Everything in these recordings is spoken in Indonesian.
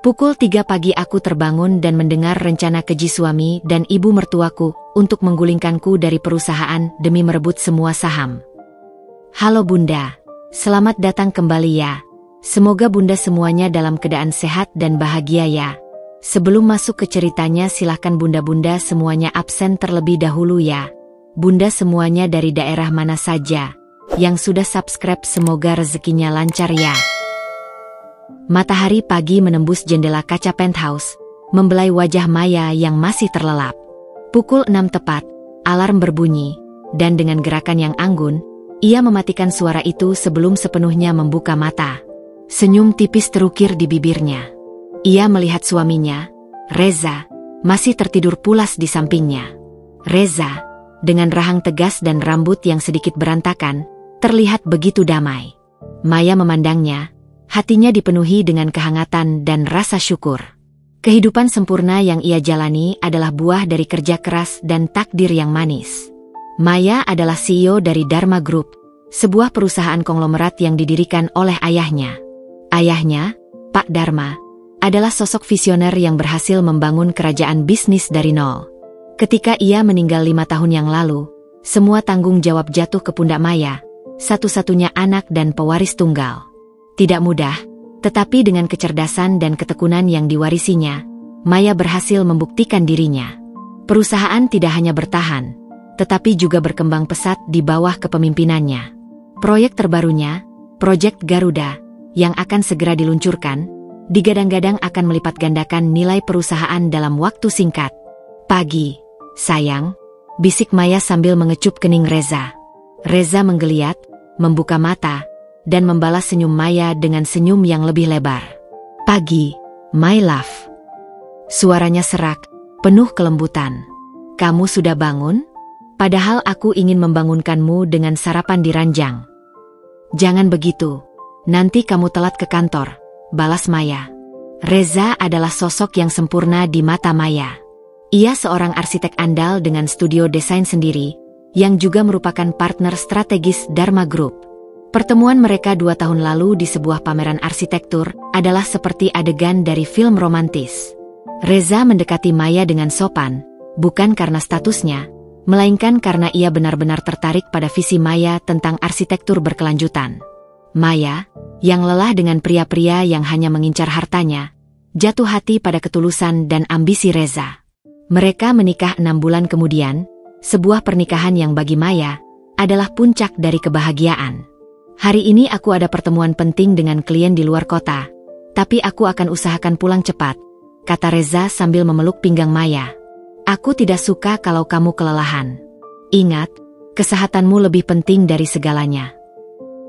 Pukul 3 pagi aku terbangun dan mendengar rencana keji suami dan ibu mertuaku untuk menggulingkanku dari perusahaan demi merebut semua saham. Halo Bunda, selamat datang kembali ya. Semoga Bunda semuanya dalam keadaan sehat dan bahagia ya. Sebelum masuk ke ceritanya silahkan Bunda-Bunda semuanya absen terlebih dahulu ya. Bunda semuanya dari daerah mana saja. Yang sudah subscribe semoga rezekinya lancar ya. Matahari pagi menembus jendela kaca penthouse, membelai wajah Maya yang masih terlelap. Pukul 6 tepat, alarm berbunyi, dan dengan gerakan yang anggun, ia mematikan suara itu sebelum sepenuhnya membuka mata. Senyum tipis terukir di bibirnya. Ia melihat suaminya, Reza, masih tertidur pulas di sampingnya. Reza, dengan rahang tegas dan rambut yang sedikit berantakan, terlihat begitu damai. Maya memandangnya, hatinya dipenuhi dengan kehangatan dan rasa syukur. Kehidupan sempurna yang ia jalani adalah buah dari kerja keras dan takdir yang manis. Maya adalah CEO dari Dharma Group, sebuah perusahaan konglomerat yang didirikan oleh ayahnya. Ayahnya, Pak Dharma, adalah sosok visioner yang berhasil membangun kerajaan bisnis dari nol. Ketika ia meninggal 5 tahun yang lalu, semua tanggung jawab jatuh ke pundak Maya, satu-satunya anak dan pewaris tunggal. Tidak mudah, tetapi dengan kecerdasan dan ketekunan yang diwarisinya, Maya berhasil membuktikan dirinya. Perusahaan tidak hanya bertahan, tetapi juga berkembang pesat di bawah kepemimpinannya. Proyek terbarunya, Proyek Garuda, yang akan segera diluncurkan, digadang-gadang akan melipat gandakan nilai perusahaan dalam waktu singkat. Pagi, sayang, bisik Maya sambil mengecup kening Reza. Reza menggeliat, membuka mata, dan membalas senyum Maya dengan senyum yang lebih lebar. Pagi, my love. Suaranya serak, penuh kelembutan. Kamu sudah bangun? Padahal aku ingin membangunkanmu dengan sarapan di ranjang. Jangan begitu, nanti kamu telat ke kantor, balas Maya. Reza adalah sosok yang sempurna di mata Maya. Ia seorang arsitek andal dengan studio desain sendiri, yang juga merupakan partner strategis Dharma Group. Pertemuan mereka 2 tahun lalu di sebuah pameran arsitektur adalah seperti adegan dari film romantis. Reza mendekati Maya dengan sopan, bukan karena statusnya, melainkan karena ia benar-benar tertarik pada visi Maya tentang arsitektur berkelanjutan. Maya, yang lelah dengan pria-pria yang hanya mengincar hartanya, jatuh hati pada ketulusan dan ambisi Reza. Mereka menikah 6 bulan kemudian, sebuah pernikahan yang bagi Maya adalah puncak dari kebahagiaan. Hari ini aku ada pertemuan penting dengan klien di luar kota, tapi aku akan usahakan pulang cepat, kata Reza sambil memeluk pinggang Maya. Aku tidak suka kalau kamu kelelahan. Ingat, kesehatanmu lebih penting dari segalanya.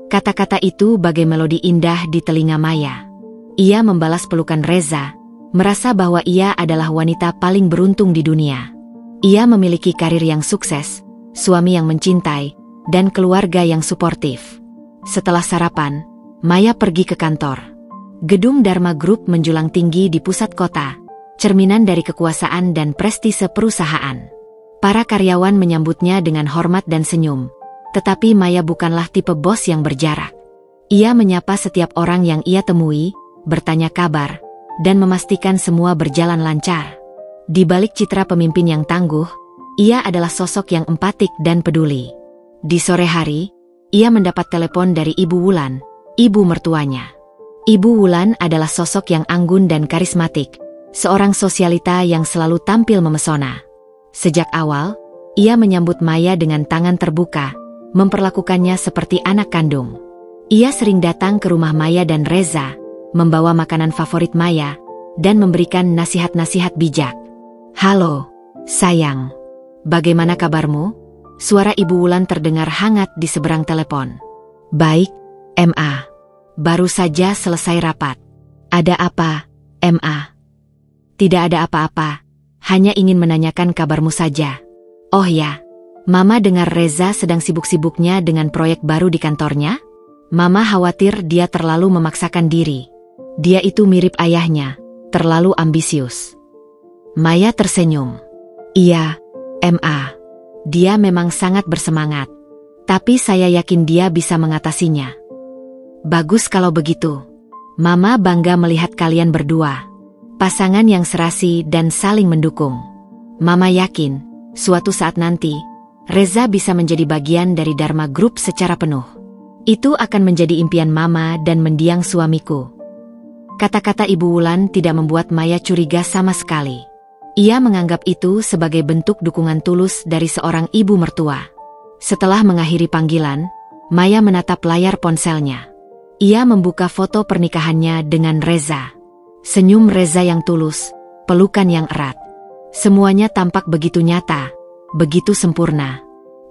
Kata-kata itu bagai melodi indah di telinga Maya. Ia membalas pelukan Reza, merasa bahwa ia adalah wanita paling beruntung di dunia. Ia memiliki karir yang sukses, suami yang mencintai, dan keluarga yang suportif. Setelah sarapan, Maya pergi ke kantor. Gedung Dharma Group menjulang tinggi di pusat kota, cerminan dari kekuasaan dan prestise perusahaan. Para karyawan menyambutnya dengan hormat dan senyum, tetapi Maya bukanlah tipe bos yang berjarak. Ia menyapa setiap orang yang ia temui, bertanya kabar, dan memastikan semua berjalan lancar. Di balik citra pemimpin yang tangguh, ia adalah sosok yang empatik dan peduli. Di sore hari, ia mendapat telepon dari Ibu Wulan, ibu mertuanya. Ibu Wulan adalah sosok yang anggun dan karismatik, seorang sosialita yang selalu tampil memesona. Sejak awal, ia menyambut Maya dengan tangan terbuka, memperlakukannya seperti anak kandung. Ia sering datang ke rumah Maya dan Reza, membawa makanan favorit Maya, dan memberikan nasihat-nasihat bijak. Halo, sayang. Bagaimana kabarmu? Suara Ibu Wulan terdengar hangat di seberang telepon. Baik, Ma. Baru saja selesai rapat. Ada apa, Ma? Tidak ada apa-apa, hanya ingin menanyakan kabarmu saja. Oh ya, Mama dengar Reza sedang sibuk-sibuknya dengan proyek baru di kantornya. Mama khawatir dia terlalu memaksakan diri. Dia itu mirip ayahnya, terlalu ambisius. Maya tersenyum. Iya, Ma. Dia memang sangat bersemangat, tapi saya yakin dia bisa mengatasinya. Bagus kalau begitu. Mama bangga melihat kalian berdua. pasangan yang serasi dan saling mendukung. Mama yakin, suatu saat nanti, Reza bisa menjadi bagian dari Dharma Group secara penuh. Itu akan menjadi impian Mama dan mendiang suamiku. Kata-kata Ibu Wulan tidak membuat Maya curiga sama sekali. Ia menganggap itu sebagai bentuk dukungan tulus dari seorang ibu mertua. Setelah mengakhiri panggilan, Maya menatap layar ponselnya. Ia membuka foto pernikahannya dengan Reza. Senyum Reza yang tulus, pelukan yang erat. Semuanya tampak begitu nyata, begitu sempurna.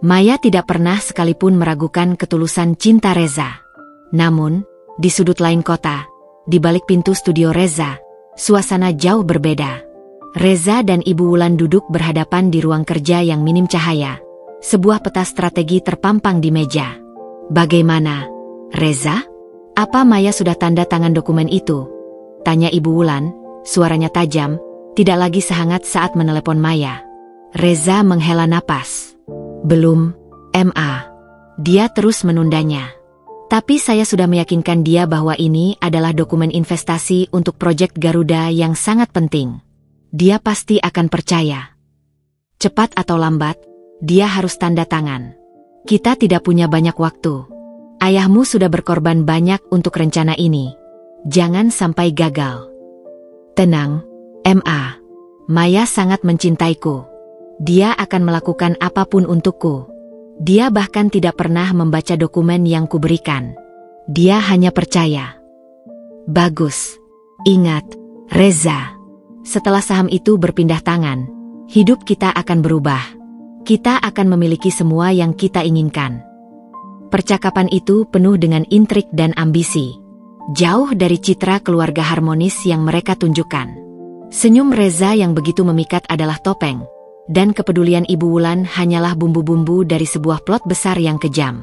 Maya tidak pernah sekalipun meragukan ketulusan cinta Reza. Namun, di sudut lain kota, di balik pintu studio Reza, suasana jauh berbeda. Reza dan Ibu Wulan duduk berhadapan di ruang kerja yang minim cahaya. Sebuah peta strategi terpampang di meja. Bagaimana, Reza? Apa Maya sudah tanda tangan dokumen itu? Tanya Ibu Wulan, suaranya tajam, tidak lagi sehangat saat menelepon Maya. Reza menghela napas. Belum, Ma. Dia terus menundanya. Tapi saya sudah meyakinkan dia bahwa ini adalah dokumen investasi untuk proyek Garuda yang sangat penting. Dia pasti akan percaya. Cepat atau lambat, dia harus tanda tangan. Kita tidak punya banyak waktu. Ayahmu sudah berkorban banyak untuk rencana ini. Jangan sampai gagal. Tenang, Ma. Maya sangat mencintaiku. Dia akan melakukan apapun untukku. Dia bahkan tidak pernah membaca dokumen yang kuberikan. Dia hanya percaya. Bagus. Ingat, Reza. Setelah saham itu berpindah tangan, hidup kita akan berubah. Kita akan memiliki semua yang kita inginkan. Percakapan itu penuh dengan intrik dan ambisi. Jauh dari citra keluarga harmonis yang mereka tunjukkan. Senyum Reza yang begitu memikat adalah topeng. Dan kepedulian Ibu Wulan hanyalah bumbu-bumbu dari sebuah plot besar yang kejam.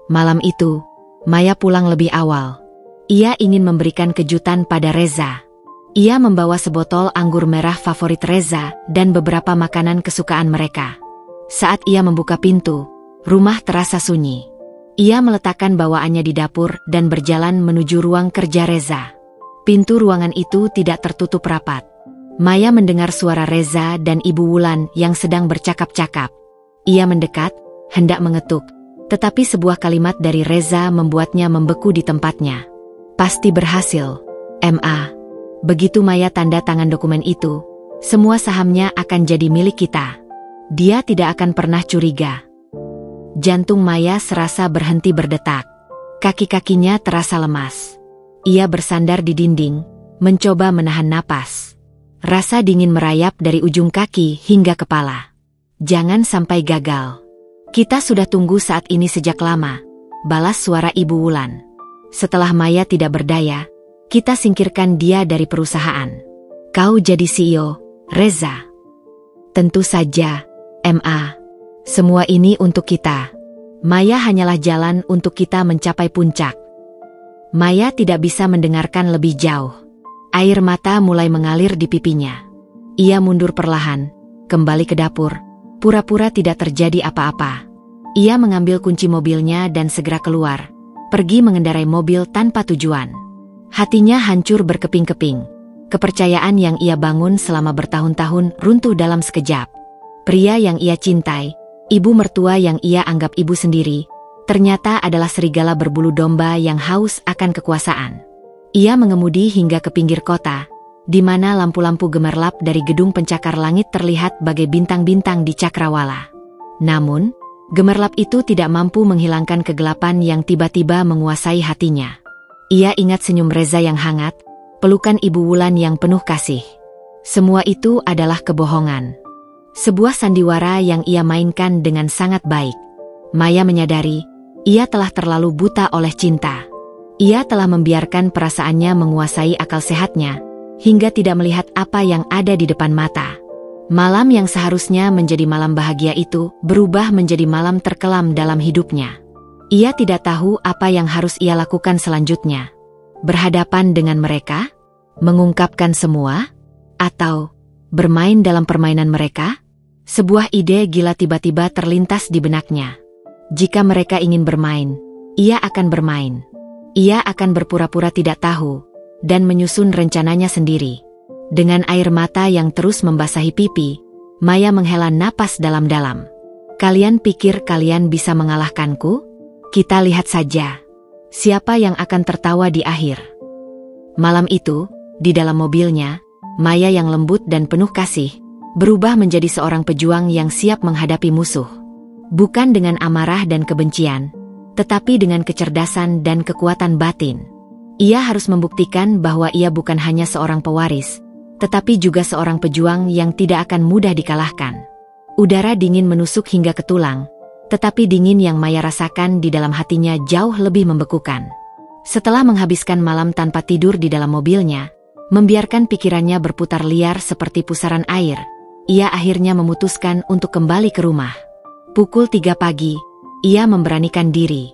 Malam itu, Maya pulang lebih awal. Ia ingin memberikan kejutan pada Reza. Ia membawa sebotol anggur merah favorit Reza dan beberapa makanan kesukaan mereka. Saat ia membuka pintu, rumah terasa sunyi. Ia meletakkan bawaannya di dapur dan berjalan menuju ruang kerja Reza. Pintu ruangan itu tidak tertutup rapat. Maya mendengar suara Reza dan Ibu Wulan yang sedang bercakap-cakap. Ia mendekat, hendak mengetuk, tetapi sebuah kalimat dari Reza membuatnya membeku di tempatnya. Pasti berhasil, Ma. Begitu Maya tanda tangan dokumen itu, semua sahamnya akan jadi milik kita. Dia tidak akan pernah curiga. Jantung Maya serasa berhenti berdetak. Kaki-kakinya terasa lemas. Ia bersandar di dinding, mencoba menahan napas. Rasa dingin merayap dari ujung kaki hingga kepala. Jangan sampai gagal. Kita sudah tunggu saat ini sejak lama, balas suara Ibu Wulan. Setelah Maya tidak berdaya, kita singkirkan dia dari perusahaan. Kau jadi CEO, Reza. Tentu saja, Ma. Semua ini untuk kita. Maya hanyalah jalan untuk kita mencapai puncak. Maya tidak bisa mendengarkan lebih jauh. Air mata mulai mengalir di pipinya. Ia mundur perlahan, kembali ke dapur, pura-pura tidak terjadi apa-apa. Ia mengambil kunci mobilnya dan segera keluar, pergi mengendarai mobil tanpa tujuan. Hatinya hancur berkeping-keping. Kepercayaan yang ia bangun selama bertahun-tahun runtuh dalam sekejap. Pria yang ia cintai, ibu mertua yang ia anggap ibu sendiri, ternyata adalah serigala berbulu domba yang haus akan kekuasaan. Ia mengemudi hingga ke pinggir kota, di mana lampu-lampu gemerlap dari gedung pencakar langit terlihat bagai bintang-bintang di cakrawala. Namun, gemerlap itu tidak mampu menghilangkan kegelapan yang tiba-tiba menguasai hatinya. Ia ingat senyum Reza yang hangat, pelukan Ibu Wulan yang penuh kasih. Semua itu adalah kebohongan. Sebuah sandiwara yang ia mainkan dengan sangat baik. Maya menyadari, ia telah terlalu buta oleh cinta. Ia telah membiarkan perasaannya menguasai akal sehatnya, hingga tidak melihat apa yang ada di depan mata. Malam yang seharusnya menjadi malam bahagia itu berubah menjadi malam terkelam dalam hidupnya. Ia tidak tahu apa yang harus ia lakukan selanjutnya. Berhadapan dengan mereka? Mengungkapkan semua? Atau bermain dalam permainan mereka? Sebuah ide gila tiba-tiba terlintas di benaknya. Jika mereka ingin bermain, ia akan bermain. Ia akan berpura-pura tidak tahu, dan menyusun rencananya sendiri. Dengan air mata yang terus membasahi pipi, Maya menghela napas dalam-dalam. Kalian pikir kalian bisa mengalahkanku? Kita lihat saja. Siapa yang akan tertawa di akhir? Malam itu, di dalam mobilnya, Maya yang lembut dan penuh kasih, berubah menjadi seorang pejuang yang siap menghadapi musuh. Bukan dengan amarah dan kebencian, tetapi dengan kecerdasan dan kekuatan batin. Ia harus membuktikan bahwa ia bukan hanya seorang pewaris, tetapi juga seorang pejuang yang tidak akan mudah dikalahkan. Udara dingin menusuk hingga ke tulang, tetapi dingin yang Maya rasakan di dalam hatinya jauh lebih membekukan. Setelah menghabiskan malam tanpa tidur di dalam mobilnya, membiarkan pikirannya berputar liar seperti pusaran air, ia akhirnya memutuskan untuk kembali ke rumah. Pukul 3 pagi, ia memberanikan diri.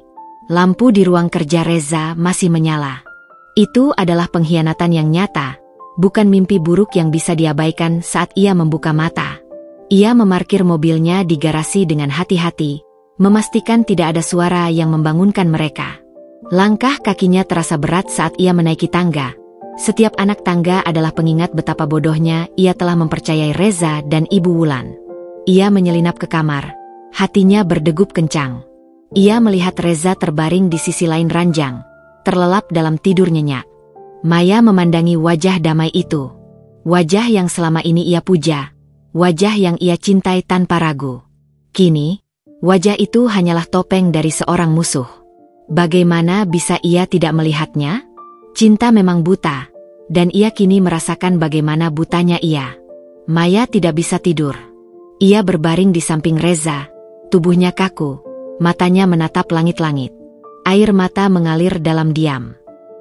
Lampu di ruang kerja Reza masih menyala. Itu adalah pengkhianatan yang nyata, bukan mimpi buruk yang bisa diabaikan saat ia membuka mata. Ia memarkir mobilnya di garasi dengan hati-hati, memastikan tidak ada suara yang membangunkan mereka. Langkah kakinya terasa berat saat ia menaiki tangga. Setiap anak tangga adalah pengingat betapa bodohnya ia telah mempercayai Reza dan Ibu Wulan. Ia menyelinap ke kamar, hatinya berdegup kencang. Ia melihat Reza terbaring di sisi lain ranjang, terlelap dalam tidur nyenyak. Maya memandangi wajah damai itu. Wajah yang selama ini ia puja. Wajah yang ia cintai tanpa ragu. Kini, wajah itu hanyalah topeng dari seorang musuh. Bagaimana bisa ia tidak melihatnya? Cinta memang buta, dan ia kini merasakan bagaimana butanya ia. Maya tidak bisa tidur. Ia berbaring di samping Reza, tubuhnya kaku, matanya menatap langit-langit. Air mata mengalir dalam diam.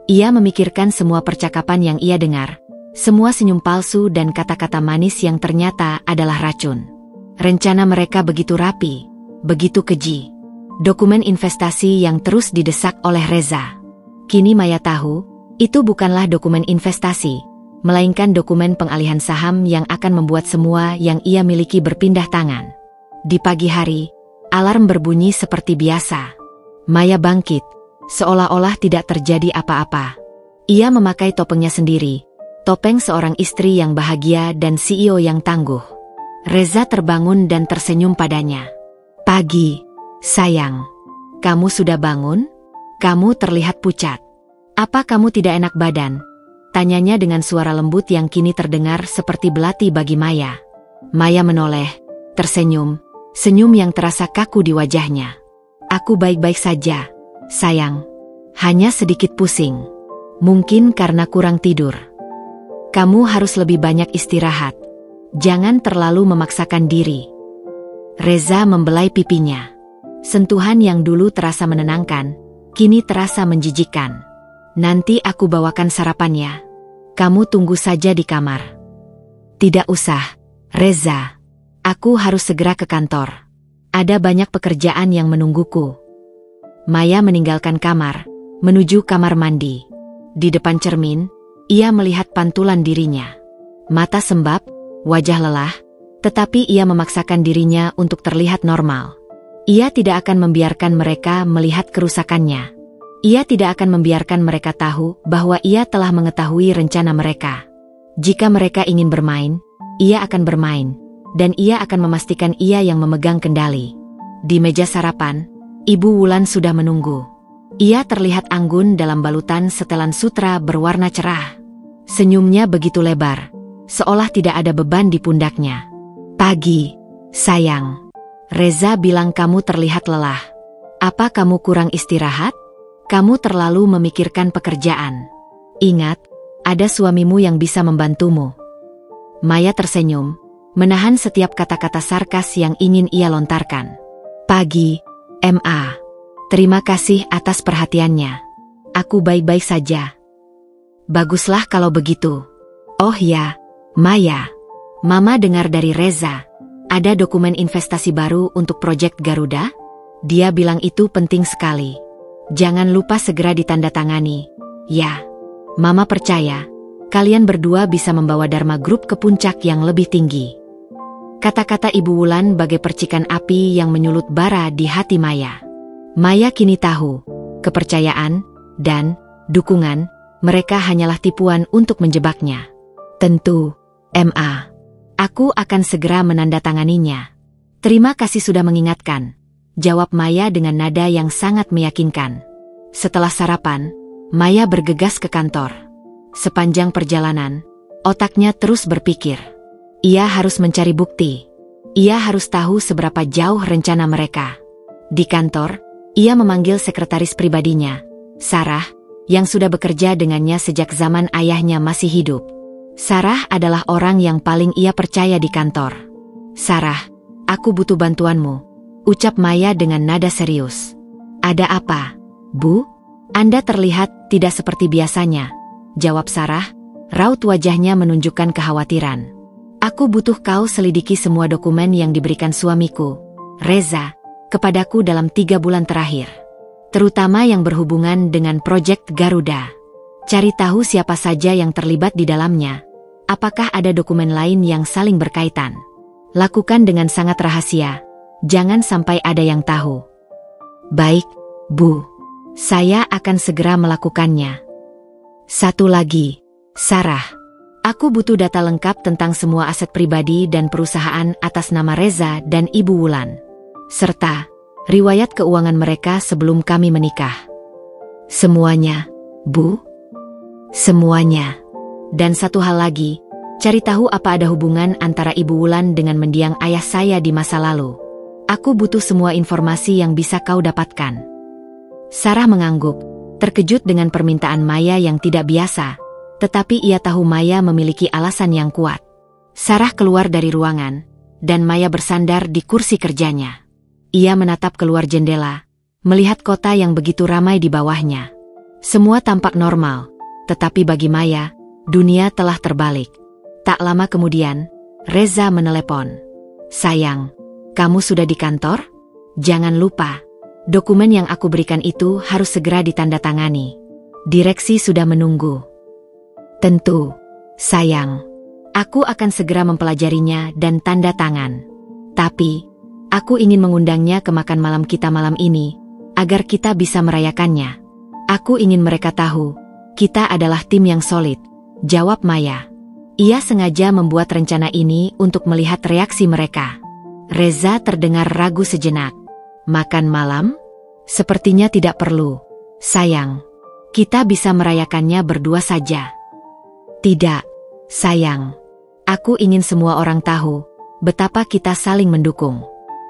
Ia memikirkan semua percakapan yang ia dengar, semua senyum palsu dan kata-kata manis yang ternyata adalah racun. Rencana mereka begitu rapi, begitu keji. Dokumen investasi yang terus didesak oleh Reza. Kini Maya tahu, itu bukanlah dokumen investasi, melainkan dokumen pengalihan saham yang akan membuat semua yang ia miliki berpindah tangan. Di pagi hari, alarm berbunyi seperti biasa. Maya bangkit, seolah-olah tidak terjadi apa-apa. Ia memakai topengnya sendiri, topeng seorang istri yang bahagia dan CEO yang tangguh. Reza terbangun dan tersenyum padanya. Pagi, sayang. Kamu sudah bangun? Kamu terlihat pucat. Apa kamu tidak enak badan? Tanyanya dengan suara lembut yang kini terdengar seperti belati bagi Maya. Maya menoleh, tersenyum, senyum yang terasa kaku di wajahnya. Aku baik-baik saja, sayang. Hanya sedikit pusing. Mungkin karena kurang tidur. Kamu harus lebih banyak istirahat. Jangan terlalu memaksakan diri. Reza membelai pipinya. Sentuhan yang dulu terasa menenangkan, kini terasa menjijikkan. Nanti aku bawakan sarapannya. Kamu tunggu saja di kamar. Tidak usah, Reza. Aku harus segera ke kantor. Ada banyak pekerjaan yang menungguku. Maya meninggalkan kamar, menuju kamar mandi. Di depan cermin, ia melihat pantulan dirinya. Mata sembab, wajah lelah, tetapi ia memaksakan dirinya untuk terlihat normal. Ia tidak akan membiarkan mereka melihat kerusakannya. Ia tidak akan membiarkan mereka tahu bahwa ia telah mengetahui rencana mereka. Jika mereka ingin bermain, ia akan bermain, dan ia akan memastikan ia yang memegang kendali. Di meja sarapan, Ibu Wulan sudah menunggu. Ia terlihat anggun dalam balutan setelan sutra berwarna cerah. Senyumnya begitu lebar, seolah tidak ada beban di pundaknya. Pagi, sayang. Reza bilang kamu terlihat lelah. Apa kamu kurang istirahat? Kamu terlalu memikirkan pekerjaan. Ingat, ada suamimu yang bisa membantumu. Maya tersenyum, menahan setiap kata-kata sarkas yang ingin ia lontarkan. Pagi, Ma. Terima kasih atas perhatiannya. Aku baik-baik saja. Baguslah kalau begitu. Oh ya, Maya. Mama dengar dari Reza. Ada dokumen investasi baru untuk proyek Garuda? Dia bilang itu penting sekali. Jangan lupa segera ditandatangani. Ya, Mama percaya, kalian berdua bisa membawa Dharma Group ke puncak yang lebih tinggi. Kata-kata Ibu Wulan bagai percikan api yang menyulut bara di hati Maya. Maya kini tahu, kepercayaan dan dukungan mereka hanyalah tipuan untuk menjebaknya. Tentu, Ma. Aku akan segera menandatanganinya. Terima kasih sudah mengingatkan, jawab Maya dengan nada yang sangat meyakinkan. Setelah sarapan, Maya bergegas ke kantor. Sepanjang perjalanan, otaknya terus berpikir. Ia harus mencari bukti. Ia harus tahu seberapa jauh rencana mereka. Di kantor, ia memanggil sekretaris pribadinya, Sarah, yang sudah bekerja dengannya sejak zaman ayahnya masih hidup. Sarah adalah orang yang paling ia percaya di kantor. Sarah, aku butuh bantuanmu, ucap Maya dengan nada serius. Ada apa, Bu? Anda terlihat tidak seperti biasanya, jawab Sarah, raut wajahnya menunjukkan kekhawatiran. Aku butuh kau selidiki semua dokumen yang diberikan suamiku, Reza, kepadaku dalam 3 bulan terakhir. Terutama yang berhubungan dengan proyek Garuda. Cari tahu siapa saja yang terlibat di dalamnya. Apakah ada dokumen lain yang saling berkaitan? Lakukan dengan sangat rahasia. Jangan sampai ada yang tahu. Baik, Bu. Saya akan segera melakukannya. Satu lagi, Sarah. Aku butuh data lengkap tentang semua aset pribadi dan perusahaan atas nama Reza dan Ibu Wulan. Serta riwayat keuangan mereka sebelum kami menikah. Semuanya, Bu. Semuanya. Dan satu hal lagi, cari tahu apa ada hubungan antara Ibu Wulan dengan mendiang ayah saya di masa lalu. Aku butuh semua informasi yang bisa kau dapatkan. Sarah mengangguk, terkejut dengan permintaan Maya yang tidak biasa, tetapi ia tahu Maya memiliki alasan yang kuat. Sarah keluar dari ruangan, dan Maya bersandar di kursi kerjanya. Ia menatap keluar jendela, melihat kota yang begitu ramai di bawahnya. Semua tampak normal, tetapi bagi Maya, dunia telah terbalik. Tak lama kemudian, Reza menelepon. Sayang, kamu sudah di kantor? Jangan lupa, dokumen yang aku berikan itu harus segera ditandatangani. Direksi sudah menunggu. Tentu, sayang. Aku akan segera mempelajarinya dan tanda tangan. Tapi, aku ingin mengundangnya ke makan malam kita malam ini, agar kita bisa merayakannya. Aku ingin mereka tahu, kita adalah tim yang solid, jawab Maya. Ia sengaja membuat rencana ini untuk melihat reaksi mereka. Reza terdengar ragu sejenak. Makan malam? Sepertinya tidak perlu. Sayang, kita bisa merayakannya berdua saja. Tidak, sayang. Aku ingin semua orang tahu betapa kita saling mendukung.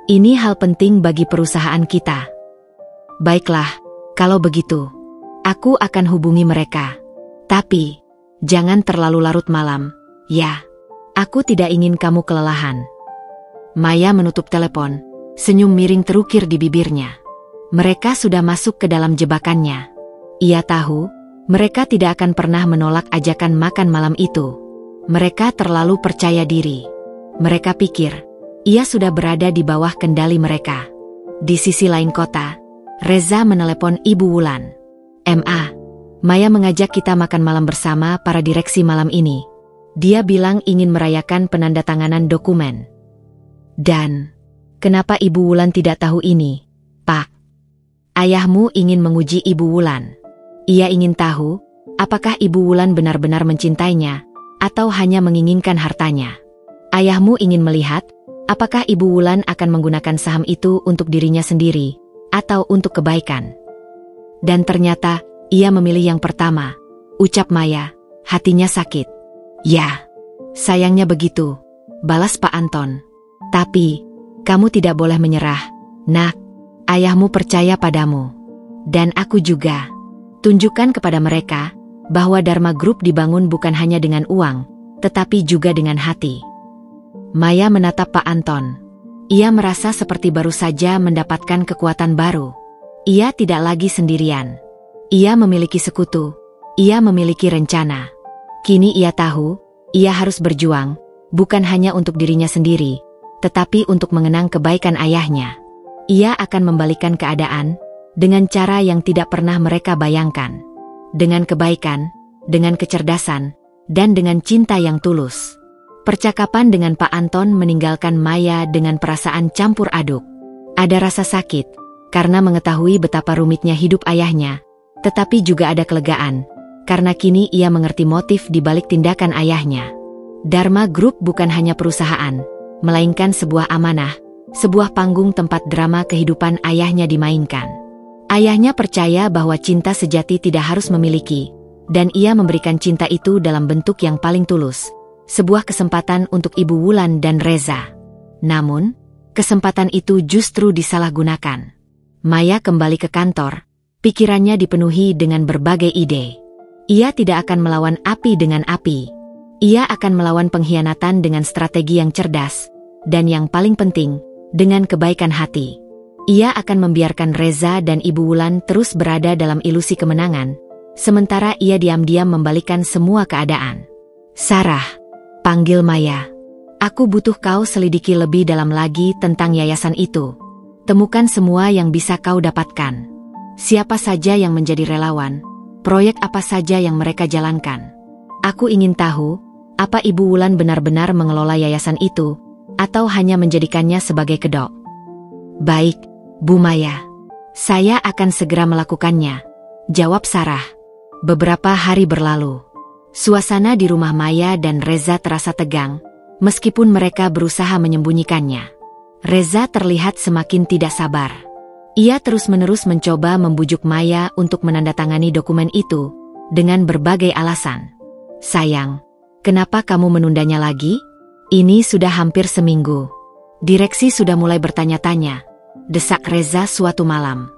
Ini hal penting bagi perusahaan kita. Baiklah, kalau begitu, aku akan hubungi mereka. Tapi, jangan terlalu larut malam, ya. Aku tidak ingin kamu kelelahan. Maya menutup telepon, senyum miring terukir di bibirnya. Mereka sudah masuk ke dalam jebakannya. Ia tahu, mereka tidak akan pernah menolak ajakan makan malam itu. Mereka terlalu percaya diri. Mereka pikir, ia sudah berada di bawah kendali mereka. Di sisi lain kota, Reza menelepon Ibu Wulan. Ma, Maya mengajak kita makan malam bersama para direksi malam ini. Dia bilang ingin merayakan penandatanganan dokumen. Dan, kenapa Ibu Wulan tidak tahu ini, Pak? Ayahmu ingin menguji Ibu Wulan. Ia ingin tahu, apakah Ibu Wulan benar-benar mencintainya, atau hanya menginginkan hartanya. Ayahmu ingin melihat, apakah Ibu Wulan akan menggunakan saham itu untuk dirinya sendiri, atau untuk kebaikan. Dan ternyata, ia memilih yang pertama, ucap Maya, hatinya sakit. Ya, sayangnya begitu, balas Pak Anton. Tapi, kamu tidak boleh menyerah, nak. Ayahmu percaya padamu. Dan aku juga. Tunjukkan kepada mereka, bahwa Dharma Group dibangun bukan hanya dengan uang, tetapi juga dengan hati. Maya menatap Pak Anton. Ia merasa seperti baru saja mendapatkan kekuatan baru. Ia tidak lagi sendirian. Ia memiliki sekutu. Ia memiliki rencana. Kini ia tahu, ia harus berjuang, bukan hanya untuk dirinya sendiri, tetapi untuk mengenang kebaikan ayahnya. Ia akan membalikan keadaan, dengan cara yang tidak pernah mereka bayangkan. Dengan kebaikan, dengan kecerdasan, dan dengan cinta yang tulus. Percakapan dengan Pak Anton meninggalkan Maya dengan perasaan campur aduk. Ada rasa sakit, karena mengetahui betapa rumitnya hidup ayahnya, tetapi juga ada kelegaan, karena kini ia mengerti motif di balik tindakan ayahnya. Dharma Group bukan hanya perusahaan, melainkan sebuah amanah, sebuah panggung tempat drama kehidupan ayahnya dimainkan. Ayahnya percaya bahwa cinta sejati tidak harus memiliki, dan ia memberikan cinta itu dalam bentuk yang paling tulus, sebuah kesempatan untuk Ibu Wulan dan Reza. Namun, kesempatan itu justru disalahgunakan. Maya kembali ke kantor, pikirannya dipenuhi dengan berbagai ide. Ia tidak akan melawan api dengan api. Ia akan melawan pengkhianatan dengan strategi yang cerdas, dan yang paling penting, dengan kebaikan hati. Ia akan membiarkan Reza dan Ibu Wulan terus berada dalam ilusi kemenangan, sementara ia diam-diam membalikkan semua keadaan. Sarah, panggil Maya. Aku butuh kau selidiki lebih dalam lagi tentang yayasan itu. Temukan semua yang bisa kau dapatkan. Siapa saja yang menjadi relawan, proyek apa saja yang mereka jalankan. Aku ingin tahu, apa Ibu Wulan benar-benar mengelola yayasan itu, atau hanya menjadikannya sebagai kedok. Baik, Bu Maya. Saya akan segera melakukannya, jawab Sarah. Beberapa hari berlalu. Suasana di rumah Maya dan Reza terasa tegang, meskipun mereka berusaha menyembunyikannya. Reza terlihat semakin tidak sabar. Ia terus-menerus mencoba membujuk Maya untuk menandatangani dokumen itu, dengan berbagai alasan. Sayang, kenapa kamu menundanya lagi? Ini sudah hampir seminggu. Direksi sudah mulai bertanya-tanya, desak Reza suatu malam.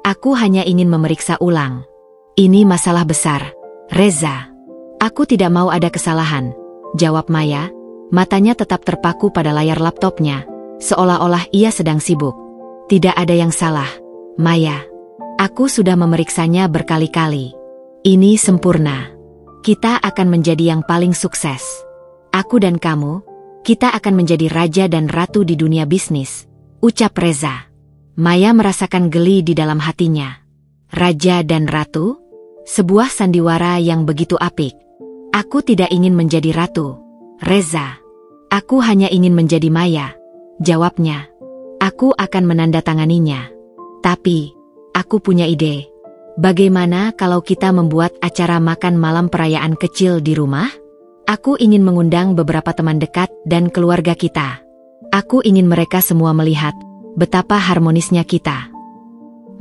Aku hanya ingin memeriksa ulang. Ini masalah besar, Reza. Aku tidak mau ada kesalahan, jawab Maya, matanya tetap terpaku pada layar laptopnya, seolah-olah ia sedang sibuk. Tidak ada yang salah, Maya. Aku sudah memeriksanya berkali-kali. Ini sempurna. Kita akan menjadi yang paling sukses. Aku dan kamu, kita akan menjadi raja dan ratu di dunia bisnis, ucap Reza. Maya merasakan geli di dalam hatinya. Raja dan ratu? Sebuah sandiwara yang begitu apik. Aku tidak ingin menjadi ratu, Reza. Aku hanya ingin menjadi Maya, jawabnya. Aku akan menandatanganinya. Tapi, aku punya ide. Bagaimana kalau kita membuat acara makan malam perayaan kecil di rumah? Aku ingin mengundang beberapa teman dekat dan keluarga kita. Aku ingin mereka semua melihat betapa harmonisnya kita.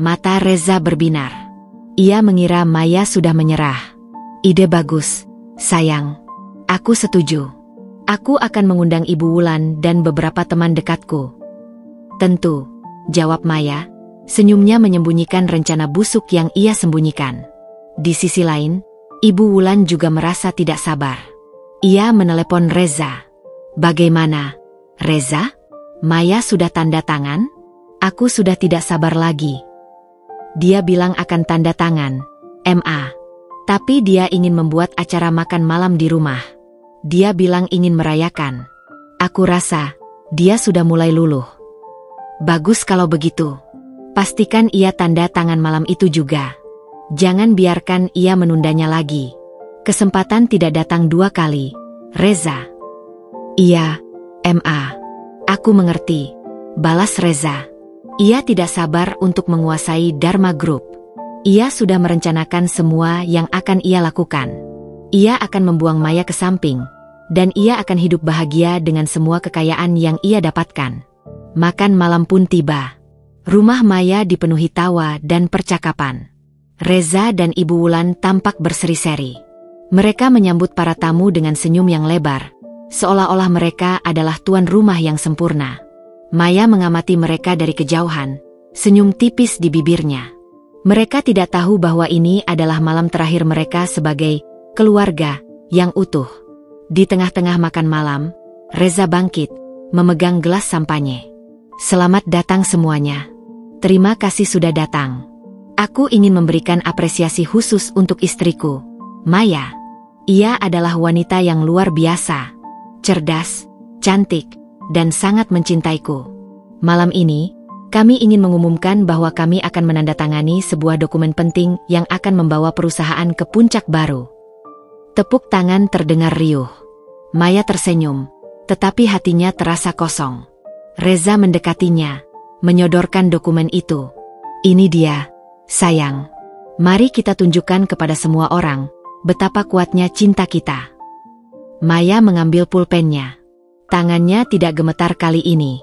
Mata Reza berbinar. Ia mengira Maya sudah menyerah. Ide bagus, sayang. Aku setuju. Aku akan mengundang Ibu Wulan dan beberapa teman dekatku. Tentu, jawab Maya, senyumnya menyembunyikan rencana busuk yang ia sembunyikan. Di sisi lain, Ibu Wulan juga merasa tidak sabar. Ia menelepon Reza. Bagaimana, Reza? Maya sudah tanda tangan? Aku sudah tidak sabar lagi. Dia bilang akan tanda tangan, MA. Tapi dia ingin membuat acara makan malam di rumah. Dia bilang ingin merayakan. Aku rasa, dia sudah mulai luluh. Bagus kalau begitu. Pastikan ia tanda tangan malam itu juga. Jangan biarkan ia menundanya lagi. Kesempatan tidak datang dua kali, Reza. Iya, MA. Aku mengerti, balas Reza. Ia tidak sabar untuk menguasai Dharma Group. Ia sudah merencanakan semua yang akan ia lakukan. Ia akan membuang Maya ke samping, dan ia akan hidup bahagia dengan semua kekayaan yang ia dapatkan. Makan malam pun tiba. Rumah Maya dipenuhi tawa dan percakapan. Reza dan Ibu Wulan tampak berseri-seri. Mereka menyambut para tamu dengan senyum yang lebar, seolah-olah mereka adalah tuan rumah yang sempurna. Maya mengamati mereka dari kejauhan, senyum tipis di bibirnya. Mereka tidak tahu bahwa ini adalah malam terakhir mereka sebagai keluarga yang utuh. Di tengah-tengah makan malam, Reza bangkit, memegang gelas sampanye. Selamat datang semuanya. Terima kasih sudah datang. Aku ingin memberikan apresiasi khusus untuk istriku, Maya. Ia adalah wanita yang luar biasa, cerdas, cantik, dan sangat mencintaiku. Malam ini, kami ingin mengumumkan bahwa kami akan menandatangani sebuah dokumen penting yang akan membawa perusahaan ke puncak baru. Tepuk tangan terdengar riuh. Maya tersenyum, tetapi hatinya terasa kosong. Reza mendekatinya, menyodorkan dokumen itu. Ini dia, sayang. Mari kita tunjukkan kepada semua orang betapa kuatnya cinta kita. Maya mengambil pulpennya. Tangannya tidak gemetar kali ini.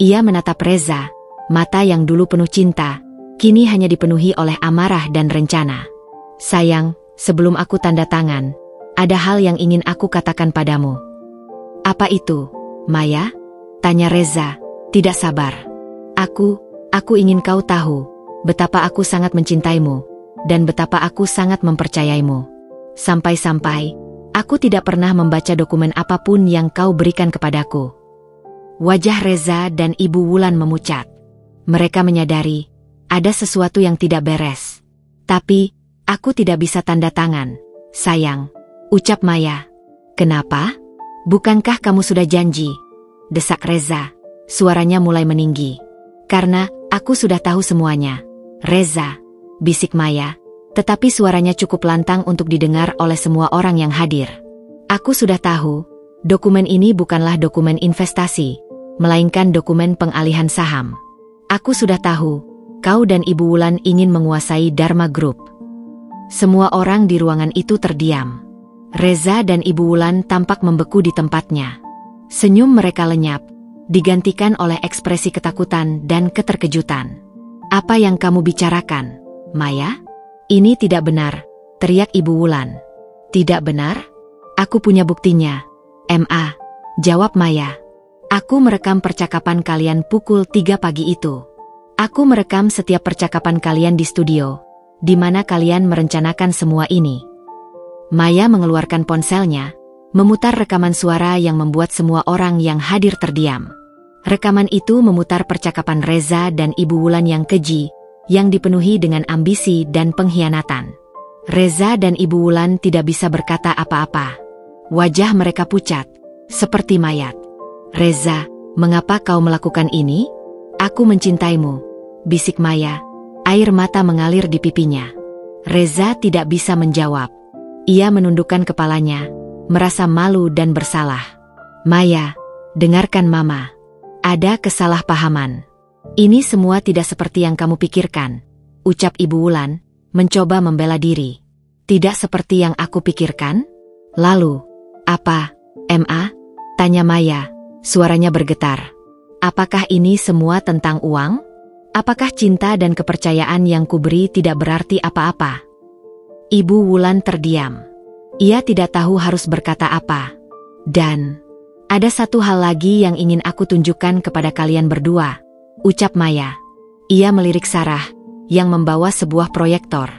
Ia menatap Reza, mata yang dulu penuh cinta, kini hanya dipenuhi oleh amarah dan rencana. Sayang, sebelum aku tanda tangan, ada hal yang ingin aku katakan padamu. Apa itu, Maya? Tanya Reza, tidak sabar. Aku ingin kau tahu betapa aku sangat mencintaimu, dan betapa aku sangat mempercayaimu. Sampai-sampai, aku tidak pernah membaca dokumen apapun yang kau berikan kepadaku. Wajah Reza dan Ibu Wulan memucat. Mereka menyadari ada sesuatu yang tidak beres. Tapi, aku tidak bisa tanda tangan, sayang, ucap Maya. Kenapa? Bukankah kamu sudah janji? Desak Reza, suaranya mulai meninggi. Karena, aku sudah tahu semuanya. Reza, bisik Maya, tetapi suaranya cukup lantang untuk didengar oleh semua orang yang hadir. Aku sudah tahu, dokumen ini bukanlah dokumen investasi, melainkan dokumen pengalihan saham. Aku sudah tahu, kau dan Ibu Wulan ingin menguasai Dharma Group. Semua orang di ruangan itu terdiam. Reza dan Ibu Wulan tampak membeku di tempatnya. Senyum mereka lenyap, digantikan oleh ekspresi ketakutan dan keterkejutan. Apa yang kamu bicarakan, Maya? Ini tidak benar, teriak Ibu Wulan. Tidak benar? Aku punya buktinya. Ma, jawab Maya. Aku merekam percakapan kalian pukul 3 pagi itu. Aku merekam setiap percakapan kalian di studio, di mana kalian merencanakan semua ini. Maya mengeluarkan ponselnya, memutar rekaman suara yang membuat semua orang yang hadir terdiam. Rekaman itu memutar percakapan Reza dan Ibu Wulan yang keji, yang dipenuhi dengan ambisi dan pengkhianatan. Reza dan Ibu Wulan tidak bisa berkata apa-apa. Wajah mereka pucat, seperti mayat. Reza, mengapa kau melakukan ini? Aku mencintaimu, bisik Maya. Air mata mengalir di pipinya. Reza tidak bisa menjawab. Ia menundukkan kepalanya, merasa malu dan bersalah. Maya, dengarkan Mama. Ada kesalahpahaman. Ini semua tidak seperti yang kamu pikirkan, ucap Ibu Wulan, mencoba membela diri. Tidak seperti yang aku pikirkan? Lalu, apa, Ma? Tanya Maya, suaranya bergetar. Apakah ini semua tentang uang? Apakah cinta dan kepercayaan yang kuberi tidak berarti apa-apa? Ibu Wulan terdiam. Ia tidak tahu harus berkata apa. Dan, ada satu hal lagi yang ingin aku tunjukkan kepada kalian berdua, ucap Maya. Ia melirik Sarah, yang membawa sebuah proyektor.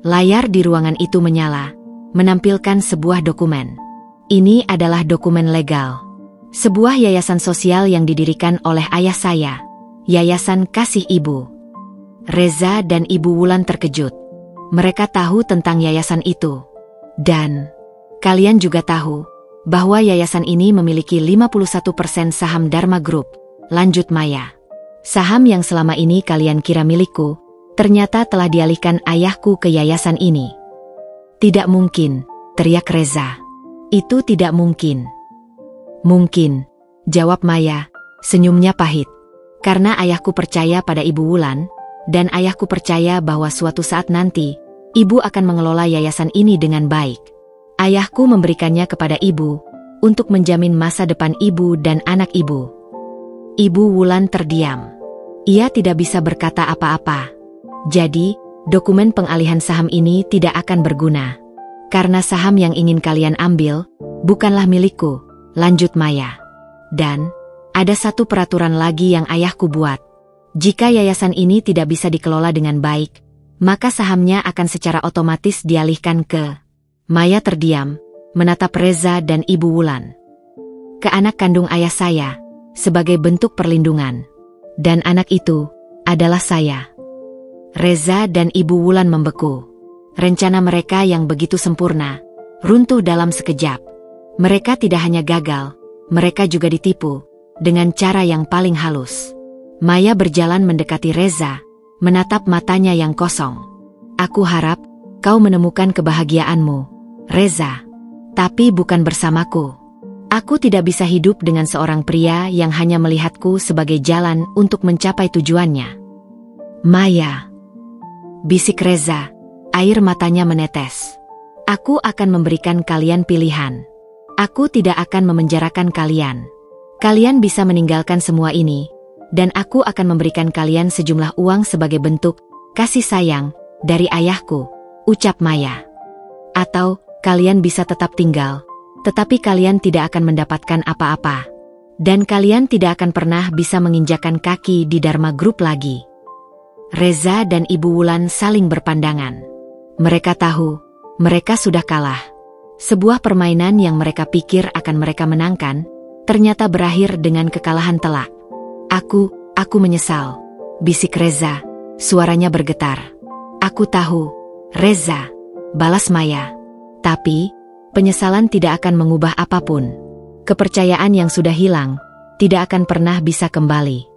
Layar di ruangan itu menyala, menampilkan sebuah dokumen. Ini adalah dokumen legal. Sebuah yayasan sosial yang didirikan oleh ayah saya, Yayasan Kasih Ibu. Reza dan Ibu Wulan terkejut. Mereka tahu tentang yayasan itu. Dan, kalian juga tahu bahwa yayasan ini memiliki 51% saham Dharma Group, lanjut Maya. Saham yang selama ini kalian kira milikku, ternyata telah dialihkan ayahku ke yayasan ini. Tidak mungkin, teriak Reza. Itu tidak mungkin. Mungkin, jawab Maya, senyumnya pahit. Karena ayahku percaya pada Ibu Wulan, dan ayahku percaya bahwa suatu saat nanti, ibu akan mengelola yayasan ini dengan baik. Ayahku memberikannya kepada ibu, untuk menjamin masa depan ibu dan anak ibu. Ibu Wulan terdiam. Ia tidak bisa berkata apa-apa. Jadi, dokumen pengalihan saham ini tidak akan berguna. Karena saham yang ingin kalian ambil, bukanlah milikku, lanjut Maya. Dan, ada satu peraturan lagi yang ayahku buat. Jika yayasan ini tidak bisa dikelola dengan baik, maka sahamnya akan secara otomatis dialihkan ke... Maya terdiam, menatap Reza dan Ibu Wulan. Ke anak kandung ayah saya, sebagai bentuk perlindungan. Dan anak itu, adalah saya. Reza dan Ibu Wulan membeku. Rencana mereka yang begitu sempurna, runtuh dalam sekejap. Mereka tidak hanya gagal, mereka juga ditipu, dengan cara yang paling halus. Maya berjalan mendekati Reza, menatap matanya yang kosong. Aku harap, kau menemukan kebahagiaanmu, Reza. Tapi bukan bersamaku. Aku tidak bisa hidup dengan seorang pria yang hanya melihatku sebagai jalan untuk mencapai tujuannya. Maya, bisik Reza, air matanya menetes. Aku akan memberikan kalian pilihan. Aku tidak akan memenjarakan kalian. Kalian bisa meninggalkan semua ini, dan aku akan memberikan kalian sejumlah uang sebagai bentuk kasih sayang dari ayahku, ucap Maya. Atau, kalian bisa tetap tinggal, tetapi kalian tidak akan mendapatkan apa-apa. Dan kalian tidak akan pernah bisa menginjakan kaki di Dharma Group lagi. Reza dan Ibu Wulan saling berpandangan. Mereka tahu, mereka sudah kalah. Sebuah permainan yang mereka pikir akan mereka menangkan, ternyata berakhir dengan kekalahan telak. Aku menyesal, bisik Reza, suaranya bergetar. Aku tahu, Reza, balas Maya. Tapi, penyesalan tidak akan mengubah apapun. Kepercayaan yang sudah hilang, tidak akan pernah bisa kembali.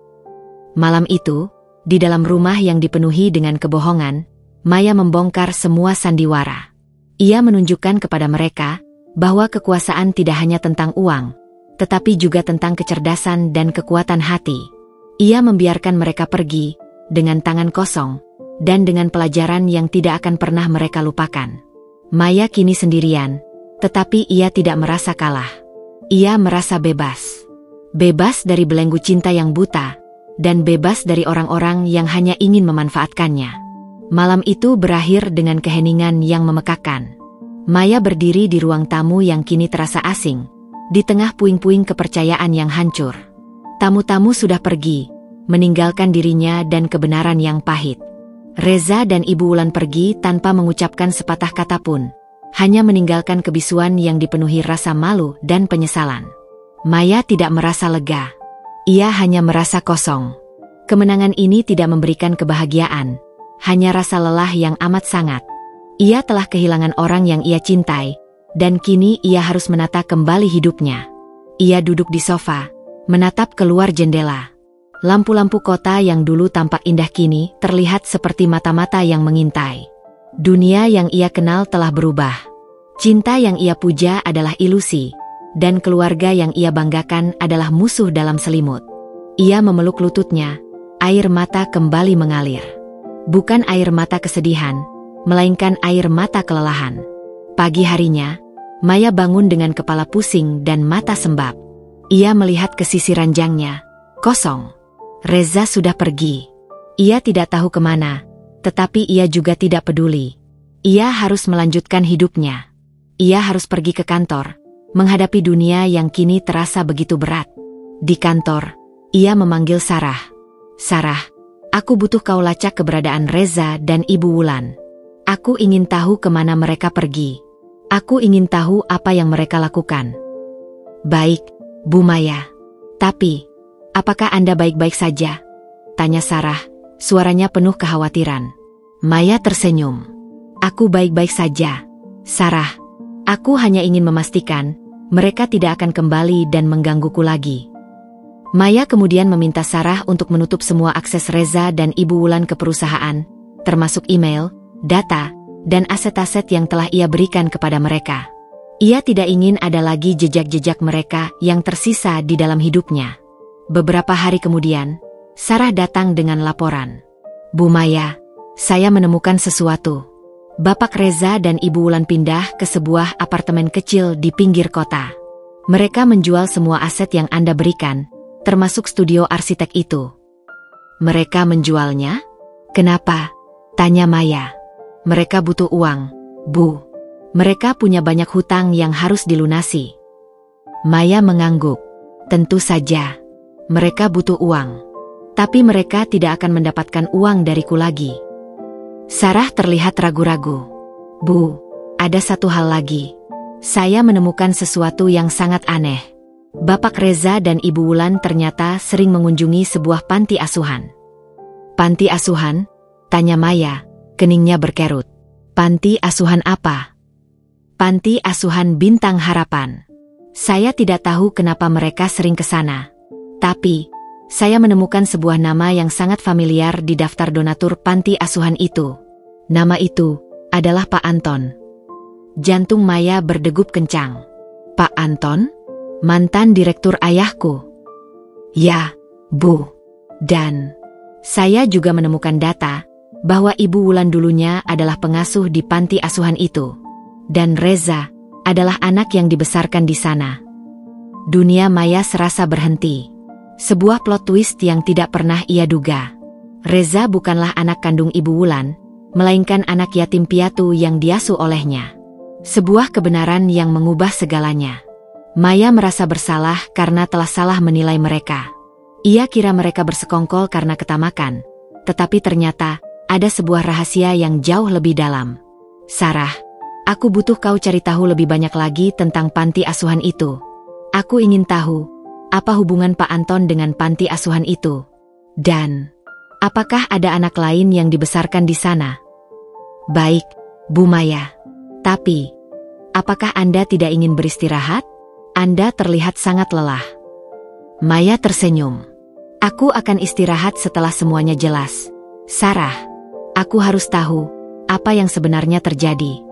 Malam itu, di dalam rumah yang dipenuhi dengan kebohongan, Maya membongkar semua sandiwara. Ia menunjukkan kepada mereka bahwa kekuasaan tidak hanya tentang uang, tetapi juga tentang kecerdasan dan kekuatan hati. Ia membiarkan mereka pergi dengan tangan kosong dan dengan pelajaran yang tidak akan pernah mereka lupakan. Maya kini sendirian, tetapi ia tidak merasa kalah. Ia merasa bebas. Bebas dari belenggu cinta yang buta, dan bebas dari orang-orang yang hanya ingin memanfaatkannya. Malam itu berakhir dengan keheningan yang memekakan. Maya berdiri di ruang tamu yang kini terasa asing, di tengah puing-puing kepercayaan yang hancur. Tamu-tamu sudah pergi, meninggalkan dirinya dan kebenaran yang pahit. Reza dan Ibu Wulan pergi tanpa mengucapkan sepatah kata pun, hanya meninggalkan kebisuan yang dipenuhi rasa malu dan penyesalan. Maya tidak merasa lega. Ia hanya merasa kosong. Kemenangan ini tidak memberikan kebahagiaan, hanya rasa lelah yang amat sangat. Ia telah kehilangan orang yang ia cintai, dan kini ia harus menata kembali hidupnya. Ia duduk di sofa, menatap keluar jendela. Lampu-lampu kota yang dulu tampak indah kini terlihat seperti mata-mata yang mengintai. Dunia yang ia kenal telah berubah. Cinta yang ia puja adalah ilusi, dan keluarga yang ia banggakan adalah musuh dalam selimut. Ia memeluk lututnya, air mata kembali mengalir. Bukan air mata kesedihan, melainkan air mata kelelahan. Pagi harinya, Maya bangun dengan kepala pusing dan mata sembab. Ia melihat ke sisi ranjangnya, kosong. Reza sudah pergi. Ia tidak tahu kemana, tetapi ia juga tidak peduli. Ia harus melanjutkan hidupnya. Ia harus pergi ke kantor, menghadapi dunia yang kini terasa begitu berat. Di kantor, ia memanggil Sarah. Sarah, aku butuh kau lacak keberadaan Reza dan Ibu Wulan. Aku ingin tahu kemana mereka pergi. Aku ingin tahu apa yang mereka lakukan. Baik, Bu Maya. Tapi, apakah Anda baik-baik saja? Tanya Sarah, suaranya penuh kekhawatiran. Maya tersenyum. Aku baik-baik saja, Sarah. Aku hanya ingin memastikan mereka tidak akan kembali dan menggangguku lagi. Maya kemudian meminta Sarah untuk menutup semua akses Reza dan Ibu Wulan ke perusahaan, termasuk email, data, dan aset-aset yang telah ia berikan kepada mereka. Ia tidak ingin ada lagi jejak-jejak mereka yang tersisa di dalam hidupnya. Beberapa hari kemudian, Sarah datang dengan laporan. Bu Maya, saya menemukan sesuatu. Bapak Reza dan Ibu Wulan pindah ke sebuah apartemen kecil di pinggir kota. Mereka menjual semua aset yang Anda berikan, termasuk studio arsitek itu. Mereka menjualnya? Kenapa? Tanya Maya. Mereka butuh uang, Bu. Mereka punya banyak hutang yang harus dilunasi. Maya mengangguk. Tentu saja. Mereka butuh uang. Tapi mereka tidak akan mendapatkan uang dariku lagi. Sarah terlihat ragu-ragu. Bu, ada satu hal lagi. Saya menemukan sesuatu yang sangat aneh. Bapak Reza dan Ibu Wulan ternyata sering mengunjungi sebuah panti asuhan. Panti asuhan? Tanya Maya, keningnya berkerut. Panti asuhan apa? Panti asuhan Bintang Harapan. Saya tidak tahu kenapa mereka sering ke sana. Tapi, saya menemukan sebuah nama yang sangat familiar di daftar donatur panti asuhan itu. Nama itu adalah Pak Anton. Jantung Maya berdegup kencang. Pak Anton? Mantan direktur ayahku. Ya, Bu. Dan saya juga menemukan data bahwa Ibu Wulan dulunya adalah pengasuh di panti asuhan itu. Dan Reza adalah anak yang dibesarkan di sana. Dunia Maya serasa berhenti. Sebuah plot twist yang tidak pernah ia duga. Reza bukanlah anak kandung Ibu Wulan, melainkan anak yatim piatu yang diasuh olehnya. Sebuah kebenaran yang mengubah segalanya. Maya merasa bersalah karena telah salah menilai mereka. Ia kira mereka bersekongkol karena ketamakan, tetapi ternyata ada sebuah rahasia yang jauh lebih dalam. Sarah, aku butuh kau cari tahu lebih banyak lagi tentang panti asuhan itu. Aku ingin tahu, apa hubungan Pak Anton dengan panti asuhan itu? Dan, apakah ada anak lain yang dibesarkan di sana? Baik, Bu Maya. Tapi, apakah Anda tidak ingin beristirahat? Anda terlihat sangat lelah. Maya tersenyum. Aku akan istirahat setelah semuanya jelas. Sarah, aku harus tahu, apa yang sebenarnya terjadi.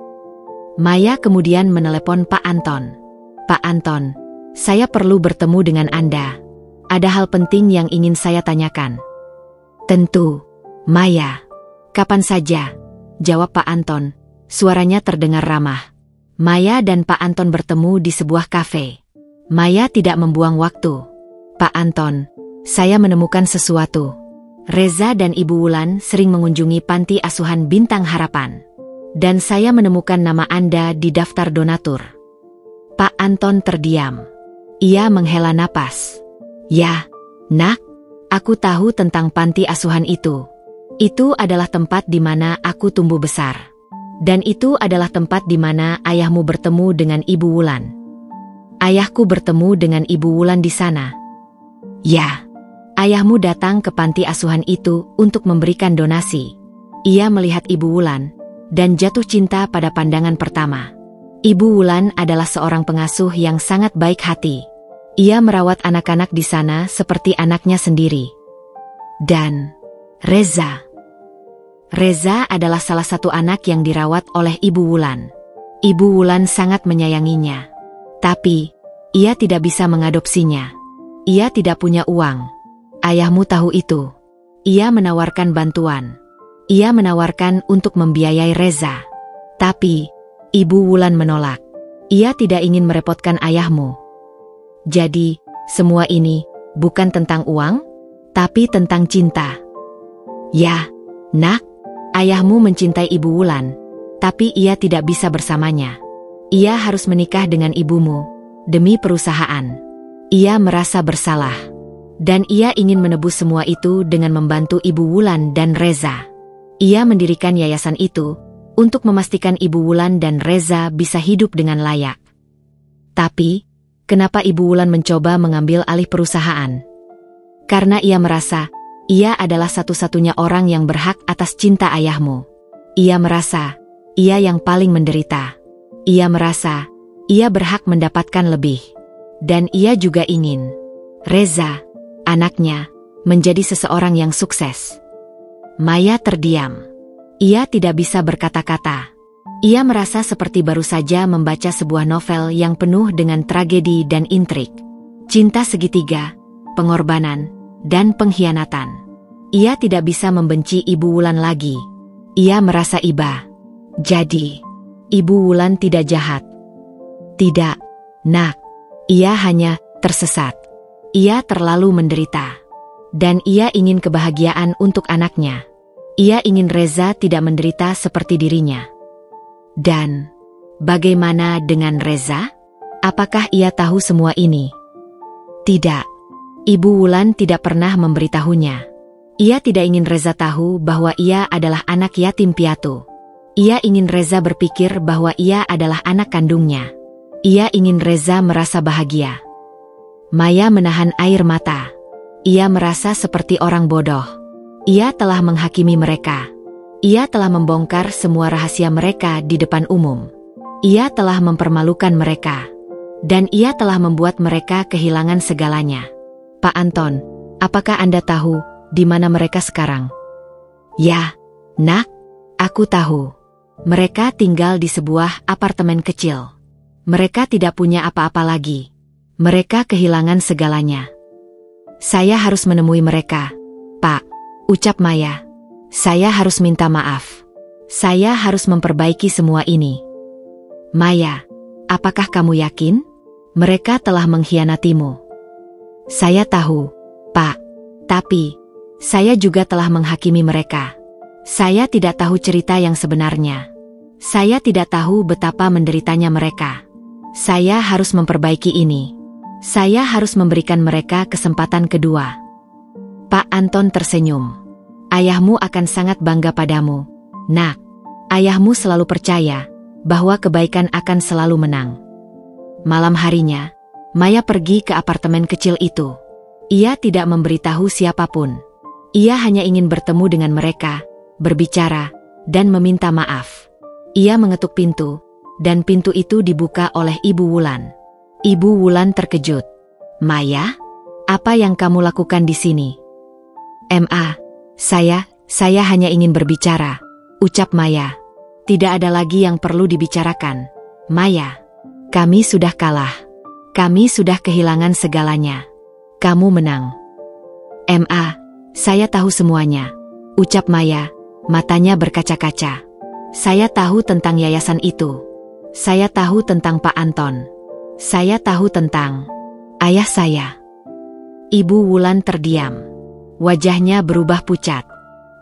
Maya kemudian menelepon Pak Anton. Pak Anton, saya perlu bertemu dengan Anda. Ada hal penting yang ingin saya tanyakan. Tentu, Maya. Kapan saja? Jawab Pak Anton. Suaranya terdengar ramah. Maya dan Pak Anton bertemu di sebuah kafe. Maya tidak membuang waktu. Pak Anton, saya menemukan sesuatu. Reza dan Ibu Wulan sering mengunjungi panti asuhan Bintang Harapan. Dan saya menemukan nama Anda di daftar donatur. Pak Anton terdiam. Ia menghela napas. Ya, Nak, aku tahu tentang panti asuhan itu. Itu adalah tempat di mana aku tumbuh besar. Dan itu adalah tempat di mana ayahmu bertemu dengan Ibu Wulan. Ayahku bertemu dengan Ibu Wulan di sana. Ya, ayahmu datang ke panti asuhan itu untuk memberikan donasi. Ia melihat Ibu Wulan dan jatuh cinta pada pandangan pertama. Ibu Wulan adalah seorang pengasuh yang sangat baik hati. Ia merawat anak-anak di sana seperti anaknya sendiri. Dan Reza. Reza adalah salah satu anak yang dirawat oleh Ibu Wulan. Ibu Wulan sangat menyayanginya. Tapi, ia tidak bisa mengadopsinya. Ia tidak punya uang. Ayahmu tahu itu. Ia menawarkan bantuan. Ia menawarkan untuk membiayai Reza. Tapi, Ibu Wulan menolak. Ia tidak ingin merepotkan ayahmu. Jadi, semua ini bukan tentang uang, tapi tentang cinta. Ya, Nak, ayahmu mencintai Ibu Wulan, tapi ia tidak bisa bersamanya. Ia harus menikah dengan ibumu, demi perusahaan. Ia merasa bersalah. Dan ia ingin menebus semua itu dengan membantu Ibu Wulan dan Reza. Ia mendirikan yayasan itu, untuk memastikan Ibu Wulan dan Reza bisa hidup dengan layak. Tapi, kenapa Ibu Wulan mencoba mengambil alih perusahaan? Karena ia merasa, ia adalah satu-satunya orang yang berhak atas cinta ayahmu. Ia merasa, ia yang paling menderita. Ia merasa, ia berhak mendapatkan lebih. Dan ia juga ingin Reza, anaknya, menjadi seseorang yang sukses. Maya terdiam. Ia tidak bisa berkata-kata. Ia merasa seperti baru saja membaca sebuah novel yang penuh dengan tragedi dan intrik. Cinta segitiga, pengorbanan, dan pengkhianatan. Ia tidak bisa membenci Ibu Wulan lagi. Ia merasa iba. Jadi, Ibu Wulan tidak jahat. Tidak, Nak. Ia hanya tersesat. Ia terlalu menderita. Dan ia ingin kebahagiaan untuk anaknya. Ia ingin Reza tidak menderita seperti dirinya. Dan, bagaimana dengan Reza? Apakah ia tahu semua ini? Tidak. Ibu Wulan tidak pernah memberitahunya. Ia tidak ingin Reza tahu bahwa ia adalah anak yatim piatu. Ia ingin Reza berpikir bahwa ia adalah anak kandungnya. Ia ingin Reza merasa bahagia. Maya menahan air mata. Ia merasa seperti orang bodoh. Ia telah menghakimi mereka. Ia telah membongkar semua rahasia mereka di depan umum. Ia telah mempermalukan mereka. Dan ia telah membuat mereka kehilangan segalanya. Pak Anton, apakah Anda tahu di mana mereka sekarang? Ya, Nak, aku tahu. Mereka tinggal di sebuah apartemen kecil. Mereka tidak punya apa-apa lagi. Mereka kehilangan segalanya. Saya harus menemui mereka, Pak, ucap Maya. Saya harus minta maaf. Saya harus memperbaiki semua ini. Maya, apakah kamu yakin? Mereka telah mengkhianatimu. Saya tahu, Pak. Tapi, saya juga telah menghakimi mereka. Saya tidak tahu cerita yang sebenarnya. Saya tidak tahu betapa menderitanya mereka. Saya harus memperbaiki ini. Saya harus memberikan mereka kesempatan kedua. Pak Anton tersenyum. Ayahmu akan sangat bangga padamu, Nak. Ayahmu selalu percaya bahwa kebaikan akan selalu menang. Malam harinya, Maya pergi ke apartemen kecil itu. Ia tidak memberitahu siapapun. Ia hanya ingin bertemu dengan mereka, berbicara, dan meminta maaf. Ia mengetuk pintu, dan pintu itu dibuka oleh Ibu Wulan. Ibu Wulan terkejut. Maya, apa yang kamu lakukan di sini? Saya hanya ingin berbicara, ucap Maya. Tidak ada lagi yang perlu dibicarakan. Maya, kami sudah kalah. Kami sudah kehilangan segalanya. Kamu menang. Saya tahu semuanya, ucap Maya, matanya berkaca-kaca. Saya tahu tentang yayasan itu. Saya tahu tentang Pak Anton. Saya tahu tentang ayah saya. Ibu Wulan terdiam. Wajahnya berubah pucat.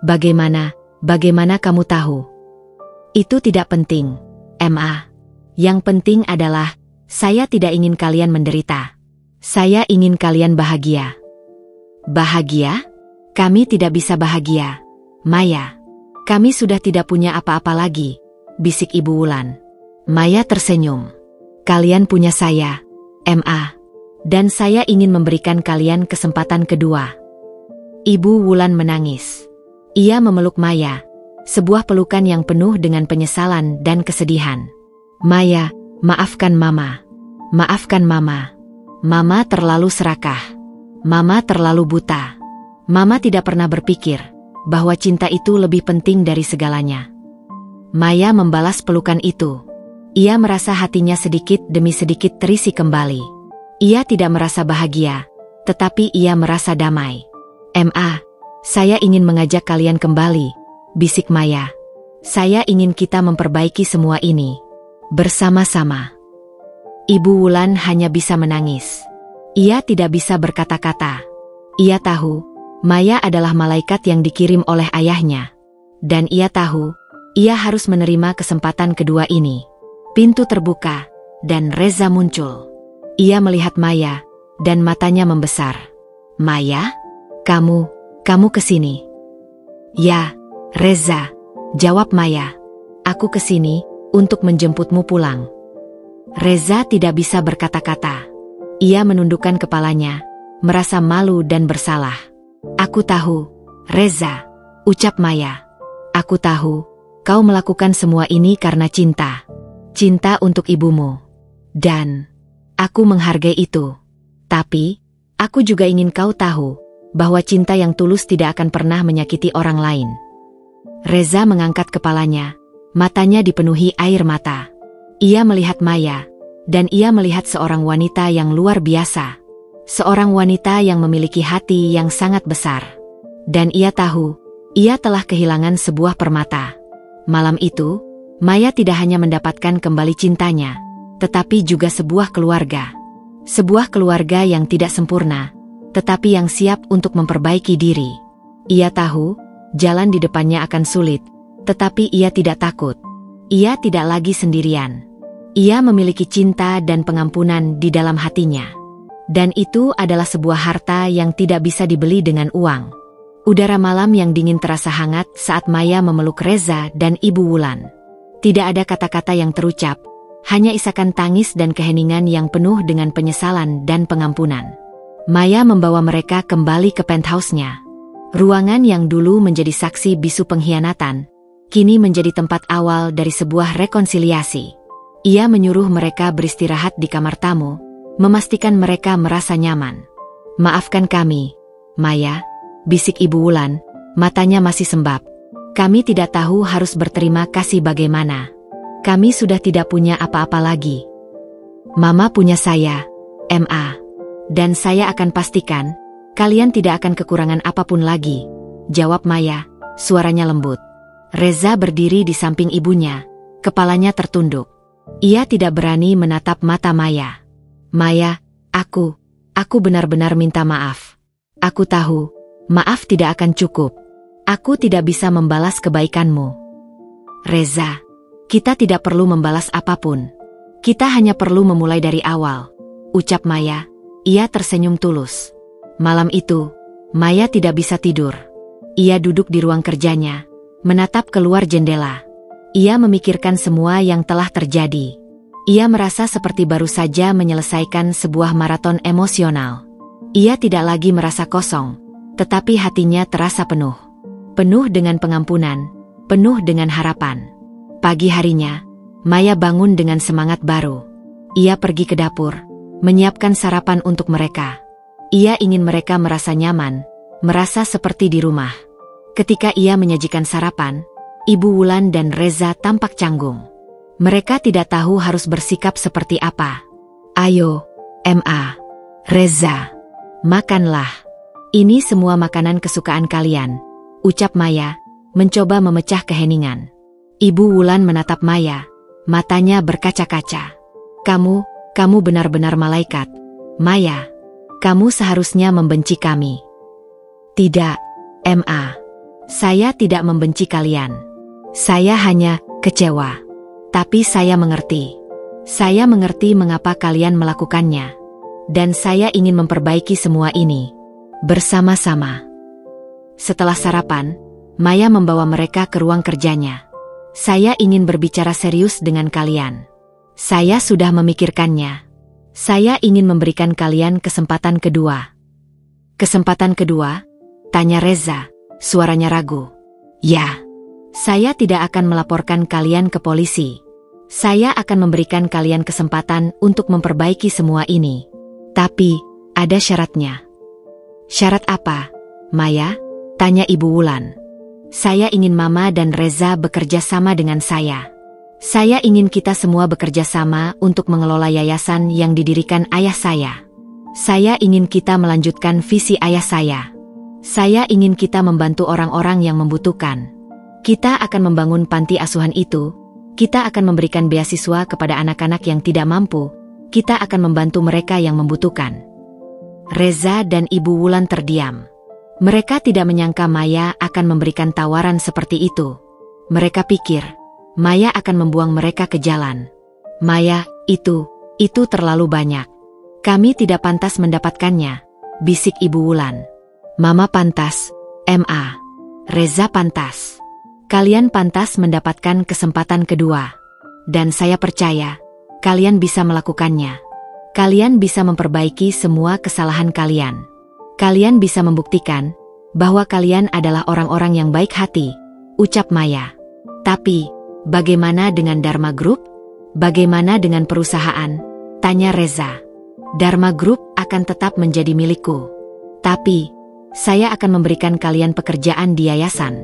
Bagaimana kamu tahu? Itu tidak penting, Yang penting adalah, saya tidak ingin kalian menderita. Saya ingin kalian bahagia. Bahagia? Kami tidak bisa bahagia, Maya. Kami sudah tidak punya apa-apa lagi, bisik Ibu Wulan. Maya tersenyum. Kalian punya saya, dan saya ingin memberikan kalian kesempatan kedua. Ibu Wulan menangis. Ia memeluk Maya, sebuah pelukan yang penuh dengan penyesalan dan kesedihan. Maya, maafkan Mama. Maafkan Mama. Mama terlalu serakah. Mama terlalu buta. Mama tidak pernah berpikir bahwa cinta itu lebih penting dari segalanya. Maya membalas pelukan itu. Ia merasa hatinya sedikit demi sedikit terisi kembali. Ia tidak merasa bahagia, tetapi ia merasa damai. Saya ingin mengajak kalian kembali, bisik Maya. Saya ingin kita memperbaiki semua ini bersama-sama. Ibu Wulan hanya bisa menangis. Ia tidak bisa berkata-kata. Ia tahu, Maya adalah malaikat yang dikirim oleh ayahnya. Dan ia tahu, ia harus menerima kesempatan kedua ini. Pintu terbuka, dan Reza muncul. Ia melihat Maya, dan matanya membesar. Maya? Kamu kesini? Ya, Reza, jawab Maya. Aku kesini untuk menjemputmu pulang. Reza tidak bisa berkata-kata. Ia menundukkan kepalanya, merasa malu dan bersalah. Aku tahu, Reza, ucap Maya. Aku tahu, kau melakukan semua ini karena cinta. Cinta untuk ibumu. Dan aku menghargai itu. Tapi, aku juga ingin kau tahu bahwa cinta yang tulus tidak akan pernah menyakiti orang lain. Reza mengangkat kepalanya, matanya dipenuhi air mata. Ia melihat Maya, dan ia melihat seorang wanita yang luar biasa. Seorang wanita yang memiliki hati yang sangat besar. Dan ia tahu, ia telah kehilangan sebuah permata. Malam itu, Maya tidak hanya mendapatkan kembali cintanya, tetapi juga sebuah keluarga. Sebuah keluarga yang tidak sempurna, tetapi yang siap untuk memperbaiki diri. Ia tahu, jalan di depannya akan sulit, tetapi ia tidak takut. Ia tidak lagi sendirian. Ia memiliki cinta dan pengampunan di dalam hatinya. Dan itu adalah sebuah harta yang tidak bisa dibeli dengan uang. Udara malam yang dingin terasa hangat saat Maya memeluk Reza dan Ibu Wulan. Tidak ada kata-kata yang terucap, hanya isakan tangis dan keheningan yang penuh dengan penyesalan dan pengampunan. Maya membawa mereka kembali ke penthouse-nya. Ruangan yang dulu menjadi saksi bisu pengkhianatan, kini menjadi tempat awal dari sebuah rekonsiliasi. Ia menyuruh mereka beristirahat di kamar tamu, memastikan mereka merasa nyaman. Maafkan kami, Maya, bisik Ibu Wulan, matanya masih sembab. Kami tidak tahu harus berterima kasih bagaimana. Kami sudah tidak punya apa-apa lagi. Mama punya saya, dan saya akan pastikan, kalian tidak akan kekurangan apapun lagi, jawab Maya, suaranya lembut. Reza berdiri di samping ibunya, kepalanya tertunduk. Ia tidak berani menatap mata Maya. Maya, aku benar-benar minta maaf. Aku tahu, maaf tidak akan cukup. Aku tidak bisa membalas kebaikanmu. Reza, kita tidak perlu membalas apapun. Kita hanya perlu memulai dari awal, ucap Maya. Ia tersenyum tulus. Malam itu, Maya tidak bisa tidur. Ia duduk di ruang kerjanya, menatap keluar jendela. Ia memikirkan semua yang telah terjadi. Ia merasa seperti baru saja menyelesaikan sebuah maraton emosional. Ia tidak lagi merasa kosong, tetapi hatinya terasa penuh. Penuh dengan pengampunan, penuh dengan harapan. Pagi harinya, Maya bangun dengan semangat baru. Ia pergi ke dapur, menyiapkan sarapan untuk mereka. Ia ingin mereka merasa nyaman, merasa seperti di rumah. Ketika ia menyajikan sarapan, Ibu Wulan dan Reza tampak canggung. Mereka tidak tahu harus bersikap seperti apa. Ayo, Ma. Reza, makanlah. Ini semua makanan kesukaan kalian, ucap Maya, mencoba memecah keheningan. Ibu Wulan menatap Maya, matanya berkaca-kaca. Kamu benar-benar malaikat. Maya, kamu seharusnya membenci kami. Tidak, Ma. Saya tidak membenci kalian. Saya hanya kecewa. Tapi saya mengerti. Saya mengerti mengapa kalian melakukannya. Dan saya ingin memperbaiki semua ini bersama-sama. Setelah sarapan, Maya membawa mereka ke ruang kerjanya. Saya ingin berbicara serius dengan kalian. Saya sudah memikirkannya. Saya ingin memberikan kalian kesempatan kedua. Kesempatan kedua? Tanya Reza, suaranya ragu. Ya. Saya tidak akan melaporkan kalian ke polisi. Saya akan memberikan kalian kesempatan untuk memperbaiki semua ini. Tapi, ada syaratnya. Syarat apa, Maya? Tanya Ibu Wulan. Saya ingin Mama dan Reza bekerja sama dengan saya. Saya ingin kita semua bekerja sama untuk mengelola yayasan yang didirikan ayah saya. Saya ingin kita melanjutkan visi ayah saya. Saya ingin kita membantu orang-orang yang membutuhkan. Kita akan membangun panti asuhan itu. Kita akan memberikan beasiswa kepada anak-anak yang tidak mampu. Kita akan membantu mereka yang membutuhkan. Reza dan Ibu Wulan terdiam. Mereka tidak menyangka Maya akan memberikan tawaran seperti itu. Mereka pikir, Maya akan membuang mereka ke jalan. Maya, itu terlalu banyak. Kami tidak pantas mendapatkannya, bisik Ibu Wulan. Mama pantas, Ma. Reza pantas. Kalian pantas mendapatkan kesempatan kedua. Dan saya percaya, kalian bisa melakukannya. Kalian bisa memperbaiki semua kesalahan kalian. Kalian bisa membuktikan bahwa kalian adalah orang-orang yang baik hati, ucap Maya. Tapi, bagaimana dengan Dharma Group? Bagaimana dengan perusahaan? Tanya Reza. Dharma Group akan tetap menjadi milikku. Tapi, saya akan memberikan kalian pekerjaan di yayasan.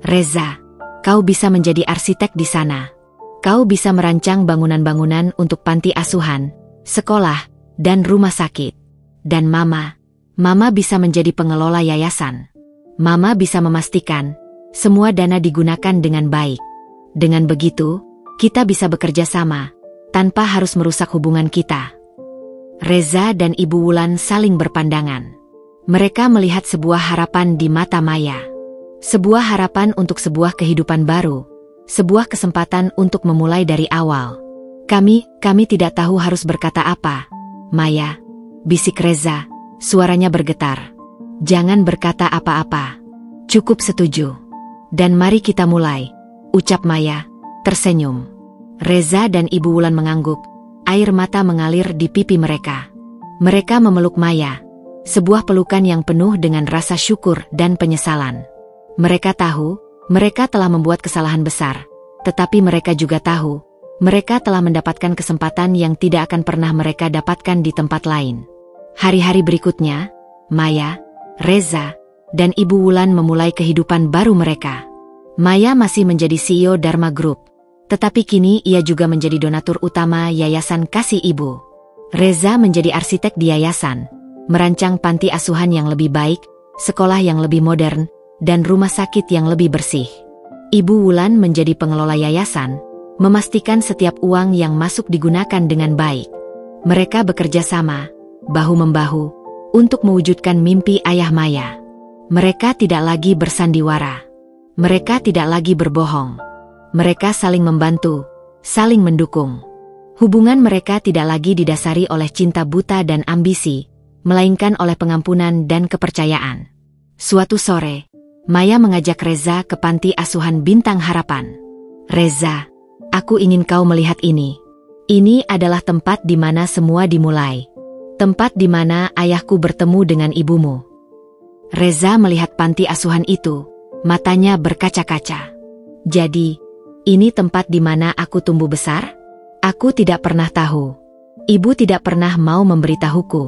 Reza, kau bisa menjadi arsitek di sana. Kau bisa merancang bangunan-bangunan untuk panti asuhan, sekolah, dan rumah sakit. Dan Mama bisa menjadi pengelola yayasan. Mama bisa memastikan semua dana digunakan dengan baik. Dengan begitu, kita bisa bekerja sama, tanpa harus merusak hubungan kita. Reza dan Ibu Wulan saling berpandangan. Mereka melihat sebuah harapan di mata Maya. Sebuah harapan untuk sebuah kehidupan baru. Sebuah kesempatan untuk memulai dari awal. Kami tidak tahu harus berkata apa. Maya, bisik Reza. Suaranya bergetar. Jangan berkata apa-apa. Cukup setuju. Dan mari kita mulai, ucap Maya, tersenyum. Reza dan Ibu Wulan mengangguk. Air mata mengalir di pipi mereka. Mereka memeluk Maya. Sebuah pelukan yang penuh dengan rasa syukur dan penyesalan. Mereka tahu, mereka telah membuat kesalahan besar. Tetapi mereka juga tahu, mereka telah mendapatkan kesempatan yang tidak akan pernah mereka dapatkan di tempat lain. Hari-hari berikutnya, Maya, Reza, dan Ibu Wulan memulai kehidupan baru mereka. Maya masih menjadi CEO Dharma Group, tetapi kini ia juga menjadi donatur utama Yayasan Kasih Ibu. Reza menjadi arsitek di yayasan, merancang panti asuhan yang lebih baik, sekolah yang lebih modern, dan rumah sakit yang lebih bersih. Ibu Wulan menjadi pengelola yayasan, memastikan setiap uang yang masuk digunakan dengan baik. Mereka bekerja sama, bahu-membahu, untuk mewujudkan mimpi ayah Maya. Mereka tidak lagi bersandiwara. Mereka tidak lagi berbohong. Mereka saling membantu, saling mendukung. Hubungan mereka tidak lagi didasari oleh cinta buta dan ambisi, melainkan oleh pengampunan dan kepercayaan. Suatu sore, Maya mengajak Reza ke panti asuhan Bintang Harapan. "Reza, aku ingin kau melihat ini. Ini adalah tempat di mana semua dimulai. Tempat di mana ayahku bertemu dengan ibumu." Reza melihat panti asuhan itu, matanya berkaca-kaca. "Jadi, ini tempat di mana aku tumbuh besar? Aku tidak pernah tahu. Ibu tidak pernah mau memberitahuku."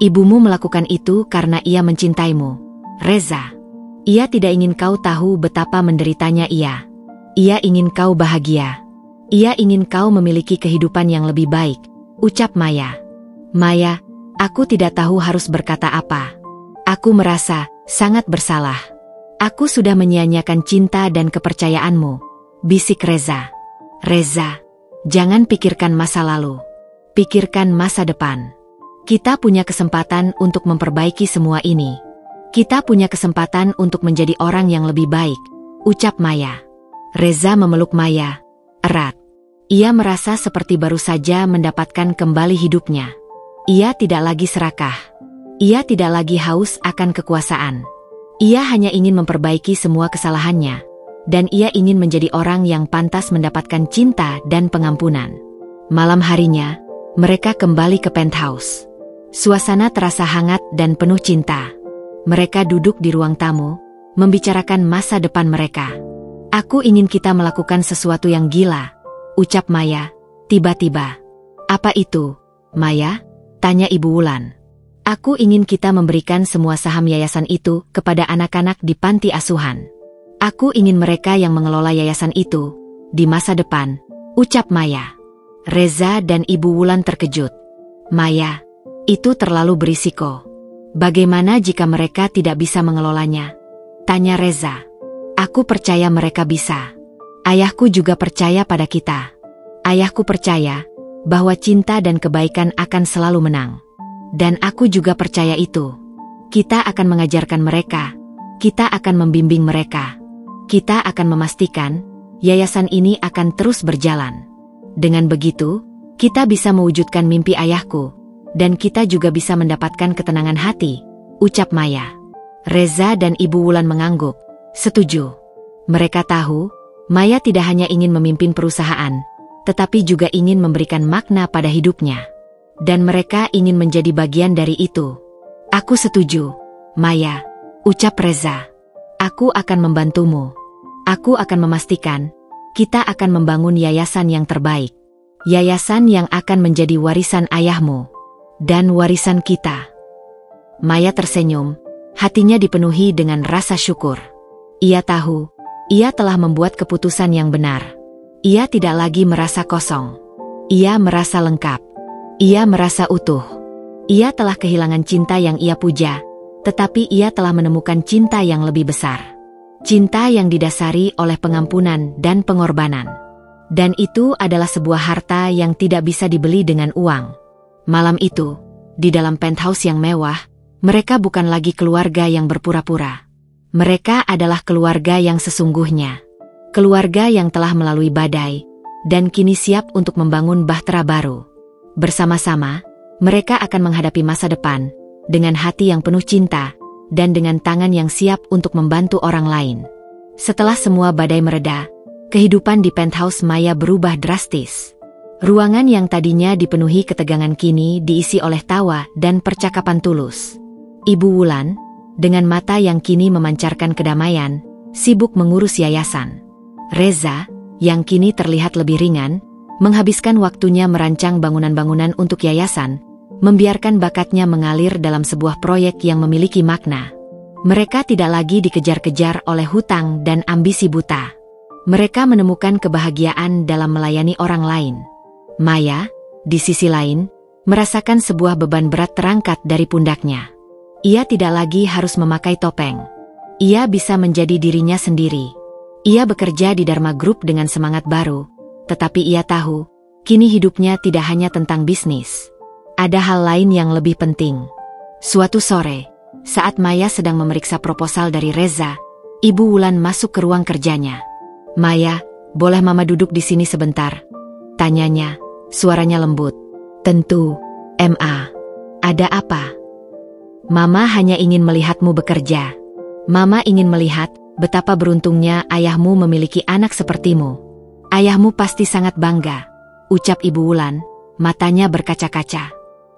"Ibumu melakukan itu karena ia mencintaimu, Reza. Ia tidak ingin kau tahu betapa menderitanya ia. Ia ingin kau bahagia. Ia ingin kau memiliki kehidupan yang lebih baik," ucap Maya. "Maya, aku tidak tahu harus berkata apa. Aku merasa sangat bersalah. Aku sudah menyia-nyiakan cinta dan kepercayaanmu," bisik Reza. "Reza, jangan pikirkan masa lalu. Pikirkan masa depan. Kita punya kesempatan untuk memperbaiki semua ini. Kita punya kesempatan untuk menjadi orang yang lebih baik," ucap Maya. Reza memeluk Maya erat. Ia merasa seperti baru saja mendapatkan kembali hidupnya. Ia tidak lagi serakah. Ia tidak lagi haus akan kekuasaan. Ia hanya ingin memperbaiki semua kesalahannya. Dan ia ingin menjadi orang yang pantas mendapatkan cinta dan pengampunan. Malam harinya, mereka kembali ke penthouse. Suasana terasa hangat dan penuh cinta. Mereka duduk di ruang tamu, membicarakan masa depan mereka. "Aku ingin kita melakukan sesuatu yang gila," ucap Maya, tiba-tiba. "Apa itu, Maya?" tanya Ibu Wulan. "Aku ingin kita memberikan semua saham yayasan itu kepada anak-anak di panti asuhan. Aku ingin mereka yang mengelola yayasan itu di masa depan," ucap Maya. Reza dan Ibu Wulan terkejut. "Maya, itu terlalu berisiko. Bagaimana jika mereka tidak bisa mengelolanya?" tanya Reza. "Aku percaya mereka bisa. Ayahku juga percaya pada kita. Ayahku percaya bahwa cinta dan kebaikan akan selalu menang. Dan aku juga percaya itu. Kita akan mengajarkan mereka. Kita akan membimbing mereka. Kita akan memastikan yayasan ini akan terus berjalan. Dengan begitu, kita bisa mewujudkan mimpi ayahku. Dan kita juga bisa mendapatkan ketenangan hati," ucap Maya. Reza dan Ibu Wulan mengangguk, setuju. Mereka tahu, Maya tidak hanya ingin memimpin perusahaan, tetapi juga ingin memberikan makna pada hidupnya. Dan mereka ingin menjadi bagian dari itu. "Aku setuju, Maya," ucap Reza. "Aku akan membantumu. Aku akan memastikan kita akan membangun yayasan yang terbaik. Yayasan yang akan menjadi warisan ayahmu dan warisan kita." Maya tersenyum, hatinya dipenuhi dengan rasa syukur. Ia tahu, ia telah membuat keputusan yang benar. Ia tidak lagi merasa kosong. Ia merasa lengkap. Ia merasa utuh. Ia telah kehilangan cinta yang ia puja, tetapi ia telah menemukan cinta yang lebih besar. Cinta yang didasari oleh pengampunan dan pengorbanan. Dan itu adalah sebuah harta yang tidak bisa dibeli dengan uang. Malam itu, di dalam penthouse yang mewah, mereka bukan lagi keluarga yang berpura-pura. Mereka adalah keluarga yang sesungguhnya. Keluarga yang telah melalui badai, dan kini siap untuk membangun bahtera baru. Bersama-sama, mereka akan menghadapi masa depan, dengan hati yang penuh cinta, dan dengan tangan yang siap untuk membantu orang lain. Setelah semua badai mereda, kehidupan di penthouse Maya berubah drastis. Ruangan yang tadinya dipenuhi ketegangan kini diisi oleh tawa dan percakapan tulus. Ibu Wulan, dengan mata yang kini memancarkan kedamaian, sibuk mengurus yayasan. Reza, yang kini terlihat lebih ringan, menghabiskan waktunya merancang bangunan-bangunan untuk yayasan, membiarkan bakatnya mengalir dalam sebuah proyek yang memiliki makna. Mereka tidak lagi dikejar-kejar oleh hutang dan ambisi buta. Mereka menemukan kebahagiaan dalam melayani orang lain. Maya, di sisi lain, merasakan sebuah beban berat terangkat dari pundaknya. Ia tidak lagi harus memakai topeng. Ia bisa menjadi dirinya sendiri. Ia bekerja di Dharma Group dengan semangat baru, tetapi ia tahu, kini hidupnya tidak hanya tentang bisnis. Ada hal lain yang lebih penting. Suatu sore, saat Maya sedang memeriksa proposal dari Reza, Ibu Wulan masuk ke ruang kerjanya. "Maya, boleh Mama duduk di sini sebentar?" tanyanya, suaranya lembut. "Tentu, Ma. Ada apa?" "Mama hanya ingin melihatmu bekerja. Mama ingin melihat betapa beruntungnya ayahmu memiliki anak sepertimu. Ayahmu pasti sangat bangga," ucap Ibu Wulan, matanya berkaca-kaca.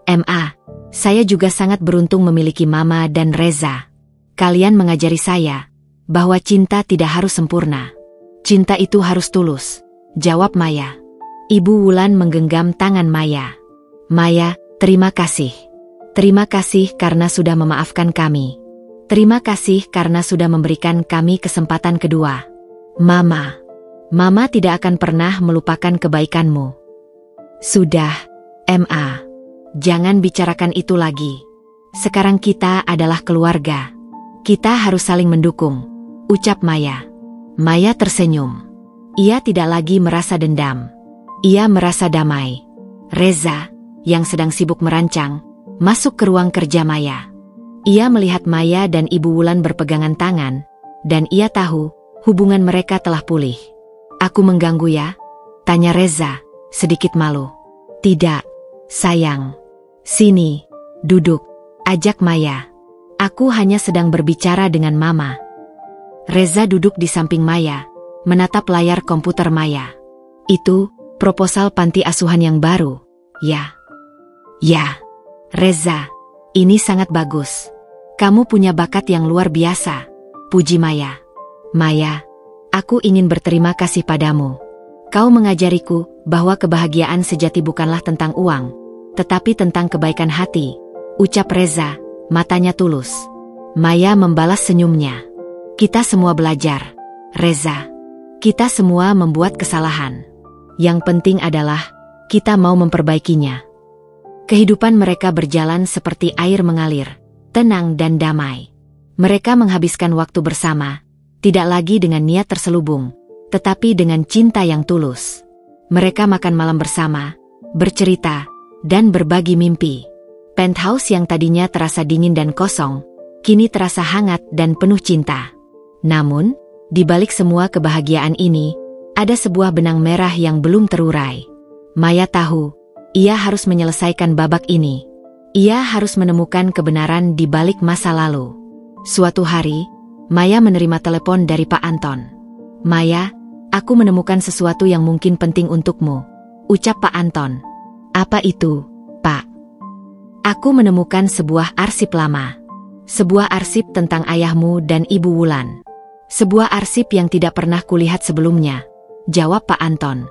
"Ma, saya juga sangat beruntung memiliki Mama dan Reza. Kalian mengajari saya bahwa cinta tidak harus sempurna. Cinta itu harus tulus," jawab Maya. Ibu Wulan menggenggam tangan Maya. "Maya, terima kasih. Terima kasih karena sudah memaafkan kami. Terima kasih karena sudah memberikan kami kesempatan kedua. Mama tidak akan pernah melupakan kebaikanmu." "Sudah, Ma. Jangan bicarakan itu lagi. Sekarang kita adalah keluarga. Kita harus saling mendukung," ucap Maya. Maya tersenyum. Ia tidak lagi merasa dendam. Ia merasa damai. Reza, yang sedang sibuk merancang, masuk ke ruang kerja Maya. Ia melihat Maya dan Ibu Wulan berpegangan tangan, dan ia tahu hubungan mereka telah pulih. "Aku mengganggu ya?" tanya Reza, sedikit malu. "Tidak, sayang. Sini, duduk," ajak Maya. "Aku hanya sedang berbicara dengan Mama." Reza duduk di samping Maya, menatap layar komputer Maya. "Itu proposal panti asuhan yang baru, ya?" "Ya, Reza, ini sangat bagus. Kamu punya bakat yang luar biasa," puji Maya. "Maya, aku ingin berterima kasih padamu. Kau mengajariku bahwa kebahagiaan sejati bukanlah tentang uang, tetapi tentang kebaikan hati," ucap Reza, matanya tulus. Maya membalas senyumnya. "Kita semua belajar, Reza. Kita semua membuat kesalahan. Yang penting adalah kita mau memperbaikinya." Kehidupan mereka berjalan seperti air mengalir, tenang dan damai. Mereka menghabiskan waktu bersama, tidak lagi dengan niat terselubung, tetapi dengan cinta yang tulus. Mereka makan malam bersama, bercerita, dan berbagi mimpi. Penthouse yang tadinya terasa dingin dan kosong, kini terasa hangat dan penuh cinta. Namun, di balik semua kebahagiaan ini, ada sebuah benang merah yang belum terurai. Maya tahu, ia harus menyelesaikan babak ini. Ia harus menemukan kebenaran di balik masa lalu. Suatu hari, Maya menerima telepon dari Pak Anton. "Maya, aku menemukan sesuatu yang mungkin penting untukmu," ucap Pak Anton. "Apa itu, Pak?" "Aku menemukan sebuah arsip lama. Sebuah arsip tentang ayahmu dan Ibu Wulan. Sebuah arsip yang tidak pernah kulihat sebelumnya," jawab Pak Anton.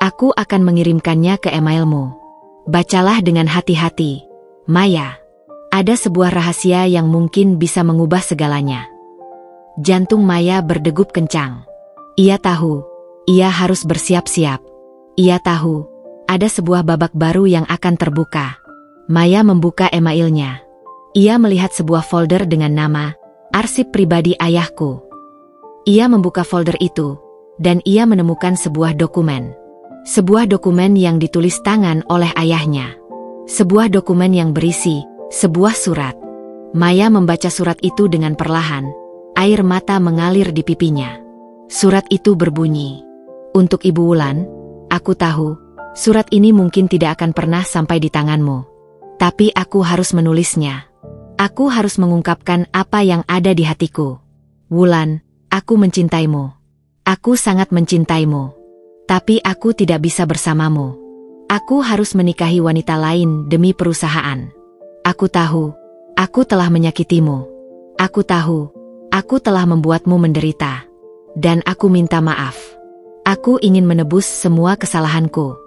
"Aku akan mengirimkannya ke emailmu. Bacalah dengan hati-hati, Maya. Ada sebuah rahasia yang mungkin bisa mengubah segalanya." Jantung Maya berdegup kencang. Ia tahu, ia harus bersiap-siap. Ia tahu, ada sebuah babak baru yang akan terbuka. Maya membuka emailnya. Ia melihat sebuah folder dengan nama, "Arsip Pribadi Ayahku." Ia membuka folder itu, dan ia menemukan sebuah dokumen. Sebuah dokumen yang ditulis tangan oleh ayahnya. Sebuah dokumen yang berisi sebuah surat. Maya membaca surat itu dengan perlahan, air mata mengalir di pipinya. Surat itu berbunyi, "Untuk Ibu Wulan, aku tahu, surat ini mungkin tidak akan pernah sampai di tanganmu. Tapi aku harus menulisnya. Aku harus mengungkapkan apa yang ada di hatiku. Wulan, aku mencintaimu. Aku sangat mencintaimu. Tapi aku tidak bisa bersamamu. Aku harus menikahi wanita lain demi perusahaan. Aku tahu, aku telah menyakitimu. Aku tahu, aku telah membuatmu menderita. Dan aku minta maaf. Aku ingin menebus semua kesalahanku.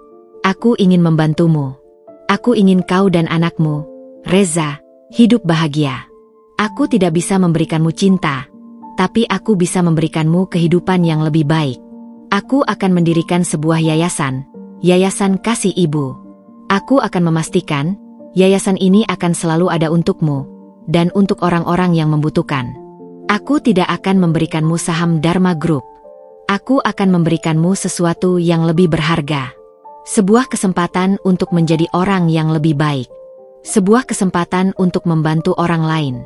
Aku ingin membantumu. Aku ingin kau dan anakmu, Reza, hidup bahagia. Aku tidak bisa memberikanmu cinta, tapi aku bisa memberikanmu kehidupan yang lebih baik. Aku akan mendirikan sebuah yayasan, Yayasan Kasih Ibu. Aku akan memastikan, yayasan ini akan selalu ada untukmu, dan untuk orang-orang yang membutuhkan. Aku tidak akan memberikanmu saham Dharma Group. Aku akan memberikanmu sesuatu yang lebih berharga. Sebuah kesempatan untuk menjadi orang yang lebih baik. Sebuah kesempatan untuk membantu orang lain.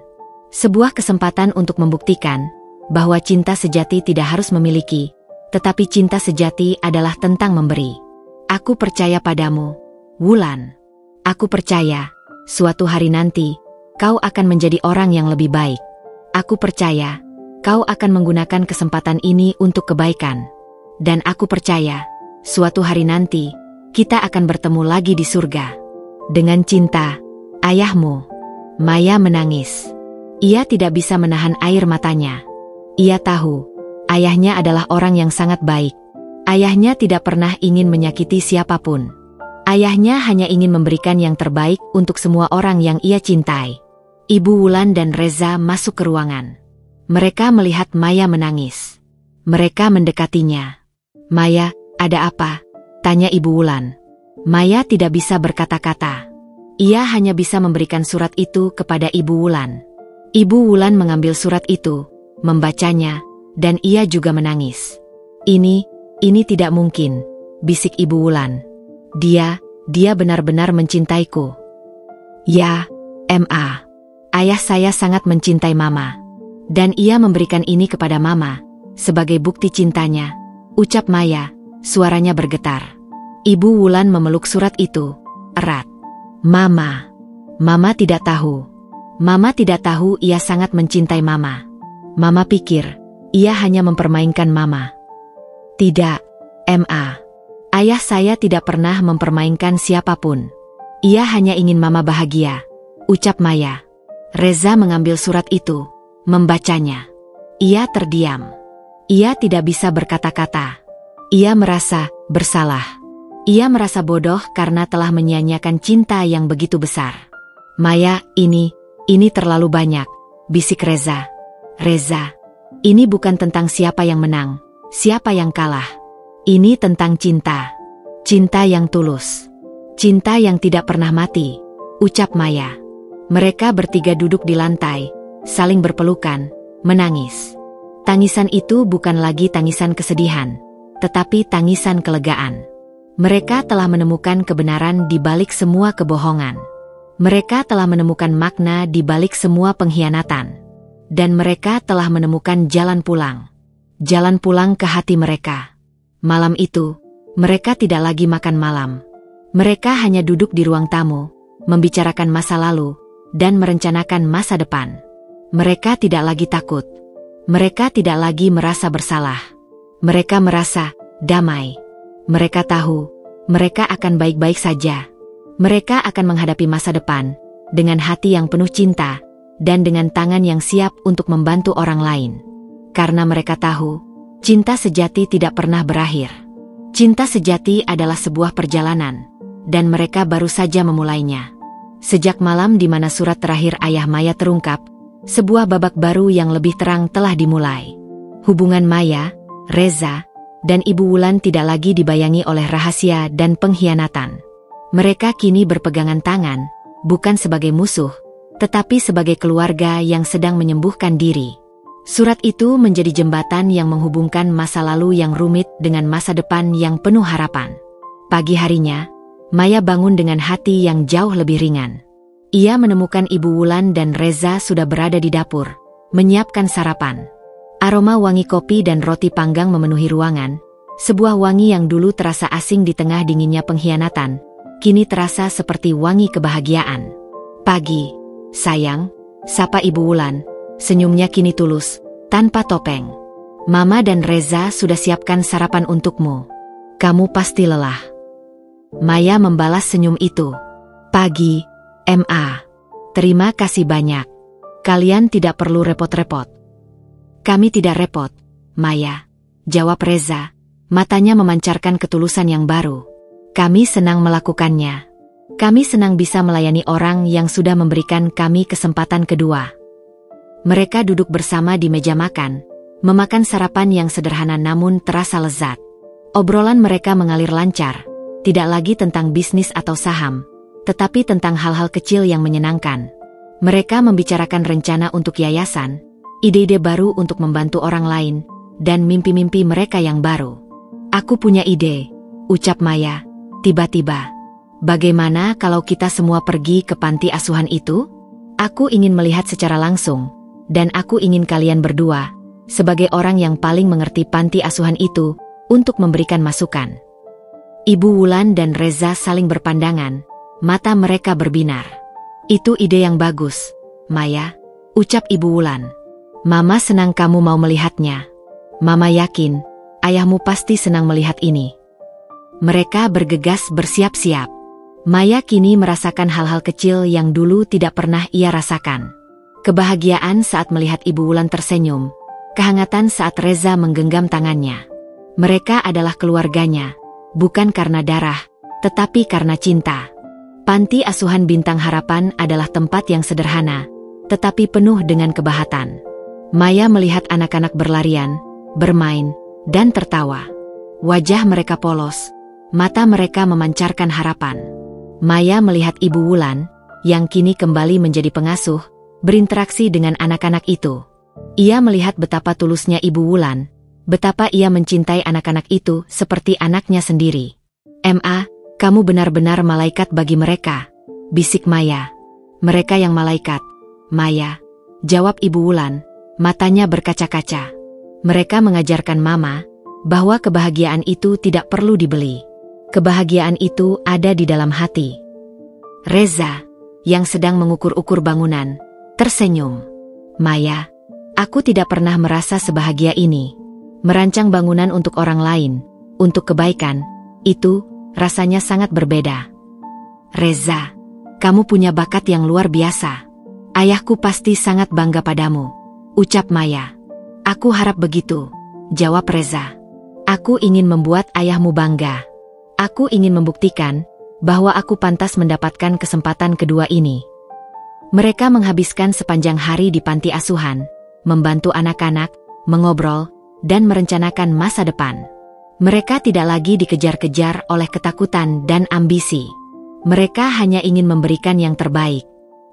Sebuah kesempatan untuk membuktikan bahwa cinta sejati tidak harus memiliki, tetapi cinta sejati adalah tentang memberi. Aku percaya padamu, Wulan. Aku percaya, suatu hari nanti, kau akan menjadi orang yang lebih baik. Aku percaya, kau akan menggunakan kesempatan ini untuk kebaikan. Dan aku percaya, suatu hari nanti, kita akan bertemu lagi di surga. Dengan cinta, ayahmu. Maya menangis. Ia tidak bisa menahan air matanya. Ia tahu, ayahnya adalah orang yang sangat baik. Ayahnya tidak pernah ingin menyakiti siapapun. Ayahnya hanya ingin memberikan yang terbaik untuk semua orang yang ia cintai. Ibu Wulan dan Reza masuk ke ruangan. Mereka melihat Maya menangis. Mereka mendekatinya. Maya, ada apa? Tanya Ibu Wulan. Maya tidak bisa berkata-kata. Ia hanya bisa memberikan surat itu kepada Ibu Wulan. Ibu Wulan mengambil surat itu, membacanya, dan ia juga menangis. Ini tidak mungkin, bisik Ibu Wulan. Dia benar-benar mencintaiku. Ya, Ma. Ayah saya sangat mencintai Mama. Dan ia memberikan ini kepada Mama, sebagai bukti cintanya, ucap Maya, suaranya bergetar. Ibu Wulan memeluk surat itu, erat. Mama tidak tahu. Mama tidak tahu ia sangat mencintai Mama. Mama pikir, ia hanya mempermainkan Mama. Tidak, Ma. Ayah saya tidak pernah mempermainkan siapapun. Ia hanya ingin Mama bahagia, ucap Maya. Reza mengambil surat itu, membacanya. Ia terdiam. Ia tidak bisa berkata-kata. Ia merasa bersalah. Ia merasa bodoh karena telah menyia-nyiakan cinta yang begitu besar. Maya, ini terlalu banyak, bisik Reza. Reza, ini bukan tentang siapa yang menang, siapa yang kalah. Ini tentang cinta. Cinta yang tulus. Cinta yang tidak pernah mati, ucap Maya. Mereka bertiga duduk di lantai, saling berpelukan, menangis. Tangisan itu bukan lagi tangisan kesedihan, tetapi tangisan kelegaan. Mereka telah menemukan kebenaran di balik semua kebohongan. Mereka telah menemukan makna di balik semua pengkhianatan. Dan mereka telah menemukan jalan pulang. Jalan pulang ke hati mereka. Malam itu, mereka tidak lagi makan malam. Mereka hanya duduk di ruang tamu, membicarakan masa lalu, dan merencanakan masa depan. Mereka tidak lagi takut. Mereka tidak lagi merasa bersalah. Mereka merasa damai. Mereka tahu, mereka akan baik-baik saja. Mereka akan menghadapi masa depan, dengan hati yang penuh cinta, dan dengan tangan yang siap untuk membantu orang lain. Karena mereka tahu, cinta sejati tidak pernah berakhir. Cinta sejati adalah sebuah perjalanan, dan mereka baru saja memulainya. Sejak malam di mana surat terakhir ayah Maya terungkap, sebuah babak baru yang lebih terang telah dimulai. Hubungan Maya, Reza, dan Ibu Wulan tidak lagi dibayangi oleh rahasia dan pengkhianatan. Mereka kini berpegangan tangan, bukan sebagai musuh, tetapi sebagai keluarga yang sedang menyembuhkan diri. Surat itu menjadi jembatan yang menghubungkan masa lalu yang rumit dengan masa depan yang penuh harapan. Pagi harinya, Maya bangun dengan hati yang jauh lebih ringan. Ia menemukan Ibu Wulan dan Reza sudah berada di dapur, menyiapkan sarapan. Aroma wangi kopi dan roti panggang memenuhi ruangan, sebuah wangi yang dulu terasa asing di tengah dinginnya pengkhianatan, kini terasa seperti wangi kebahagiaan. Pagi, sayang, sapa Ibu Wulan, senyumnya kini tulus, tanpa topeng. Mama dan Reza sudah siapkan sarapan untukmu. Kamu pasti lelah. Maya membalas senyum itu. Pagi, Ma. Terima kasih banyak. Kalian tidak perlu repot-repot. Kami tidak repot, Maya, jawab Reza, matanya memancarkan ketulusan yang baru. Kami senang melakukannya. Kami senang bisa melayani orang yang sudah memberikan kami kesempatan kedua. Mereka duduk bersama di meja makan, memakan sarapan yang sederhana namun terasa lezat. Obrolan mereka mengalir lancar, tidak lagi tentang bisnis atau saham, tetapi tentang hal-hal kecil yang menyenangkan. Mereka membicarakan rencana untuk yayasan, ide-ide baru untuk membantu orang lain, dan mimpi-mimpi mereka yang baru. Aku punya ide, ucap Maya, tiba-tiba. Bagaimana kalau kita semua pergi ke panti asuhan itu? Aku ingin melihat secara langsung, dan aku ingin kalian berdua, sebagai orang yang paling mengerti panti asuhan itu, untuk memberikan masukan. Ibu Wulan dan Reza saling berpandangan, mata mereka berbinar. Itu ide yang bagus, Maya, ucap Ibu Wulan. Mama senang kamu mau melihatnya. Mama yakin, ayahmu pasti senang melihat ini. Mereka bergegas bersiap-siap. Maya kini merasakan hal-hal kecil yang dulu tidak pernah ia rasakan. Kebahagiaan saat melihat Ibu Wulan tersenyum, kehangatan saat Reza menggenggam tangannya. Mereka adalah keluarganya, bukan karena darah, tetapi karena cinta. Panti asuhan Bintang Harapan adalah tempat yang sederhana, tetapi penuh dengan kebahatan. Maya melihat anak-anak berlarian, bermain, dan tertawa. Wajah mereka polos, mata mereka memancarkan harapan. Maya melihat Ibu Wulan, yang kini kembali menjadi pengasuh, berinteraksi dengan anak-anak itu. Ia melihat betapa tulusnya Ibu Wulan, betapa ia mencintai anak-anak itu seperti anaknya sendiri. "Ma, kamu benar-benar malaikat bagi mereka," bisik Maya. "Mereka yang malaikat, Maya," jawab Ibu Wulan, matanya berkaca-kaca. "Mereka mengajarkan Mama bahwa kebahagiaan itu tidak perlu dibeli. Kebahagiaan itu ada di dalam hati." Reza, yang sedang mengukur-ukur bangunan, tersenyum. "Maya, aku tidak pernah merasa sebahagia ini. Merancang bangunan untuk orang lain, untuk kebaikan, itu rasanya sangat berbeda." "Reza, kamu punya bakat yang luar biasa. Ayahku pasti sangat bangga padamu," ucap Maya. "Aku harap begitu," jawab Reza. "Aku ingin membuat ayahmu bangga. Aku ingin membuktikan bahwa aku pantas mendapatkan kesempatan kedua ini." Mereka menghabiskan sepanjang hari di panti asuhan, membantu anak-anak, mengobrol, dan merencanakan masa depan. Mereka tidak lagi dikejar-kejar oleh ketakutan dan ambisi. Mereka hanya ingin memberikan yang terbaik.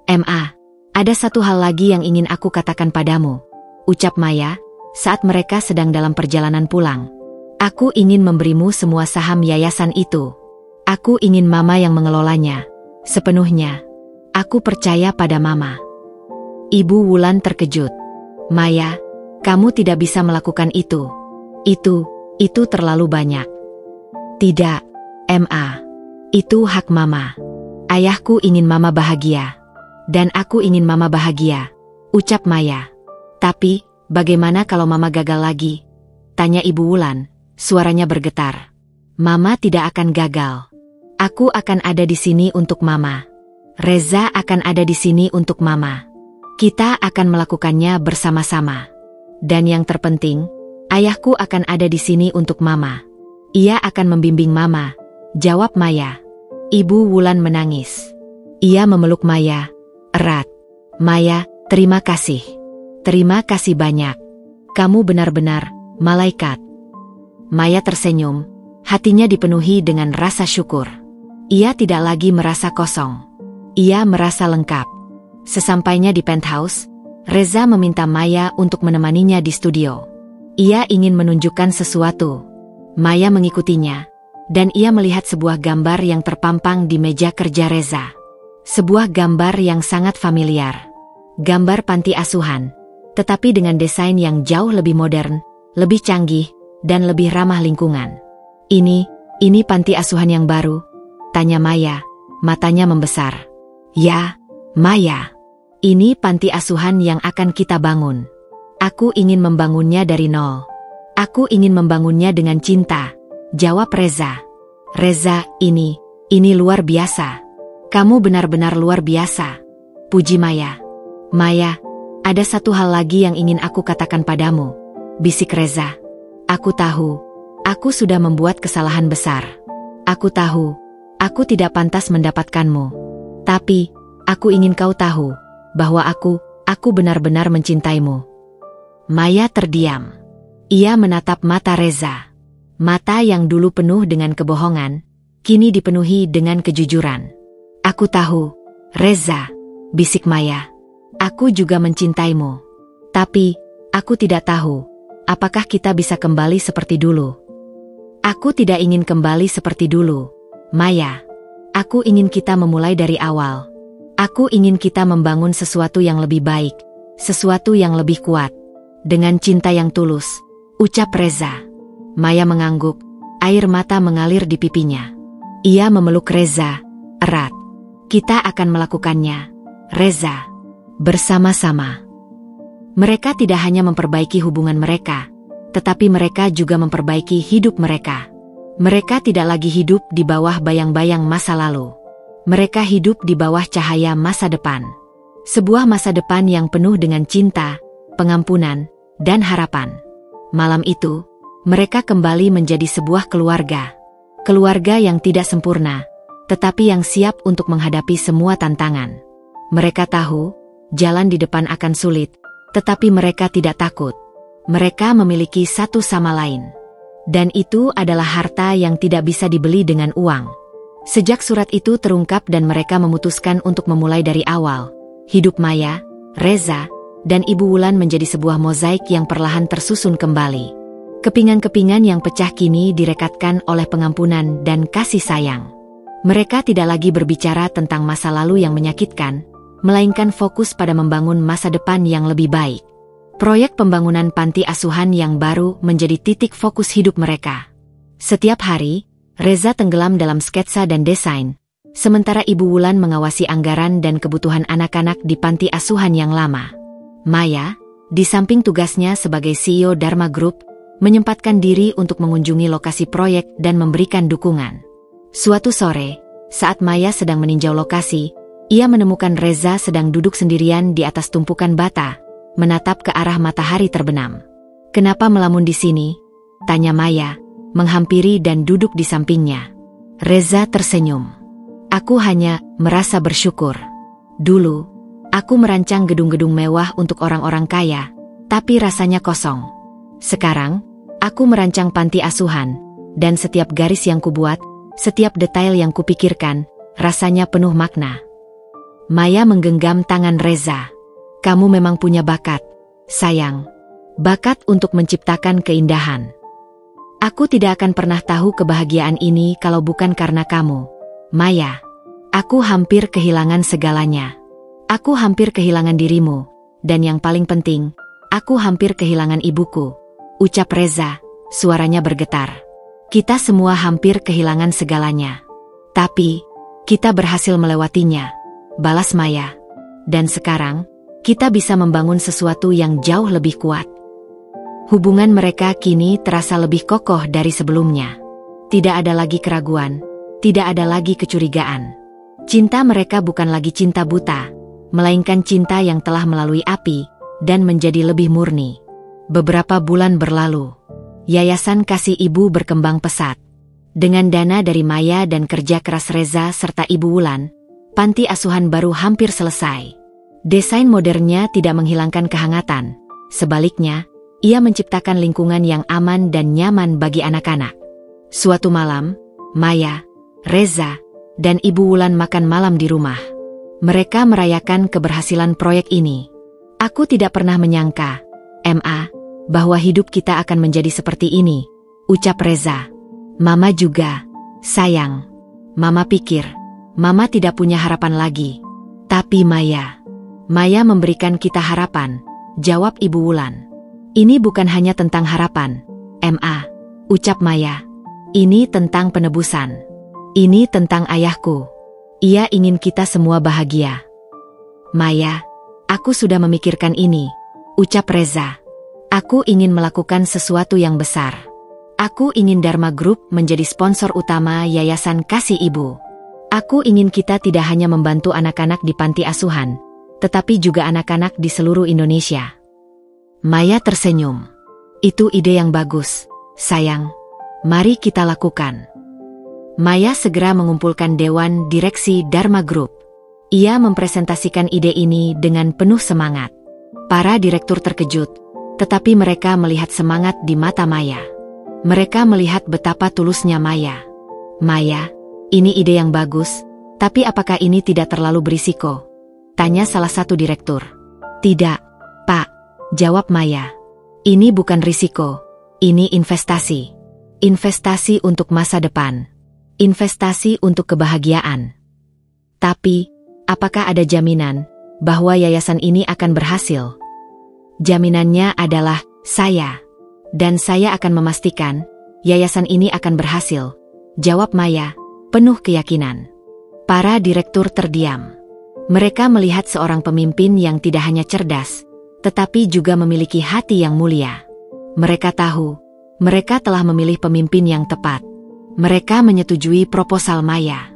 "Ma, ada satu hal lagi yang ingin aku katakan padamu," ucap Maya, saat mereka sedang dalam perjalanan pulang. "Aku ingin memberimu semua saham yayasan itu. Aku ingin Mama yang mengelolanya sepenuhnya. Aku percaya pada Mama." Ibu Wulan terkejut. "Maya, kamu tidak bisa melakukan itu. Itu terlalu banyak." "Tidak, Ma. Itu hak Mama. Ayahku ingin Mama bahagia. Dan aku ingin Mama bahagia," ucap Maya. "Tapi, bagaimana kalau Mama gagal lagi?" tanya Ibu Wulan, suaranya bergetar. "Mama tidak akan gagal. Aku akan ada di sini untuk Mama. Reza akan ada di sini untuk Mama. Kita akan melakukannya bersama-sama. Dan yang terpenting, ayahku akan ada di sini untuk Mama. Ia akan membimbing Mama," jawab Maya. Ibu Wulan menangis. Ia memeluk Maya erat. "Maya, terima kasih. Terima kasih banyak. Kamu benar-benar malaikat." Maya tersenyum, hatinya dipenuhi dengan rasa syukur. Ia tidak lagi merasa kosong. Ia merasa lengkap. Sesampainya di penthouse, Reza meminta Maya untuk menemaninya di studio. Ia ingin menunjukkan sesuatu. Maya mengikutinya, dan ia melihat sebuah gambar yang terpampang di meja kerja Reza. Sebuah gambar yang sangat familiar. Gambar panti asuhan, tetapi dengan desain yang jauh lebih modern, lebih canggih, dan lebih ramah lingkungan. Ini panti asuhan yang baru?" tanya Maya, matanya membesar. "Ya, Maya. Ini panti asuhan yang akan kita bangun. Aku ingin membangunnya dari nol. Aku ingin membangunnya dengan cinta," jawab Reza. "Reza, ini luar biasa. Kamu benar-benar luar biasa," puji Maya. "Maya, ada satu hal lagi yang ingin aku katakan padamu," bisik Reza. "Aku tahu, aku sudah membuat kesalahan besar. Aku tahu, aku tidak pantas mendapatkanmu. Tapi, aku ingin kau tahu bahwa aku benar-benar mencintaimu." Maya terdiam. Ia menatap mata Reza. Mata yang dulu penuh dengan kebohongan, kini dipenuhi dengan kejujuran. "Aku tahu, Reza," bisik Maya. "Aku juga mencintaimu. Tapi, aku tidak tahu apakah kita bisa kembali seperti dulu? Aku tidak ingin kembali seperti dulu, Maya. Aku ingin kita memulai dari awal. Aku ingin kita membangun sesuatu yang lebih baik, sesuatu yang lebih kuat. Dengan cinta yang tulus, ucap Reza. Maya mengangguk, air mata mengalir di pipinya. Ia memeluk Reza erat. Kita akan melakukannya, Reza. Bersama-sama. Mereka tidak hanya memperbaiki hubungan mereka, tetapi mereka juga memperbaiki hidup mereka. Mereka tidak lagi hidup di bawah bayang-bayang masa lalu. Mereka hidup di bawah cahaya masa depan. Sebuah masa depan yang penuh dengan cinta, pengampunan, dan harapan. Malam itu, mereka kembali menjadi sebuah keluarga. Keluarga yang tidak sempurna, tetapi yang siap untuk menghadapi semua tantangan. Mereka tahu, jalan di depan akan sulit, tetapi mereka tidak takut. Mereka memiliki satu sama lain. Dan itu adalah harta yang tidak bisa dibeli dengan uang. Sejak surat itu terungkap dan mereka memutuskan untuk memulai dari awal, hidup Maya, Reza, dan Ibu Wulan menjadi sebuah mozaik yang perlahan tersusun kembali. Kepingan-kepingan yang pecah kini direkatkan oleh pengampunan dan kasih sayang. Mereka tidak lagi berbicara tentang masa lalu yang menyakitkan, melainkan fokus pada membangun masa depan yang lebih baik. Proyek pembangunan panti asuhan yang baru menjadi titik fokus hidup mereka. Setiap hari, Reza tenggelam dalam sketsa dan desain, sementara Ibu Wulan mengawasi anggaran dan kebutuhan anak-anak di panti asuhan yang lama. Maya, di samping tugasnya sebagai CEO Dharma Group, menyempatkan diri untuk mengunjungi lokasi proyek dan memberikan dukungan. Suatu sore, saat Maya sedang meninjau lokasi, ia menemukan Reza sedang duduk sendirian di atas tumpukan bata, menatap ke arah matahari terbenam. "Kenapa melamun di sini?" tanya Maya, menghampiri dan duduk di sampingnya. Reza tersenyum. "Aku hanya merasa bersyukur. Dulu, aku merancang gedung-gedung mewah untuk orang-orang kaya, tapi rasanya kosong. Sekarang, aku merancang panti asuhan, dan setiap garis yang kubuat, setiap detail yang kupikirkan, rasanya penuh makna." Maya menggenggam tangan Reza. "Kamu memang punya bakat, sayang. Bakat untuk menciptakan keindahan. Aku tidak akan pernah tahu kebahagiaan ini kalau bukan karena kamu, Maya. Aku hampir kehilangan segalanya. Aku hampir kehilangan dirimu, dan yang paling penting, aku hampir kehilangan ibuku," ucap Reza, suaranya bergetar. "Kita semua hampir kehilangan segalanya. Tapi, kita berhasil melewatinya," balas Maya. "Dan sekarang, kita bisa membangun sesuatu yang jauh lebih kuat." Hubungan mereka kini terasa lebih kokoh dari sebelumnya. Tidak ada lagi keraguan, tidak ada lagi kecurigaan. Cinta mereka bukan lagi cinta buta, melainkan cinta yang telah melalui api dan menjadi lebih murni. Beberapa bulan berlalu. Yayasan Kasih Ibu berkembang pesat. Dengan dana dari Maya dan kerja keras Reza serta Ibu Wulan, panti asuhan baru hampir selesai. Desain modernnya tidak menghilangkan kehangatan. Sebaliknya, ia menciptakan lingkungan yang aman dan nyaman bagi anak-anak. Suatu malam, Maya, Reza, dan Ibu Wulan makan malam di rumah. Mereka merayakan keberhasilan proyek ini. "Aku tidak pernah menyangka, Ma, bahwa hidup kita akan menjadi seperti ini," ucap Reza. "Mama juga, sayang. Mama pikir, Mama tidak punya harapan lagi. Tapi Maya memberikan kita harapan," jawab Ibu Wulan. "Ini bukan hanya tentang harapan, Ma," ucap Maya. "Ini tentang penebusan. Ini tentang ayahku. Ia ingin kita semua bahagia." "Maya, aku sudah memikirkan ini," ucap Reza. "Aku ingin melakukan sesuatu yang besar. Aku ingin Dharma Group menjadi sponsor utama Yayasan Kasih Ibu. Aku ingin kita tidak hanya membantu anak-anak di panti asuhan, tetapi juga anak-anak di seluruh Indonesia." Maya tersenyum. "Itu ide yang bagus, sayang. Mari kita lakukan." Maya segera mengumpulkan Dewan Direksi Dharma Group. Ia mempresentasikan ide ini dengan penuh semangat. Para direktur terkejut, tetapi mereka melihat semangat di mata Maya. Mereka melihat betapa tulusnya Maya. "Maya, ini ide yang bagus, tapi apakah ini tidak terlalu berisiko?" tanya salah satu direktur. "Tidak, Pak," jawab Maya. Ini bukan risiko, ini investasi. Investasi untuk masa depan. Investasi untuk kebahagiaan. Tapi, apakah ada jaminan bahwa yayasan ini akan berhasil? Jaminannya adalah saya. Dan saya akan memastikan yayasan ini akan berhasil, jawab Maya, penuh keyakinan. Para direktur terdiam. Mereka melihat seorang pemimpin yang tidak hanya cerdas, tetapi juga memiliki hati yang mulia. Mereka tahu, mereka telah memilih pemimpin yang tepat. Mereka menyetujui proposal Maya.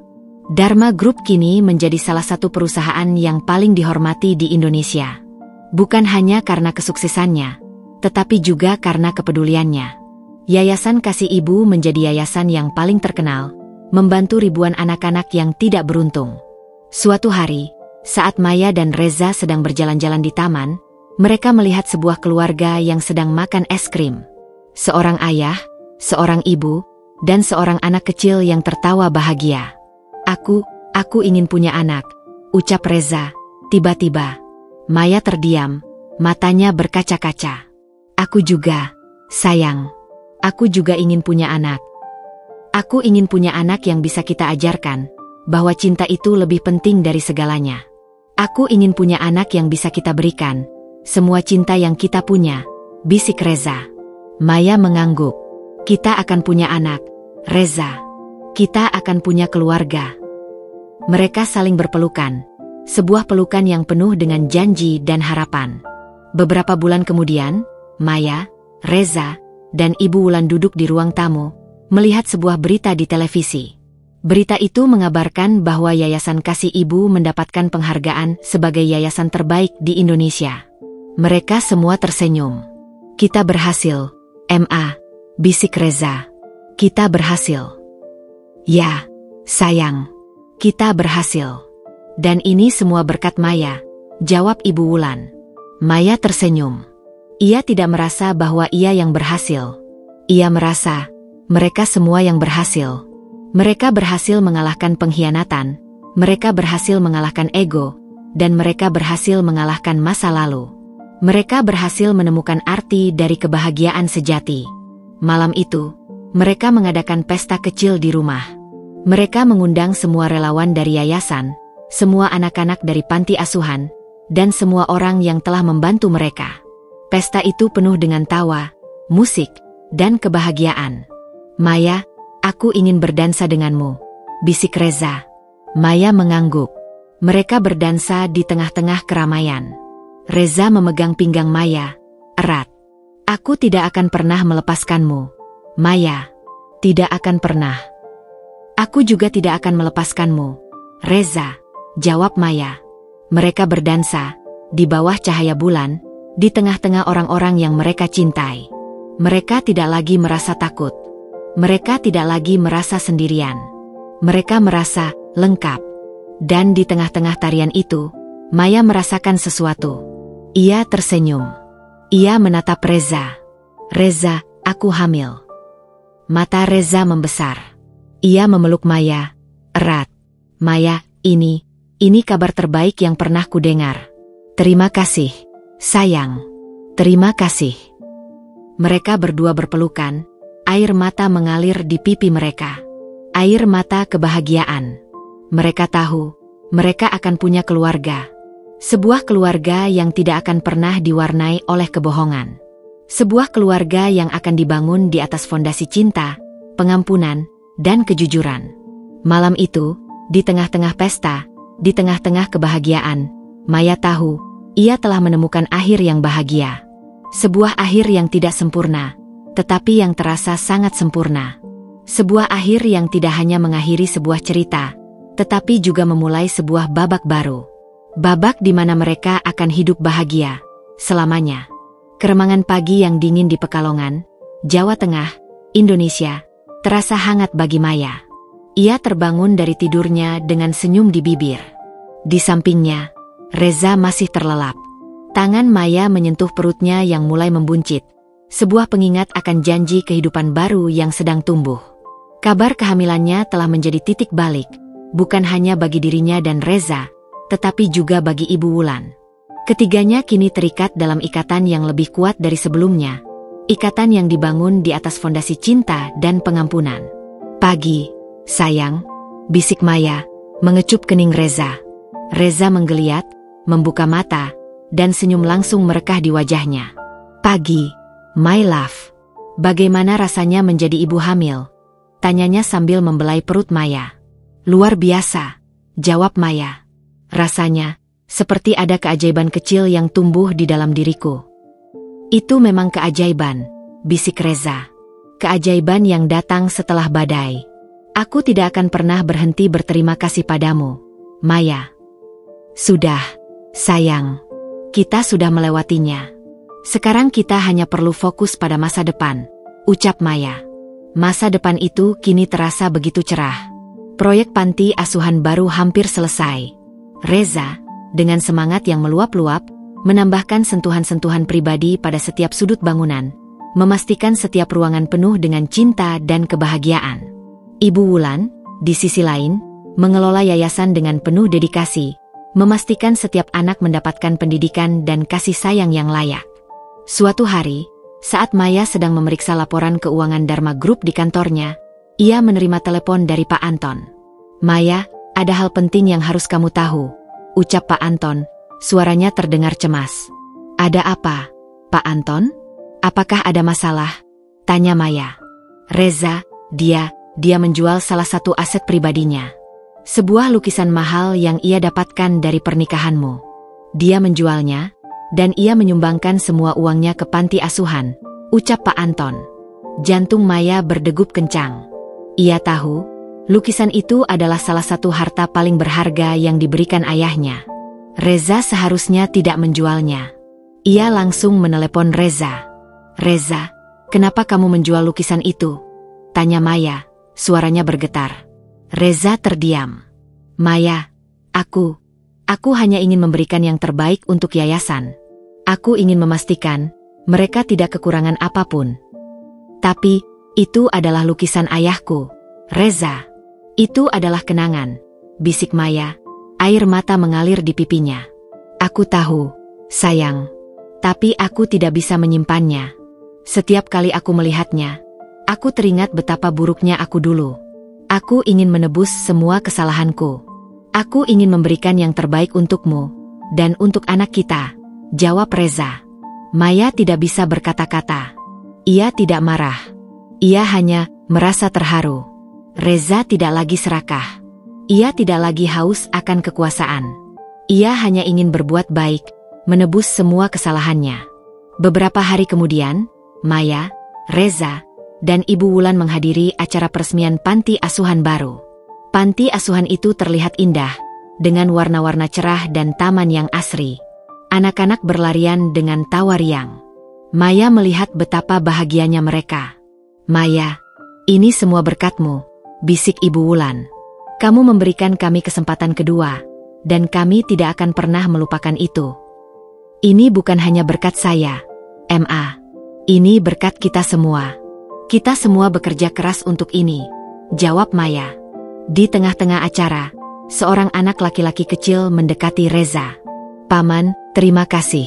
Dharma Group kini menjadi salah satu perusahaan yang paling dihormati di Indonesia. Bukan hanya karena kesuksesannya, tetapi juga karena kepeduliannya. Yayasan Kasih Ibu menjadi yayasan yang paling terkenal, membantu ribuan anak-anak yang tidak beruntung. Suatu hari, saat Maya dan Reza sedang berjalan-jalan di taman, mereka melihat sebuah keluarga yang sedang makan es krim. Seorang ayah, seorang ibu, dan seorang anak kecil yang tertawa bahagia. Aku ingin punya anak, ucap Reza. Tiba-tiba, Maya terdiam, matanya berkaca-kaca. Aku juga, sayang. Aku juga ingin punya anak. Aku ingin punya anak yang bisa kita ajarkan bahwa cinta itu lebih penting dari segalanya. Aku ingin punya anak yang bisa kita berikan semua cinta yang kita punya, bisik Reza. Maya mengangguk. Kita akan punya anak, Reza. Kita akan punya keluarga. Mereka saling berpelukan. Sebuah pelukan yang penuh dengan janji dan harapan. Beberapa bulan kemudian, Maya, Reza, dan Ibu Wulan duduk di ruang tamu, melihat sebuah berita di televisi. Berita itu mengabarkan bahwa Yayasan Kasih Ibu mendapatkan penghargaan sebagai yayasan terbaik di Indonesia. Mereka semua tersenyum. Kita berhasil, Ma, bisik Reza. Kita berhasil. Ya, sayang. Kita berhasil. Dan ini semua berkat Maya, jawab Ibu Wulan. Maya tersenyum. Ia tidak merasa bahwa ia yang berhasil. Ia merasa, mereka semua yang berhasil. Mereka berhasil mengalahkan pengkhianatan, mereka berhasil mengalahkan ego, dan mereka berhasil mengalahkan masa lalu. Mereka berhasil menemukan arti dari kebahagiaan sejati. Malam itu, mereka mengadakan pesta kecil di rumah. Mereka mengundang semua relawan dari yayasan, semua anak-anak dari panti asuhan, dan semua orang yang telah membantu mereka. Pesta itu penuh dengan tawa, musik, dan kebahagiaan. Maya, aku ingin berdansa denganmu, bisik Reza. Maya mengangguk. Mereka berdansa di tengah-tengah keramaian. Reza memegang pinggang Maya, erat. Aku tidak akan pernah melepaskanmu, Maya. Tidak akan pernah. Aku juga tidak akan melepaskanmu, Reza, jawab Maya. Mereka berdansa, di bawah cahaya bulan, di tengah-tengah orang-orang yang mereka cintai. Mereka tidak lagi merasa takut. Mereka tidak lagi merasa sendirian. Mereka merasa lengkap. Dan di tengah-tengah tarian itu, Maya merasakan sesuatu. Ia tersenyum. Ia menatap Reza. Reza, aku hamil. Mata Reza membesar. Ia memeluk Maya, erat. Maya, ini kabar terbaik yang pernah kudengar. Terima kasih, sayang. Terima kasih. Mereka berdua berpelukan, air mata mengalir di pipi mereka. Air mata kebahagiaan. Mereka tahu, mereka akan punya keluarga. Sebuah keluarga yang tidak akan pernah diwarnai oleh kebohongan. Sebuah keluarga yang akan dibangun di atas fondasi cinta, pengampunan, dan kejujuran. Malam itu, di tengah-tengah pesta, di tengah-tengah kebahagiaan, Maya tahu, ia telah menemukan akhir yang bahagia. Sebuah akhir yang tidak sempurna, tetapi yang terasa sangat sempurna. Sebuah akhir yang tidak hanya mengakhiri sebuah cerita, tetapi juga memulai sebuah babak baru. Babak di mana mereka akan hidup bahagia selamanya. Keremangan pagi yang dingin di Pekalongan, Jawa Tengah, Indonesia, terasa hangat bagi Maya. Ia terbangun dari tidurnya dengan senyum di bibir. Di sampingnya, Reza masih terlelap. Tangan Maya menyentuh perutnya yang mulai membuncit. Sebuah pengingat akan janji kehidupan baru yang sedang tumbuh. Kabar kehamilannya telah menjadi titik balik, bukan hanya bagi dirinya dan Reza, tetapi juga bagi Ibu Wulan. Ketiganya kini terikat dalam ikatan yang lebih kuat dari sebelumnya. Ikatan yang dibangun di atas fondasi cinta dan pengampunan. Pagi, sayang, bisik Maya, mengecup kening Reza. Reza menggeliat, membuka mata, dan senyum langsung merekah di wajahnya. Pagi, my love. Bagaimana rasanya menjadi ibu hamil? Tanyanya sambil membelai perut Maya. Luar biasa, jawab Maya. Rasanya seperti ada keajaiban kecil yang tumbuh di dalam diriku. Itu memang keajaiban, bisik Reza. Keajaiban yang datang setelah badai. Aku tidak akan pernah berhenti berterima kasih padamu, Maya. Sudah, sayang. Kita sudah melewatinya. Sekarang kita hanya perlu fokus pada masa depan, ucap Maya. Masa depan itu kini terasa begitu cerah. Proyek panti asuhan baru hampir selesai. Reza, dengan semangat yang meluap-luap, menambahkan sentuhan-sentuhan pribadi pada setiap sudut bangunan, memastikan setiap ruangan penuh dengan cinta dan kebahagiaan. Ibu Wulan, di sisi lain, mengelola yayasan dengan penuh dedikasi, memastikan setiap anak mendapatkan pendidikan dan kasih sayang yang layak. Suatu hari, saat Maya sedang memeriksa laporan keuangan Dharma Group di kantornya, ia menerima telepon dari Pak Anton. Maya, ada hal penting yang harus kamu tahu, ucap Pak Anton, suaranya terdengar cemas. Ada apa, Pak Anton? Apakah ada masalah? Tanya Maya. Reza, dia menjual salah satu aset pribadinya. Sebuah lukisan mahal yang ia dapatkan dari pernikahanmu. Dia menjualnya, dan ia menyumbangkan semua uangnya ke panti asuhan, ucap Pak Anton. Jantung Maya berdegup kencang. Ia tahu, lukisan itu adalah salah satu harta paling berharga yang diberikan ayahnya. Reza seharusnya tidak menjualnya. Ia langsung menelepon Reza. Reza, kenapa kamu menjual lukisan itu? Tanya Maya, suaranya bergetar. Reza terdiam. Maya, aku hanya ingin memberikan yang terbaik untuk yayasan. Aku ingin memastikan mereka tidak kekurangan apapun. Tapi, itu adalah lukisan ayahku, Reza. Itu adalah kenangan, bisik Maya. Air mata mengalir di pipinya. Aku tahu, sayang. Tapi aku tidak bisa menyimpannya. Setiap kali aku melihatnya, aku teringat betapa buruknya aku dulu. Aku ingin menebus semua kesalahanku. Aku ingin memberikan yang terbaik untukmu, dan untuk anak kita, jawab Reza. Maya tidak bisa berkata-kata. Ia tidak marah. Ia hanya merasa terharu. Reza tidak lagi serakah. Ia tidak lagi haus akan kekuasaan. Ia hanya ingin berbuat baik, menebus semua kesalahannya. Beberapa hari kemudian, Maya, Reza, dan Ibu Wulan menghadiri acara peresmian panti asuhan baru. Panti asuhan itu terlihat indah, dengan warna-warna cerah dan taman yang asri. Anak-anak berlarian dengan tawa riang. Maya melihat betapa bahagianya mereka. Maya, ini semua berkatmu, bisik Ibu Wulan. Kamu memberikan kami kesempatan kedua, dan kami tidak akan pernah melupakan itu. Ini bukan hanya berkat saya, Ma. Ini berkat kita semua. Kita semua bekerja keras untuk ini, jawab Maya. Di tengah-tengah acara, seorang anak laki-laki kecil mendekati Reza. Paman, terima kasih.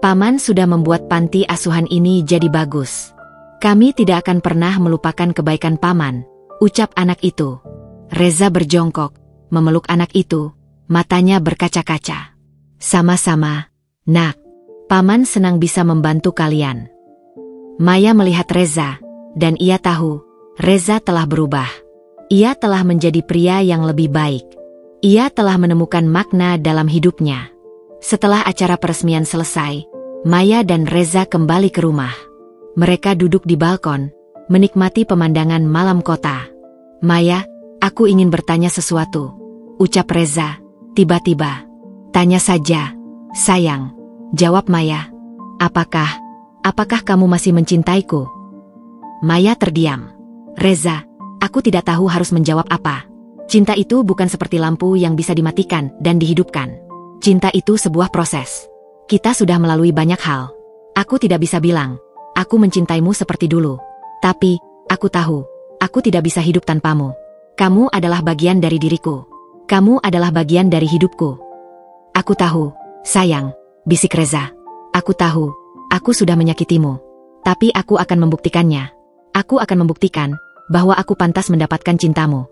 Paman sudah membuat panti asuhan ini jadi bagus. Kami tidak akan pernah melupakan kebaikan Paman, ucap anak itu. Reza berjongkok, memeluk anak itu, matanya berkaca-kaca. Sama-sama, nak. Paman senang bisa membantu kalian. Maya melihat Reza, dan ia tahu, Reza telah berubah. Ia telah menjadi pria yang lebih baik. Ia telah menemukan makna dalam hidupnya. Setelah acara peresmian selesai, Maya dan Reza kembali ke rumah. Mereka duduk di balkon, menikmati pemandangan malam kota. Maya, aku ingin bertanya sesuatu, ucap Reza, tiba-tiba. Tanya saja, sayang, jawab Maya. Apakah kamu masih mencintaiku? Maya terdiam. Reza, aku tidak tahu harus menjawab apa. Cinta itu bukan seperti lampu yang bisa dimatikan dan dihidupkan. Cinta itu sebuah proses. Kita sudah melalui banyak hal. Aku tidak bisa bilang, aku mencintaimu seperti dulu. Tapi, aku tahu, aku tidak bisa hidup tanpamu. Kamu adalah bagian dari diriku. Kamu adalah bagian dari hidupku. Aku tahu, sayang, bisik Reza. Aku tahu, aku sudah menyakitimu. Tapi aku akan membuktikannya. Aku akan membuktikan bahwa aku pantas mendapatkan cintamu.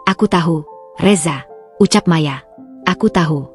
Aku tahu, Reza, ucap Maya. Aku tahu.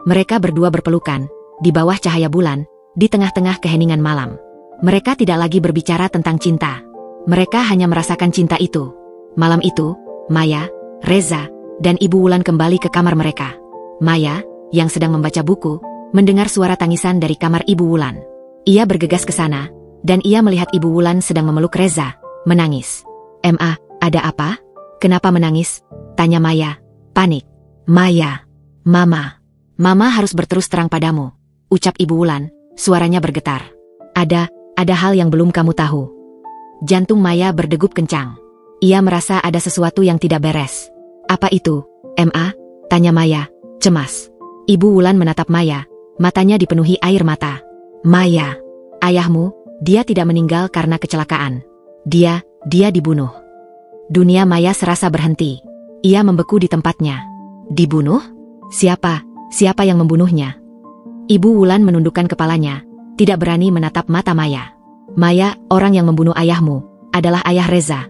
Mereka berdua berpelukan, di bawah cahaya bulan, di tengah-tengah keheningan malam. Mereka tidak lagi berbicara tentang cinta. Mereka hanya merasakan cinta itu. Malam itu, Maya, Reza, dan Ibu Wulan kembali ke kamar mereka. Maya, yang sedang membaca buku, mendengar suara tangisan dari kamar Ibu Wulan. Ia bergegas ke sana, dan ia melihat Ibu Wulan sedang memeluk Reza, menangis. "Ma, ada apa? Kenapa menangis?" tanya Maya, panik. "Maya, Mama harus berterus terang padamu," ucap Ibu Wulan, suaranya bergetar. Ada hal yang belum kamu tahu." Jantung Maya berdegup kencang. Ia merasa ada sesuatu yang tidak beres. "Apa itu, Ma?" tanya Maya, cemas. Ibu Wulan menatap Maya, matanya dipenuhi air mata. "Maya, ayahmu, dia tidak meninggal karena kecelakaan. Dia dibunuh." Dunia Maya serasa berhenti. Ia membeku di tempatnya. "Dibunuh? Siapa yang membunuhnya?" Ibu Wulan menundukkan kepalanya, tidak berani menatap mata Maya. "Maya, orang yang membunuh ayahmu adalah ayah Reza."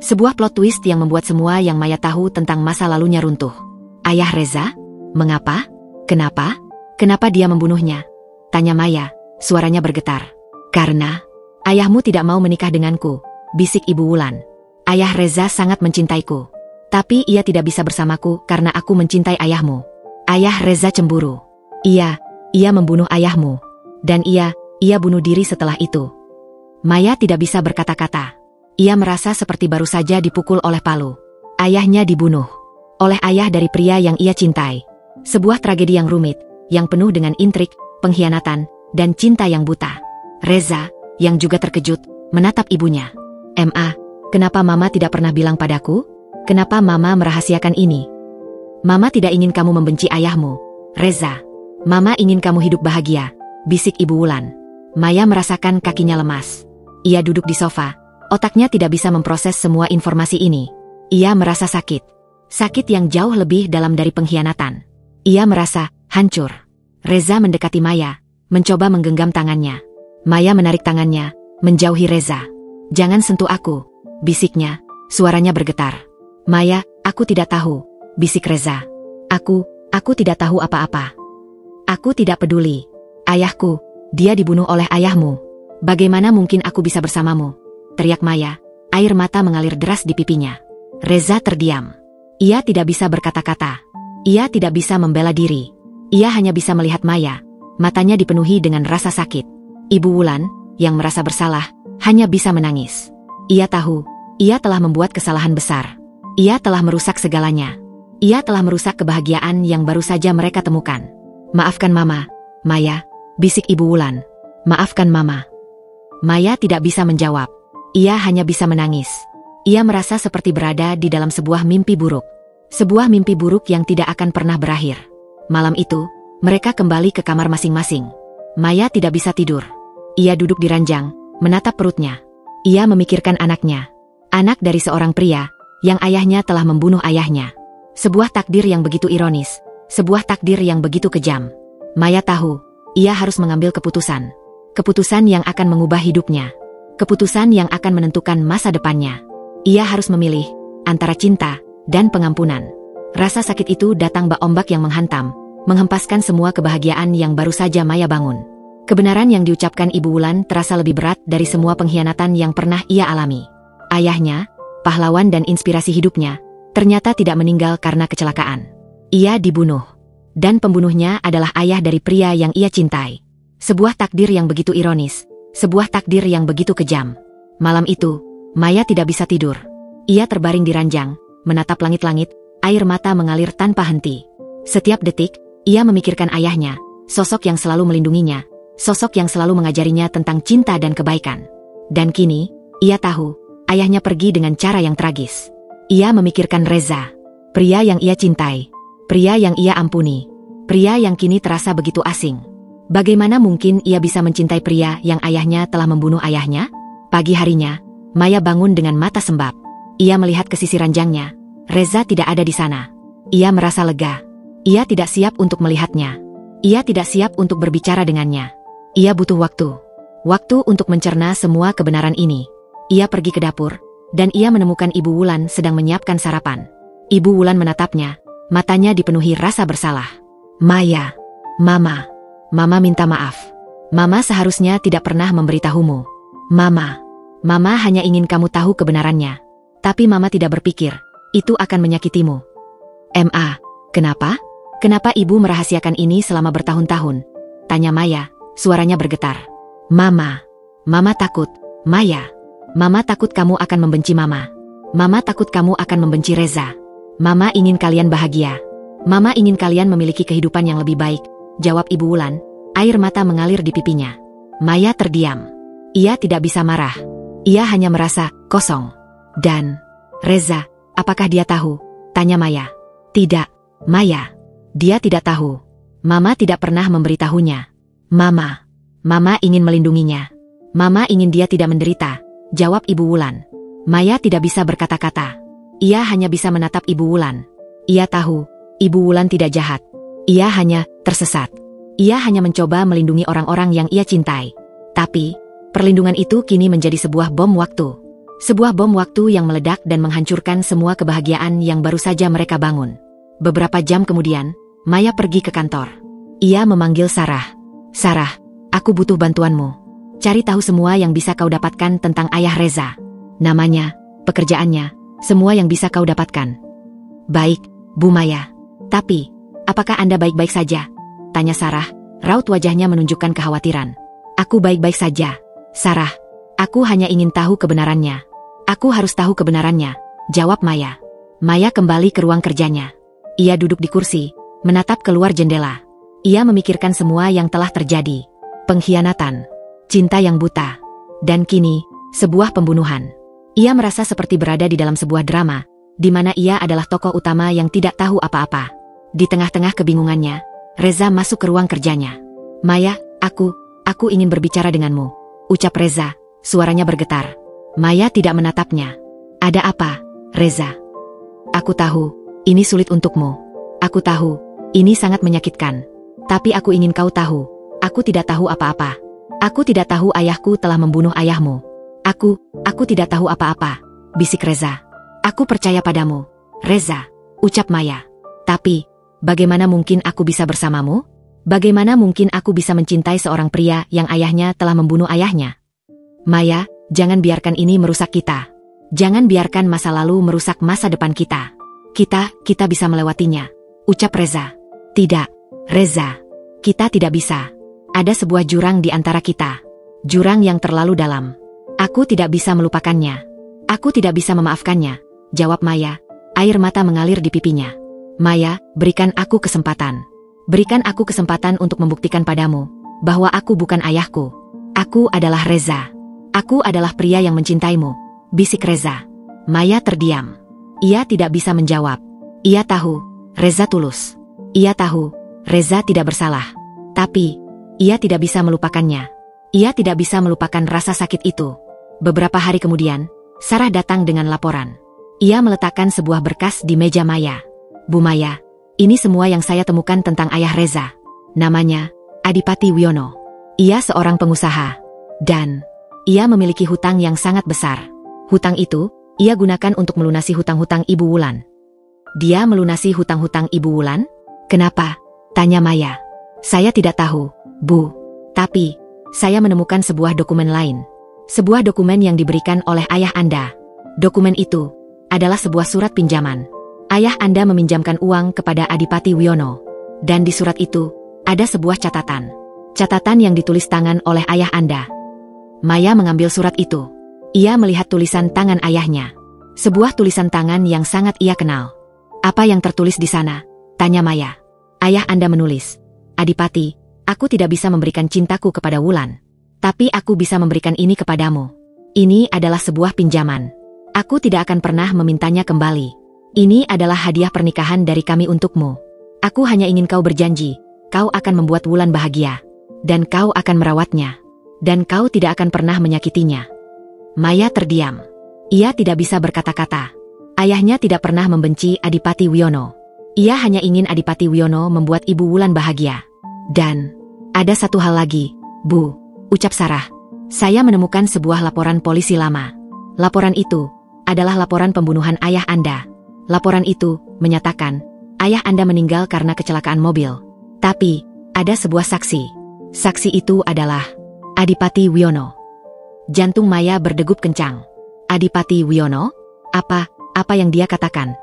Sebuah plot twist yang membuat semua yang Maya tahu tentang masa lalunya runtuh. "Ayah Reza? Mengapa? Kenapa? Kenapa dia membunuhnya?" tanya Maya, suaranya bergetar. "Karena ayahmu tidak mau menikah denganku," bisik Ibu Wulan. "Ayah Reza sangat mencintaiku. Tapi ia tidak bisa bersamaku karena aku mencintai ayahmu. Ayah Reza cemburu. Ia membunuh ayahmu. Dan ia bunuh diri setelah itu." Maya tidak bisa berkata-kata. Ia merasa seperti baru saja dipukul oleh palu. Ayahnya dibunuh. Oleh ayah dari pria yang ia cintai. Sebuah tragedi yang rumit, yang penuh dengan intrik, pengkhianatan, dan cinta yang buta. Reza, yang juga terkejut, menatap ibunya. "Ma, kenapa Mama tidak pernah bilang padaku? Kenapa Mama merahasiakan ini?" "Mama tidak ingin kamu membenci ayahmu, Reza. Mama ingin kamu hidup bahagia," bisik Ibu Wulan. Maya merasakan kakinya lemas. Ia duduk di sofa, otaknya tidak bisa memproses semua informasi ini. Ia merasa sakit. Sakit yang jauh lebih dalam dari pengkhianatan. Ia merasa hancur. Reza mendekati Maya, mencoba menggenggam tangannya. Maya menarik tangannya, menjauhi Reza. "Jangan sentuh aku," bisiknya, suaranya bergetar. "Maya, aku tidak tahu," bisik Reza. Aku tidak tahu apa-apa. Aku tidak peduli. Ayahku, dia dibunuh oleh ayahmu. Bagaimana mungkin aku bisa bersamamu?" teriak Maya, air mata mengalir deras di pipinya. Reza terdiam. Ia tidak bisa berkata-kata. Ia tidak bisa membela diri. Ia hanya bisa melihat Maya, matanya dipenuhi dengan rasa sakit. Ibu Wulan, yang merasa bersalah, hanya bisa menangis. Ia tahu, ia telah membuat kesalahan besar. Ia telah merusak segalanya. Ia telah merusak kebahagiaan yang baru saja mereka temukan. "Maafkan Mama, Maya," bisik Ibu Wulan. "Maafkan Mama." Maya tidak bisa menjawab. Ia hanya bisa menangis. Ia merasa seperti berada di dalam sebuah mimpi buruk. Sebuah mimpi buruk yang tidak akan pernah berakhir. Malam itu, mereka kembali ke kamar masing-masing. Maya tidak bisa tidur. Ia duduk di ranjang, menatap perutnya. Ia memikirkan anaknya. Anak dari seorang pria, yang ayahnya telah membunuh ayahnya. Sebuah takdir yang begitu ironis. Sebuah takdir yang begitu kejam. Maya tahu, ia harus mengambil keputusan. Keputusan yang akan mengubah hidupnya. Keputusan yang akan menentukan masa depannya. Ia harus memilih antara cinta dan pengampunan. Rasa sakit itu datang bak ombak yang menghantam, menghempaskan semua kebahagiaan yang baru saja Maya bangun. Kebenaran yang diucapkan Ibu Wulan terasa lebih berat dari semua pengkhianatan yang pernah ia alami. Ayahnya, pahlawan dan inspirasi hidupnya, ternyata tidak meninggal karena kecelakaan. Ia dibunuh. Dan pembunuhnya adalah ayah dari pria yang ia cintai. Sebuah takdir yang begitu ironis, sebuah takdir yang begitu kejam. Malam itu, Maya tidak bisa tidur. Ia terbaring di ranjang, menatap langit-langit, air mata mengalir tanpa henti. Setiap detik, ia memikirkan ayahnya, sosok yang selalu melindunginya, sosok yang selalu mengajarinya tentang cinta dan kebaikan. Dan kini, ia tahu, ayahnya pergi dengan cara yang tragis. Ia memikirkan Reza, pria yang ia cintai, pria yang ia ampuni, pria yang kini terasa begitu asing. Bagaimana mungkin ia bisa mencintai pria yang ayahnya telah membunuh ayahnya? Pagi harinya, Maya bangun dengan mata sembab. Ia melihat ke sisi ranjangnya. Reza tidak ada di sana. Ia merasa lega. Ia tidak siap untuk melihatnya. Ia tidak siap untuk berbicara dengannya. Ia butuh waktu. Waktu untuk mencerna semua kebenaran ini. Ia pergi ke dapur, dan ia menemukan Ibu Wulan sedang menyiapkan sarapan. Ibu Wulan menatapnya, matanya dipenuhi rasa bersalah. Maya, Mama minta maaf. Mama seharusnya tidak pernah memberitahumu. Mama hanya ingin kamu tahu kebenarannya. Tapi Mama tidak berpikir, itu akan menyakitimu. Kenapa? Kenapa ibu merahasiakan ini selama bertahun-tahun? Tanya Maya, suaranya bergetar. Mama takut, Maya. Mama takut kamu akan membenci Mama. Mama takut kamu akan membenci Reza. Mama ingin kalian bahagia. Mama ingin kalian memiliki kehidupan yang lebih baik, jawab Ibu Wulan. Air mata mengalir di pipinya. Maya terdiam. Ia tidak bisa marah. Ia hanya merasa kosong. Dan Reza, apakah dia tahu? Tanya Maya. Tidak, Maya. Dia tidak tahu. Mama tidak pernah memberitahunya. Mama ingin melindunginya. Mama ingin dia tidak menderita, jawab Ibu Wulan. Maya tidak bisa berkata-kata. Ia hanya bisa menatap Ibu Wulan. Ia tahu, Ibu Wulan tidak jahat. Ia hanya tersesat. Ia hanya mencoba melindungi orang-orang yang ia cintai. Tapi, perlindungan itu kini menjadi sebuah bom waktu. Sebuah bom waktu yang meledak dan menghancurkan semua kebahagiaan yang baru saja mereka bangun. Beberapa jam kemudian, Maya pergi ke kantor. Ia memanggil Sarah. Sarah, aku butuh bantuanmu. Cari tahu semua yang bisa kau dapatkan tentang ayah Reza. Namanya, pekerjaannya, semua yang bisa kau dapatkan. Baik, Bu Maya. Tapi, apakah Anda baik-baik saja? Tanya Sarah, raut wajahnya menunjukkan kekhawatiran. Aku baik-baik saja, Sarah. Aku hanya ingin tahu kebenarannya. Aku harus tahu kebenarannya, jawab Maya. Maya kembali ke ruang kerjanya. Ia duduk di kursi, menatap keluar jendela. Ia memikirkan semua yang telah terjadi. Pengkhianatan, cinta yang buta, dan kini, sebuah pembunuhan. Ia merasa seperti berada di dalam sebuah drama, di mana ia adalah tokoh utama yang tidak tahu apa-apa. Di tengah-tengah kebingungannya, Reza masuk ke ruang kerjanya. Maya, aku ingin berbicara denganmu, ucap Reza, suaranya bergetar. Maya tidak menatapnya. Ada apa, Reza? Aku tahu, ini sulit untukmu. Aku tahu, ini sangat menyakitkan. Tapi aku ingin kau tahu, aku tidak tahu apa-apa. Aku tidak tahu ayahku telah membunuh ayahmu. Aku tidak tahu apa-apa, bisik Reza. Aku percaya padamu, Reza, ucap Maya. Tapi, bagaimana mungkin aku bisa bersamamu? Bagaimana mungkin aku bisa mencintai seorang pria yang ayahnya telah membunuh ayahnya? Maya, jangan biarkan ini merusak kita. Jangan biarkan masa lalu merusak masa depan kita. Kita bisa melewatinya, ucap Reza. Tidak, Reza. Kita tidak bisa. Ada sebuah jurang di antara kita. Jurang yang terlalu dalam. Aku tidak bisa melupakannya. Aku tidak bisa memaafkannya, jawab Maya. Air mata mengalir di pipinya. Maya, berikan aku kesempatan. Berikan aku kesempatan untuk membuktikan padamu bahwa aku bukan ayahku. Aku adalah Reza. Aku adalah pria yang mencintaimu, bisik Reza. Maya terdiam. Ia tidak bisa menjawab. Ia tahu, Reza tulus. Ia tahu, Reza tidak bersalah. Tapi, ia tidak bisa melupakannya. Ia tidak bisa melupakan rasa sakit itu. Beberapa hari kemudian, Sarah datang dengan laporan. Ia meletakkan sebuah berkas di meja Maya. Bu Maya, ini semua yang saya temukan tentang ayah Reza. Namanya, Adipati Wiono. Ia seorang pengusaha. Dan, ia memiliki hutang yang sangat besar. Hutang itu, ia gunakan untuk melunasi hutang-hutang Ibu Wulan. Dia melunasi hutang-hutang Ibu Wulan? Kenapa? Tanya Maya. Saya tidak tahu, Bu. Tapi, saya menemukan sebuah dokumen lain. Sebuah dokumen yang diberikan oleh ayah Anda. Dokumen itu adalah sebuah surat pinjaman. Ayah Anda meminjamkan uang kepada Adipati Wiono. Dan di surat itu, ada sebuah catatan. Catatan yang ditulis tangan oleh ayah Anda. Maya mengambil surat itu. Ia melihat tulisan tangan ayahnya. Sebuah tulisan tangan yang sangat ia kenal. Apa yang tertulis di sana? Tanya Maya. Ayah Anda menulis, Adipati, aku tidak bisa memberikan cintaku kepada Wulan. Tapi aku bisa memberikan ini kepadamu. Ini adalah sebuah pinjaman. Aku tidak akan pernah memintanya kembali. Ini adalah hadiah pernikahan dari kami untukmu. Aku hanya ingin kau berjanji, kau akan membuat Wulan bahagia. Dan kau akan merawatnya. Dan kau tidak akan pernah menyakitinya. Maya terdiam. Ia tidak bisa berkata-kata. Ayahnya tidak pernah membenci Adipati Wiono. Ia hanya ingin Adipati Wiono membuat Ibu Wulan bahagia. Dan ada satu hal lagi, Bu, ucap Sarah. Saya menemukan sebuah laporan polisi lama. Laporan itu adalah laporan pembunuhan ayah Anda. Laporan itu menyatakan ayah Anda meninggal karena kecelakaan mobil. Tapi ada sebuah saksi. Saksi itu adalah Adipati Wiono. Jantung Maya berdegup kencang. Adipati Wiono? Apa yang dia katakan?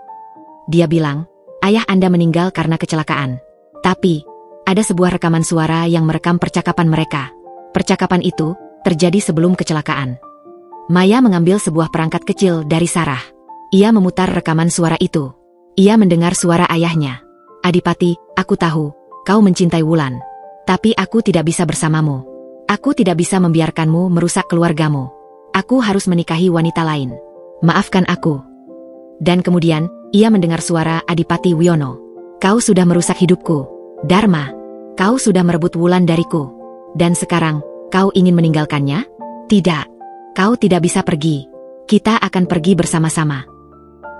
Dia bilang, ayah Anda meninggal karena kecelakaan. Tapi ada sebuah rekaman suara yang merekam percakapan mereka. Percakapan itu terjadi sebelum kecelakaan. Maya mengambil sebuah perangkat kecil dari Sarah. Ia memutar rekaman suara itu. Ia mendengar suara ayahnya. Adipati, aku tahu, kau mencintai Wulan. Tapi aku tidak bisa bersamamu. Aku tidak bisa membiarkanmu merusak keluargamu. Aku harus menikahi wanita lain. Maafkan aku. Dan kemudian, ia mendengar suara Adipati Wiono. Kau sudah merusak hidupku. Dharma, kau sudah merebut Wulan dariku. Dan sekarang, kau ingin meninggalkannya? Tidak. Kau tidak bisa pergi. Kita akan pergi bersama-sama.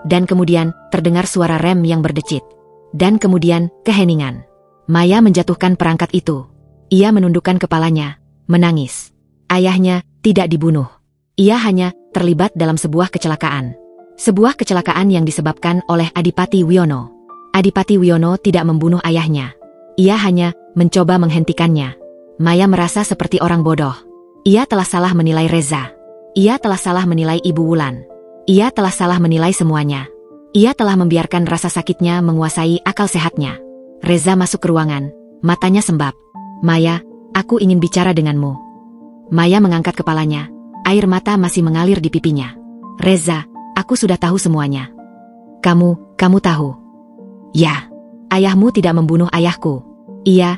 Dan kemudian, terdengar suara rem yang berdecit. Dan kemudian, keheningan. Maya menjatuhkan perangkat itu. Ia menundukkan kepalanya, menangis. Ayahnya tidak dibunuh. Ia hanya terlibat dalam sebuah kecelakaan. Sebuah kecelakaan yang disebabkan oleh Adipati Wiono. Adipati Wiono tidak membunuh ayahnya. Ia hanya mencoba menghentikannya. Maya merasa seperti orang bodoh. Ia telah salah menilai Reza. Ia telah salah menilai Ibu Wulan. Ia telah salah menilai semuanya. Ia telah membiarkan rasa sakitnya menguasai akal sehatnya. Reza masuk ke ruangan, matanya sembab. Maya, aku ingin bicara denganmu. Maya mengangkat kepalanya, air mata masih mengalir di pipinya. Reza, aku sudah tahu semuanya. Kamu tahu. Ya, ayahmu tidak membunuh ayahku. Ia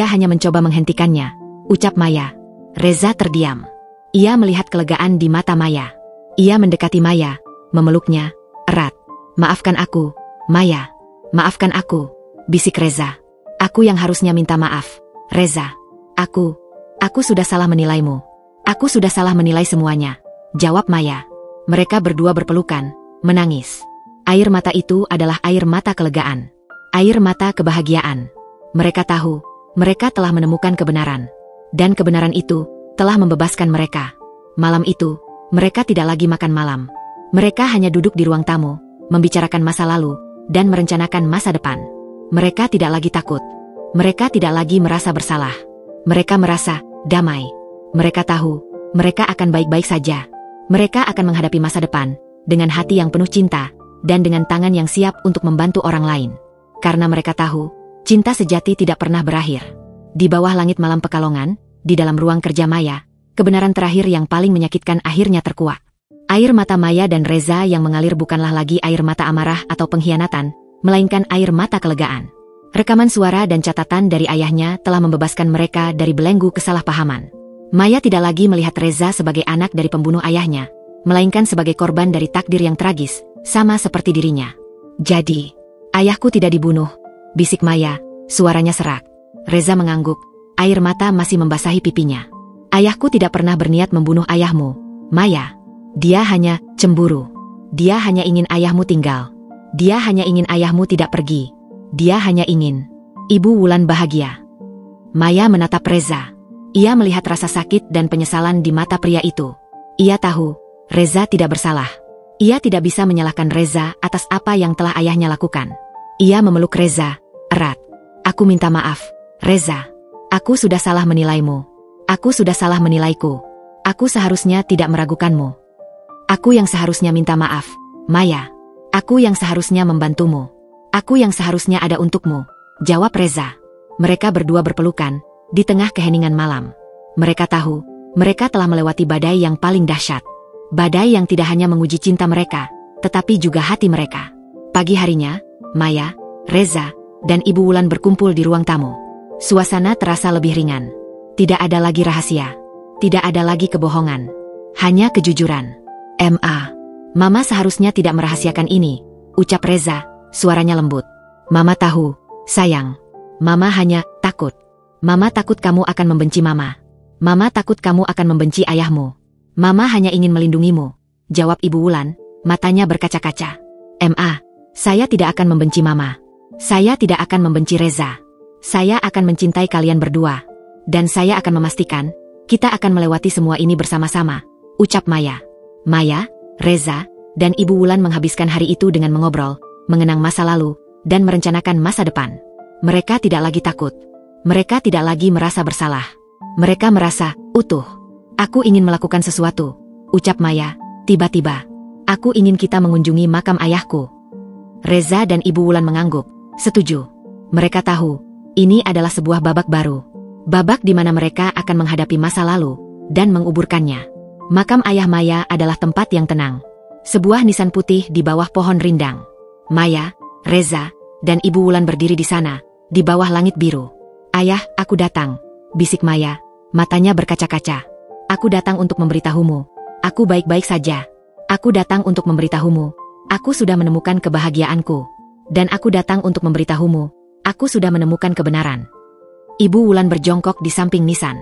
hanya mencoba menghentikannya, ucap Maya. Reza terdiam. Ia melihat kelegaan di mata Maya. Ia mendekati Maya, memeluknya erat. Maafkan aku, Maya. Maafkan aku, bisik Reza. Aku yang harusnya minta maaf, Reza. Aku sudah salah menilaimu. Aku sudah salah menilai semuanya, jawab Maya. Mereka berdua berpelukan, menangis. Air mata itu adalah air mata kelegaan. Air mata kebahagiaan. Mereka tahu, mereka telah menemukan kebenaran. Dan kebenaran itu telah membebaskan mereka. Malam itu, mereka tidak lagi makan malam. Mereka hanya duduk di ruang tamu, membicarakan masa lalu, dan merencanakan masa depan. Mereka tidak lagi takut. Mereka tidak lagi merasa bersalah. Mereka merasa damai. Mereka tahu, mereka akan baik-baik saja. Mereka akan menghadapi masa depan, dengan hati yang penuh cinta, dan dengan tangan yang siap untuk membantu orang lain. Karena mereka tahu, cinta sejati tidak pernah berakhir. Di bawah langit malam Pekalongan, di dalam ruang kerja Maya, kebenaran terakhir yang paling menyakitkan akhirnya terkuak. Air mata Maya dan Reza yang mengalir bukanlah lagi air mata amarah atau pengkhianatan, melainkan air mata kelegaan. Rekaman suara dan catatan dari ayahnya telah membebaskan mereka dari belenggu kesalahpahaman. Maya tidak lagi melihat Reza sebagai anak dari pembunuh ayahnya, melainkan sebagai korban dari takdir yang tragis, sama seperti dirinya. Jadi, ayahku tidak dibunuh, bisik Maya, suaranya serak. Reza mengangguk, air mata masih membasahi pipinya. Ayahku tidak pernah berniat membunuh ayahmu, Maya. Dia hanya cemburu. Dia hanya ingin ayahmu tinggal. Dia hanya ingin ayahmu tidak pergi. Dia hanya ingin Ibu Wulan bahagia. Maya menatap Reza. Ia melihat rasa sakit dan penyesalan di mata pria itu. Ia tahu, Reza tidak bersalah. Ia tidak bisa menyalahkan Reza atas apa yang telah ayahnya lakukan. Ia memeluk Reza erat. Aku minta maaf, Reza. Aku sudah salah menilaimu. Aku sudah salah menilaiku. Aku seharusnya tidak meragukanmu. Aku yang seharusnya minta maaf, Maya. Aku yang seharusnya membantumu. Aku yang seharusnya ada untukmu, jawab Reza. Mereka berdua berpelukan, di tengah keheningan malam. Mereka tahu, mereka telah melewati badai yang paling dahsyat. Badai yang tidak hanya menguji cinta mereka, tetapi juga hati mereka. Pagi harinya, Maya, Reza, dan Ibu Wulan berkumpul di ruang tamu. Suasana terasa lebih ringan. Tidak ada lagi rahasia. Tidak ada lagi kebohongan. Hanya kejujuran. Mama seharusnya tidak merahasiakan ini, ucap Reza, suaranya lembut. Mama tahu, sayang. Mama hanya takut. Mama takut kamu akan membenci Mama. Mama takut kamu akan membenci ayahmu. Mama hanya ingin melindungimu, jawab Ibu Wulan, matanya berkaca-kaca. Saya tidak akan membenci Mama. Saya tidak akan membenci Reza. Saya akan mencintai kalian berdua. Dan saya akan memastikan, kita akan melewati semua ini bersama-sama, ucap Maya. Maya, Reza, dan Ibu Wulan menghabiskan hari itu dengan mengobrol, mengenang masa lalu, dan merencanakan masa depan. Mereka tidak lagi takut. Mereka tidak lagi merasa bersalah. Mereka merasa utuh. Aku ingin melakukan sesuatu, ucap Maya, tiba-tiba. Aku ingin kita mengunjungi makam ayahku. Reza dan Ibu Wulan mengangguk, setuju. Mereka tahu, ini adalah sebuah babak baru. Babak di mana mereka akan menghadapi masa lalu, dan menguburkannya. Makam ayah Maya adalah tempat yang tenang. Sebuah nisan putih di bawah pohon rindang. Maya, Reza, dan Ibu Wulan berdiri di sana, di bawah langit biru. Ayah, aku datang, bisik Maya, matanya berkaca-kaca. Aku datang untuk memberitahumu. Aku baik-baik saja. Aku datang untuk memberitahumu. Aku sudah menemukan kebahagiaanku. Dan aku datang untuk memberitahumu. Aku sudah menemukan kebenaran. Ibu Wulan berjongkok di samping nisan.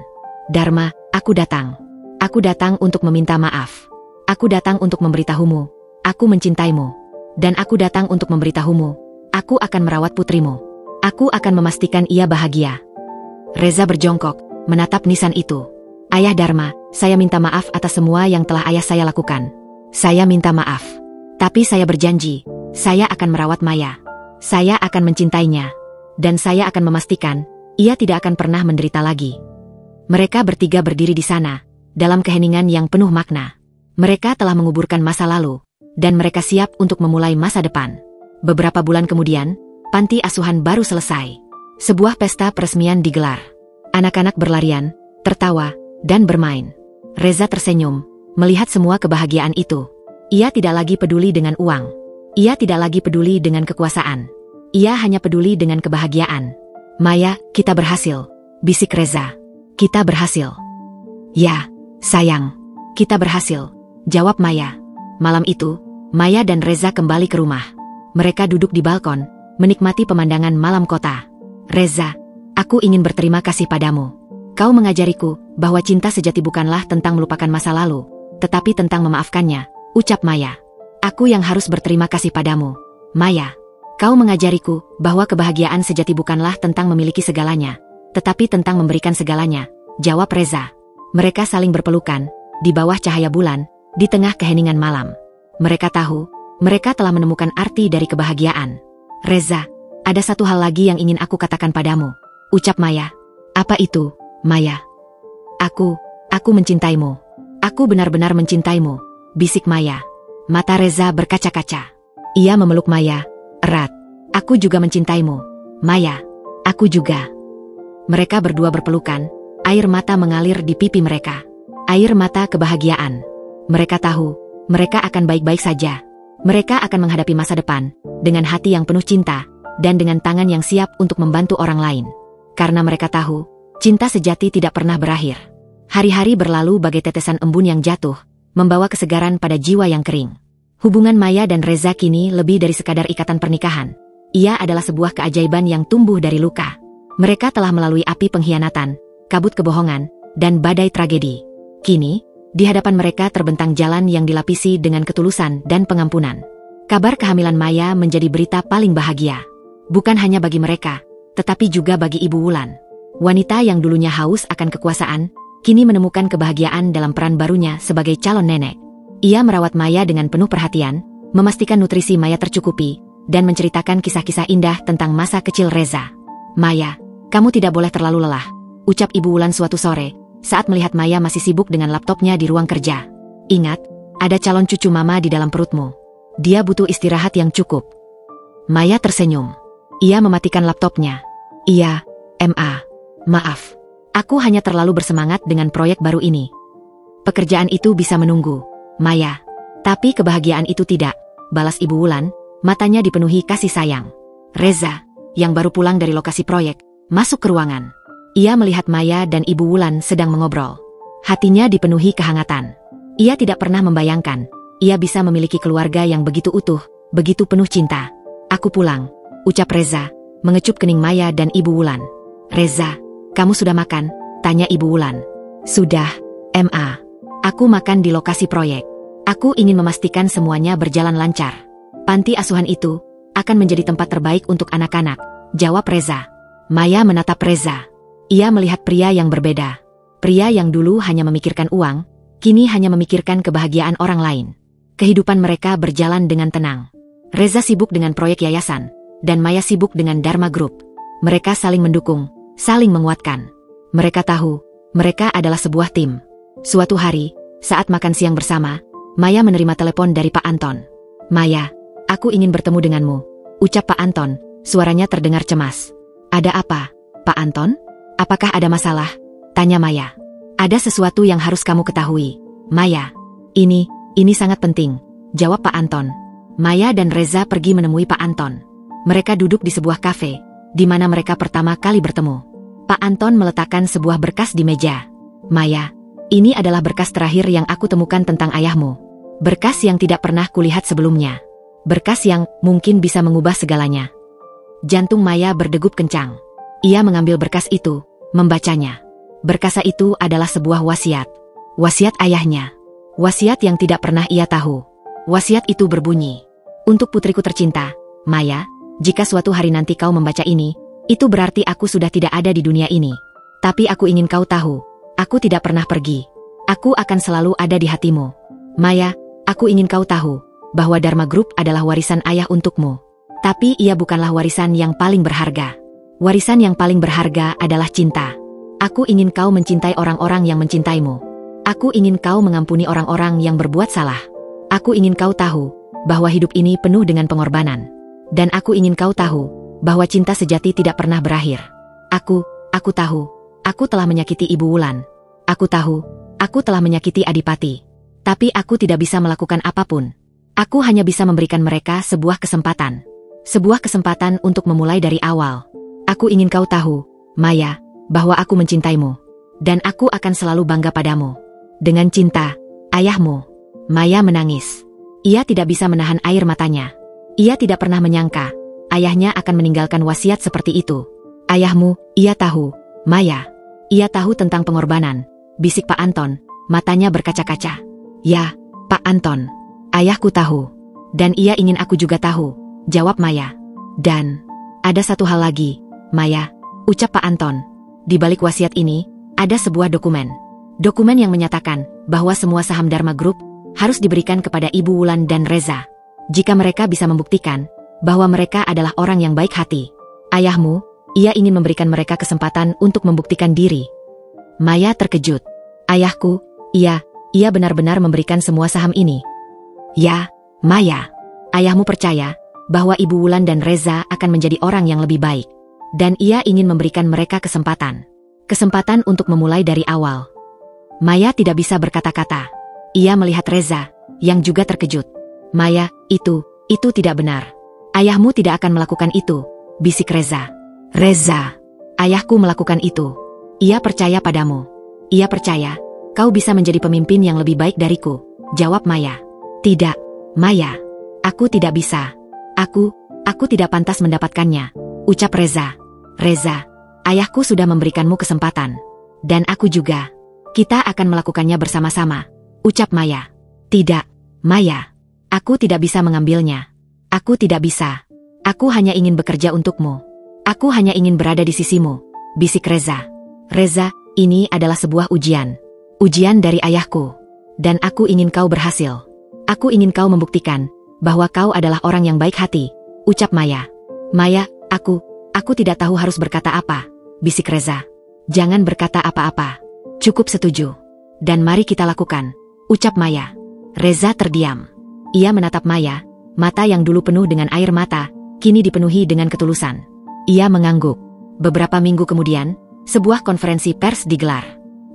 Dharma, aku datang. Aku datang untuk meminta maaf. Aku datang untuk memberitahumu. Aku mencintaimu. Dan aku datang untuk memberitahumu. Aku akan merawat putrimu. Aku akan memastikan ia bahagia. Reza berjongkok, menatap nisan itu. Ayah Dharma, saya minta maaf atas semua yang telah ayah saya lakukan. Saya minta maaf. Tapi saya berjanji, saya akan merawat Maya. Saya akan mencintainya. Dan saya akan memastikan, ia tidak akan pernah menderita lagi. Mereka bertiga berdiri di sana, dalam keheningan yang penuh makna. Mereka telah menguburkan masa lalu, dan mereka siap untuk memulai masa depan. Beberapa bulan kemudian, panti asuhan baru selesai. Sebuah pesta peresmian digelar. Anak-anak berlarian, tertawa, dan bermain. Reza tersenyum, melihat semua kebahagiaan itu. Ia tidak lagi peduli dengan uang. Ia tidak lagi peduli dengan kekuasaan. Ia hanya peduli dengan kebahagiaan. Maya, kita berhasil, bisik Reza. Kita berhasil. Ya, sayang, kita berhasil, jawab Maya. Malam itu, Maya dan Reza kembali ke rumah. Mereka duduk di balkon, menikmati pemandangan malam kota. Reza, aku ingin berterima kasih padamu. Kau mengajariku bahwa cinta sejati bukanlah tentang melupakan masa lalu, tetapi tentang memaafkannya, ucap Maya. Aku yang harus berterima kasih padamu, Maya. Kau mengajariku bahwa kebahagiaan sejati bukanlah tentang memiliki segalanya, tetapi tentang memberikan segalanya, jawab Reza. Mereka saling berpelukan, di bawah cahaya bulan, di tengah keheningan malam. Mereka tahu, mereka telah menemukan arti dari kebahagiaan. Reza, ada satu hal lagi yang ingin aku katakan padamu, ucap Maya. Apa itu, Maya? Aku mencintaimu. Aku benar-benar mencintaimu, bisik Maya. Mata Reza berkaca-kaca. Ia memeluk Maya erat. Aku juga mencintaimu, Maya. Aku juga. Mereka berdua berpelukan, air mata mengalir di pipi mereka. Air mata kebahagiaan. Mereka tahu, mereka akan baik-baik saja. Mereka akan menghadapi masa depan, dengan hati yang penuh cinta, dan dengan tangan yang siap untuk membantu orang lain. Karena mereka tahu, cinta sejati tidak pernah berakhir. Hari-hari berlalu bagai tetesan embun yang jatuh, membawa kesegaran pada jiwa yang kering. Hubungan Maya dan Reza kini lebih dari sekadar ikatan pernikahan. Ia adalah sebuah keajaiban yang tumbuh dari luka. Mereka telah melalui api pengkhianatan, kabut kebohongan, dan badai tragedi. Kini, di hadapan mereka terbentang jalan yang dilapisi dengan ketulusan dan pengampunan. Kabar kehamilan Maya menjadi berita paling bahagia. Bukan hanya bagi mereka, tetapi juga bagi Ibu Wulan. Wanita yang dulunya haus akan kekuasaan, kini menemukan kebahagiaan dalam peran barunya sebagai calon nenek. Ia merawat Maya dengan penuh perhatian, memastikan nutrisi Maya tercukupi, dan menceritakan kisah-kisah indah tentang masa kecil Reza. Maya, kamu tidak boleh terlalu lelah, ucap Ibu Wulan suatu sore, saat melihat Maya masih sibuk dengan laptopnya di ruang kerja. Ingat, ada calon cucu mama di dalam perutmu. Dia butuh istirahat yang cukup. Maya tersenyum. Ia mematikan laptopnya. Iya, maaf. Aku hanya terlalu bersemangat dengan proyek baru ini. Pekerjaan itu bisa menunggu, Maya. Tapi kebahagiaan itu tidak, balas Ibu Wulan, matanya dipenuhi kasih sayang. Reza, yang baru pulang dari lokasi proyek, masuk ke ruangan. Ia melihat Maya dan Ibu Wulan sedang mengobrol. Hatinya dipenuhi kehangatan. Ia tidak pernah membayangkan, ia bisa memiliki keluarga yang begitu utuh, begitu penuh cinta. Aku pulang, ucap Reza, mengecup kening Maya dan Ibu Wulan. Reza, kamu sudah makan? Tanya Ibu Wulan. Sudah, Aku makan di lokasi proyek. Aku ingin memastikan semuanya berjalan lancar. Panti asuhan itu akan menjadi tempat terbaik untuk anak-anak, jawab Reza. Maya menatap Reza. Ia melihat pria yang berbeda. Pria yang dulu hanya memikirkan uang, kini hanya memikirkan kebahagiaan orang lain. Kehidupan mereka berjalan dengan tenang. Reza sibuk dengan proyek yayasan, dan Maya sibuk dengan Dharma Group. Mereka saling mendukung, saling menguatkan. Mereka tahu, mereka adalah sebuah tim. Suatu hari, saat makan siang bersama, Maya menerima telepon dari Pak Anton. "Maya, aku ingin bertemu denganmu," ucap Pak Anton, suaranya terdengar cemas. "Ada apa, Pak Anton? Apakah ada masalah?" tanya Maya. "Ada sesuatu yang harus kamu ketahui, Maya." Ini sangat penting," jawab Pak Anton. Maya dan Reza pergi menemui Pak Anton. Mereka duduk di sebuah kafe, di mana mereka pertama kali bertemu. Pak Anton meletakkan sebuah berkas di meja. "Maya, ini adalah berkas terakhir yang aku temukan tentang ayahmu. Berkas yang tidak pernah kulihat sebelumnya. Berkas yang mungkin bisa mengubah segalanya." Jantung Maya berdegup kencang. Ia mengambil berkas itu, membacanya. Berkas itu adalah sebuah wasiat. Wasiat ayahnya. Wasiat yang tidak pernah ia tahu. Wasiat itu berbunyi, "Untuk putriku tercinta, Maya, jika suatu hari nanti kau membaca ini, itu berarti aku sudah tidak ada di dunia ini. Tapi aku ingin kau tahu, aku tidak pernah pergi. Aku akan selalu ada di hatimu. Maya, aku ingin kau tahu, bahwa Dharma Group adalah warisan ayah untukmu. Tapi ia bukanlah warisan yang paling berharga. Warisan yang paling berharga adalah cinta. Aku ingin kau mencintai orang-orang yang mencintaimu. Aku ingin kau mengampuni orang-orang yang berbuat salah. Aku ingin kau tahu, bahwa hidup ini penuh dengan pengorbanan. Dan aku ingin kau tahu, bahwa cinta sejati tidak pernah berakhir. Aku tahu, aku telah menyakiti Ibu Wulan. Aku tahu, aku telah menyakiti Adipati. Tapi aku tidak bisa melakukan apapun. Aku hanya bisa memberikan mereka sebuah kesempatan. Sebuah kesempatan untuk memulai dari awal. Aku ingin kau tahu, Maya, bahwa aku mencintaimu. Dan aku akan selalu bangga padamu. Dengan cinta, ayahmu." Maya menangis. Ia tidak bisa menahan air matanya. Ia tidak pernah menyangka, ayahnya akan meninggalkan wasiat seperti itu. "Ayahmu, ia tahu, Maya. Ia tahu tentang pengorbanan," bisik Pak Anton, matanya berkaca-kaca. "Ya, Pak Anton. Ayahku tahu. Dan ia ingin aku juga tahu," jawab Maya. "Dan ada satu hal lagi, Maya," ucap Pak Anton. "Di balik wasiat ini, ada sebuah dokumen. Dokumen yang menyatakan bahwa semua saham Dharma Group harus diberikan kepada Ibu Wulan dan Reza. Jika mereka bisa membuktikan bahwa mereka adalah orang yang baik hati. Ayahmu, ia ingin memberikan mereka kesempatan untuk membuktikan diri." Maya terkejut. "Ayahku, ia benar-benar memberikan semua saham ini?" "Ya, Maya. Ayahmu percaya bahwa Ibu Wulan dan Reza akan menjadi orang yang lebih baik. Dan ia ingin memberikan mereka kesempatan. Kesempatan untuk memulai dari awal." Maya tidak bisa berkata-kata. Ia melihat Reza, yang juga terkejut. "Maya, itu tidak benar. Ayahmu tidak akan melakukan itu," bisik Reza. "Reza, ayahku melakukan itu. Ia percaya padamu. Ia percaya kau bisa menjadi pemimpin yang lebih baik dariku," jawab Maya. "Tidak, Maya. Aku tidak bisa. Aku tidak pantas mendapatkannya," ucap Reza. "Reza, ayahku sudah memberikanmu kesempatan. Dan aku juga. Kita akan melakukannya bersama-sama," ucap Maya. "Tidak, Maya. Aku tidak bisa mengambilnya. Aku tidak bisa. Aku hanya ingin bekerja untukmu. Aku hanya ingin berada di sisimu," bisik Reza. "Reza, ini adalah sebuah ujian. Ujian dari ayahku. Dan aku ingin kau berhasil. Aku ingin kau membuktikan bahwa kau adalah orang yang baik hati," ucap Maya. "Maya, aku tidak tahu harus berkata apa," bisik Reza. "Jangan berkata apa-apa. Cukup setuju. Dan mari kita lakukan," ucap Maya. Reza terdiam. Ia menatap Maya, mata yang dulu penuh dengan air mata, kini dipenuhi dengan ketulusan. Ia mengangguk. Beberapa minggu kemudian, sebuah konferensi pers digelar.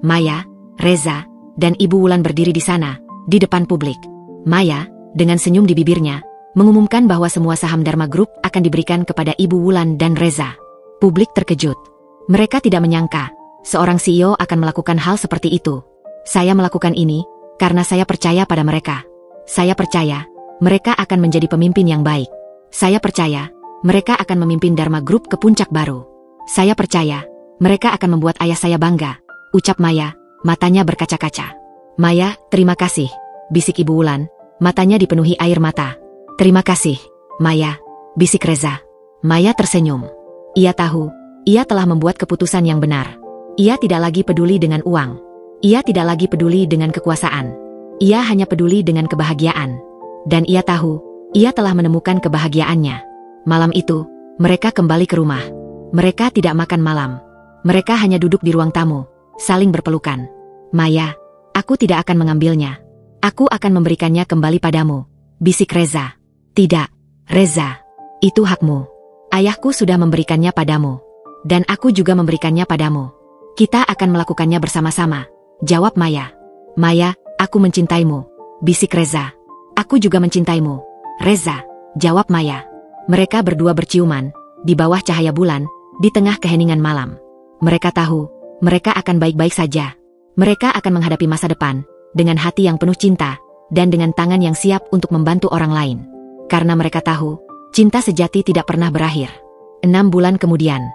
Maya, Reza, dan Ibu Wulan berdiri di sana, di depan publik. Maya, dengan senyum di bibirnya, mengumumkan bahwa semua saham Dharma Group akan diberikan kepada Ibu Wulan dan Reza. Publik terkejut. Mereka tidak menyangka, seorang CEO akan melakukan hal seperti itu. "Saya melakukan ini, karena saya percaya pada mereka. Saya percaya, mereka akan menjadi pemimpin yang baik. Saya percaya, mereka akan memimpin Dharma Group ke puncak baru. Saya percaya, mereka akan membuat ayah saya bangga," ucap Maya, matanya berkaca-kaca. "Maya, terima kasih," bisik Ibu Wulan, matanya dipenuhi air mata. "Terima kasih, Maya," bisik Reza. Maya tersenyum. Ia tahu, Ia telah membuat keputusan yang benar. Ia tidak lagi peduli dengan uang. Ia tidak lagi peduli dengan kekuasaan. Ia hanya peduli dengan kebahagiaan. Dan ia tahu, ia telah menemukan kebahagiaannya. Malam itu, mereka kembali ke rumah. Mereka tidak makan malam. Mereka hanya duduk di ruang tamu, saling berpelukan. Maya, aku tidak akan mengambilnya. Aku akan memberikannya kembali padamu, bisik Reza. Tidak, Reza. Itu hakmu. Ayahku sudah memberikannya padamu. Dan aku juga memberikannya padamu. Kita akan melakukannya bersama-sama, jawab Maya. Maya, aku mencintaimu, bisik Reza. Aku juga mencintaimu, Reza, jawab Maya. Mereka berdua berciuman, di bawah cahaya bulan, di tengah keheningan malam. Mereka tahu, mereka akan baik-baik saja. Mereka akan menghadapi masa depan, dengan hati yang penuh cinta, dan dengan tangan yang siap untuk membantu orang lain. Karena mereka tahu, cinta sejati tidak pernah berakhir. 6 bulan kemudian,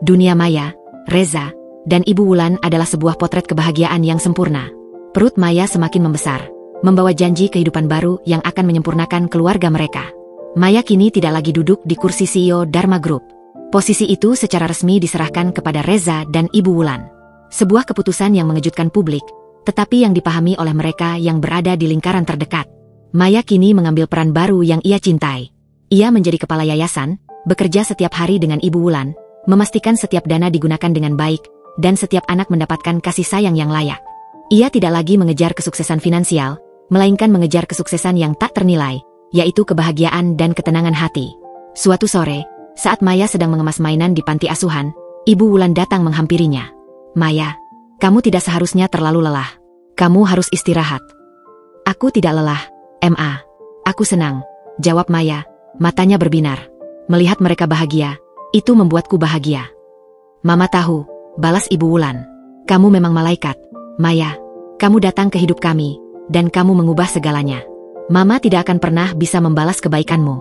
dunia Maya, Reza, dan Ibu Wulan adalah sebuah potret kebahagiaan yang sempurna. Perut Maya semakin membesar, membawa janji kehidupan baru yang akan menyempurnakan keluarga mereka. Maya kini tidak lagi duduk di kursi CEO Dharma Group. Posisi itu secara resmi diserahkan kepada Reza dan Ibu Wulan. Sebuah keputusan yang mengejutkan publik, tetapi yang dipahami oleh mereka yang berada di lingkaran terdekat. Maya kini mengambil peran baru yang ia cintai. Ia menjadi kepala yayasan, bekerja setiap hari dengan Ibu Wulan, memastikan setiap dana digunakan dengan baik, dan setiap anak mendapatkan kasih sayang yang layak. Ia tidak lagi mengejar kesuksesan finansial, melainkan mengejar kesuksesan yang tak ternilai, yaitu kebahagiaan dan ketenangan hati. Suatu sore, saat Maya sedang mengemas mainan di panti asuhan, Ibu Wulan datang menghampirinya. Maya, kamu tidak seharusnya terlalu lelah. Kamu harus istirahat. Aku tidak lelah, Ma. Aku senang, jawab Maya, matanya berbinar. Melihat mereka bahagia, itu membuatku bahagia. Mama tahu, balas Ibu Wulan. Kamu memang malaikat, Maya. Kamu datang ke hidup kami, dan kamu mengubah segalanya. Mama tidak akan pernah bisa membalas kebaikanmu.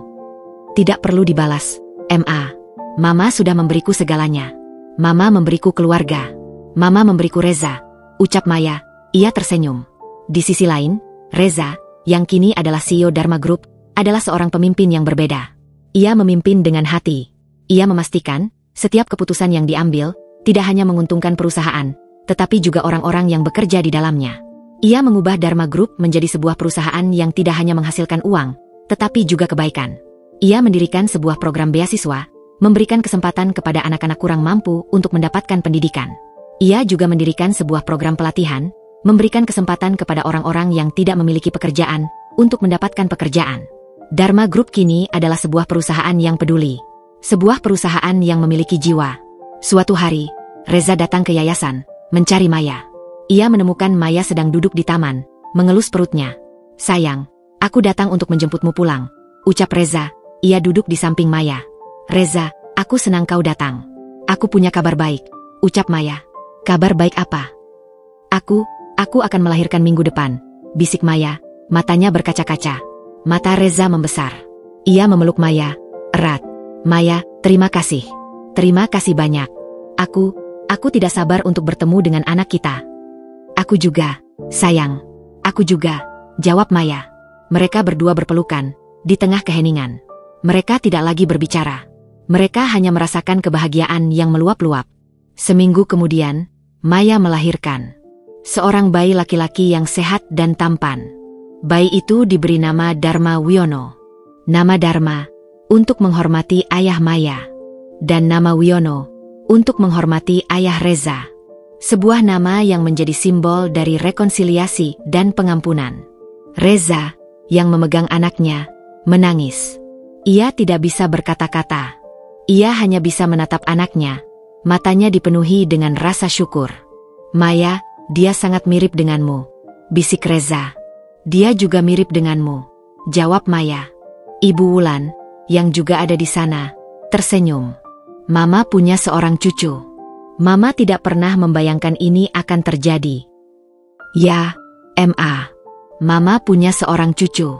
Tidak perlu dibalas, Ma. Mama sudah memberiku segalanya. Mama memberiku keluarga. Mama memberiku Reza, ucap Maya. Ia tersenyum. Di sisi lain, Reza, yang kini adalah CEO Dharma Group, adalah seorang pemimpin yang berbeda. Ia memimpin dengan hati. Ia memastikan, setiap keputusan yang diambil, tidak hanya menguntungkan perusahaan, tetapi juga orang-orang yang bekerja di dalamnya. Ia mengubah Dharma Group menjadi sebuah perusahaan yang tidak hanya menghasilkan uang, tetapi juga kebaikan. Ia mendirikan sebuah program beasiswa, memberikan kesempatan kepada anak-anak kurang mampu untuk mendapatkan pendidikan. Ia juga mendirikan sebuah program pelatihan, memberikan kesempatan kepada orang-orang yang tidak memiliki pekerjaan, untuk mendapatkan pekerjaan. Dharma Group kini adalah sebuah perusahaan yang peduli. Sebuah perusahaan yang memiliki jiwa. Suatu hari, Reza datang ke yayasan, mencari Maya. Ia menemukan Maya sedang duduk di taman, mengelus perutnya. Sayang, aku datang untuk menjemputmu pulang, ucap Reza. Ia duduk di samping Maya. Reza, aku senang kau datang. Aku punya kabar baik, ucap Maya. Kabar baik apa? Aku akan melahirkan minggu depan, bisik Maya, matanya berkaca-kaca. Mata Reza membesar. Ia memeluk Maya, erat. Maya, terima kasih. Terima kasih banyak. Aku tidak sabar untuk bertemu dengan anak kita. Aku juga, sayang. Aku juga, jawab Maya. Mereka berdua berpelukan, di tengah keheningan. Mereka tidak lagi berbicara. Mereka hanya merasakan kebahagiaan yang meluap-luap. Seminggu kemudian, Maya melahirkan seorang bayi laki-laki yang sehat dan tampan. Bayi itu diberi nama Dharma Wiono. Nama Dharma, untuk menghormati ayah Maya. Dan nama Wiono, untuk menghormati ayah Reza. Sebuah nama yang menjadi simbol dari rekonsiliasi dan pengampunan. Reza, yang memegang anaknya, menangis. Ia tidak bisa berkata-kata. Ia hanya bisa menatap anaknya. Matanya dipenuhi dengan rasa syukur. Maya, dia sangat mirip denganmu, bisik Reza. Dia juga mirip denganmu, jawab Maya. Ibu Wulan, yang juga ada di sana, tersenyum. Mama punya seorang cucu. Mama tidak pernah membayangkan ini akan terjadi. Ya, Ma. Mama punya seorang cucu.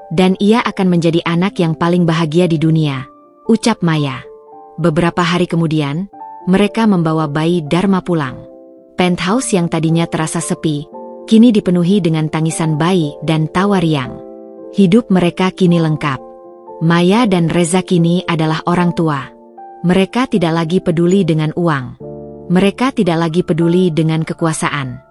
Dan ia akan menjadi anak yang paling bahagia di dunia, ucap Maya. Beberapa hari kemudian, mereka membawa bayi Dharma pulang. Penthouse yang tadinya terasa sepi, kini dipenuhi dengan tangisan bayi dan tawa riang. Hidup mereka kini lengkap. Maya dan Reza kini adalah orang tua. Mereka tidak lagi peduli dengan uang. Mereka tidak lagi peduli dengan kekuasaan.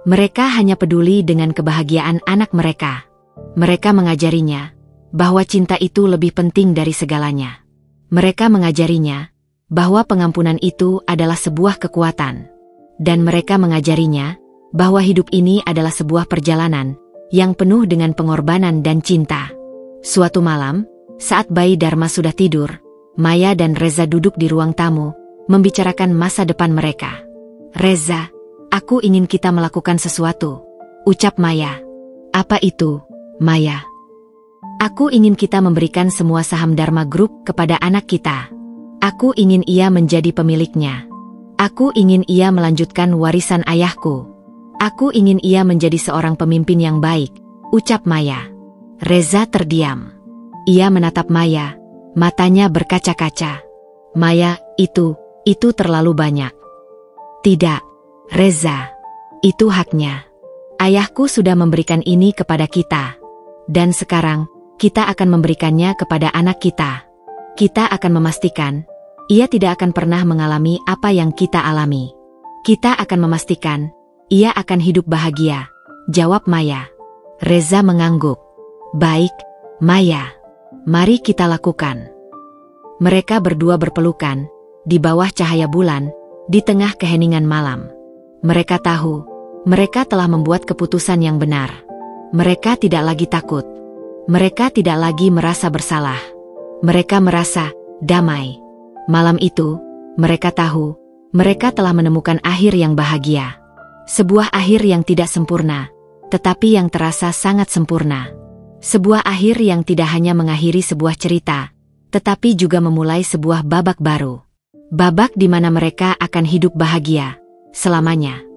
Mereka hanya peduli dengan kebahagiaan anak mereka. Mereka mengajarinya bahwa cinta itu lebih penting dari segalanya. Mereka mengajarinya bahwa pengampunan itu adalah sebuah kekuatan. Dan mereka mengajarinya bahwa hidup ini adalah sebuah perjalanan yang penuh dengan pengorbanan dan cinta. Suatu malam, saat bayi Dharma sudah tidur, Maya dan Reza duduk di ruang tamu, membicarakan masa depan mereka. "Reza, aku ingin kita melakukan sesuatu," ucap Maya. "Apa itu, Maya?" "Aku ingin kita memberikan semua saham Dharma Group kepada anak kita. Aku ingin ia menjadi pemiliknya. Aku ingin ia melanjutkan warisan ayahku. Aku ingin ia menjadi seorang pemimpin yang baik," ucap Maya. Reza terdiam. Ia menatap Maya, matanya berkaca-kaca. "Maya, itu terlalu banyak." "Tidak, Reza. Itu haknya. Ayahku sudah memberikan ini kepada kita. Dan sekarang, kita akan memberikannya kepada anak kita. Kita akan memastikan ia tidak akan pernah mengalami apa yang kita alami. Kita akan memastikan ia akan hidup bahagia," jawab Maya. Reza mengangguk. "Baik, Maya. Mari kita lakukan." Mereka berdua berpelukan di bawah cahaya bulan, di tengah keheningan malam. Mereka tahu mereka telah membuat keputusan yang benar. Mereka tidak lagi takut. Mereka tidak lagi merasa bersalah. Mereka merasa damai. Malam itu, mereka tahu mereka telah menemukan akhir yang bahagia. Sebuah akhir yang tidak sempurna, tetapi yang terasa sangat sempurna. Sebuah akhir yang tidak hanya mengakhiri sebuah cerita, tetapi juga memulai sebuah babak baru. Babak di mana mereka akan hidup bahagia selamanya.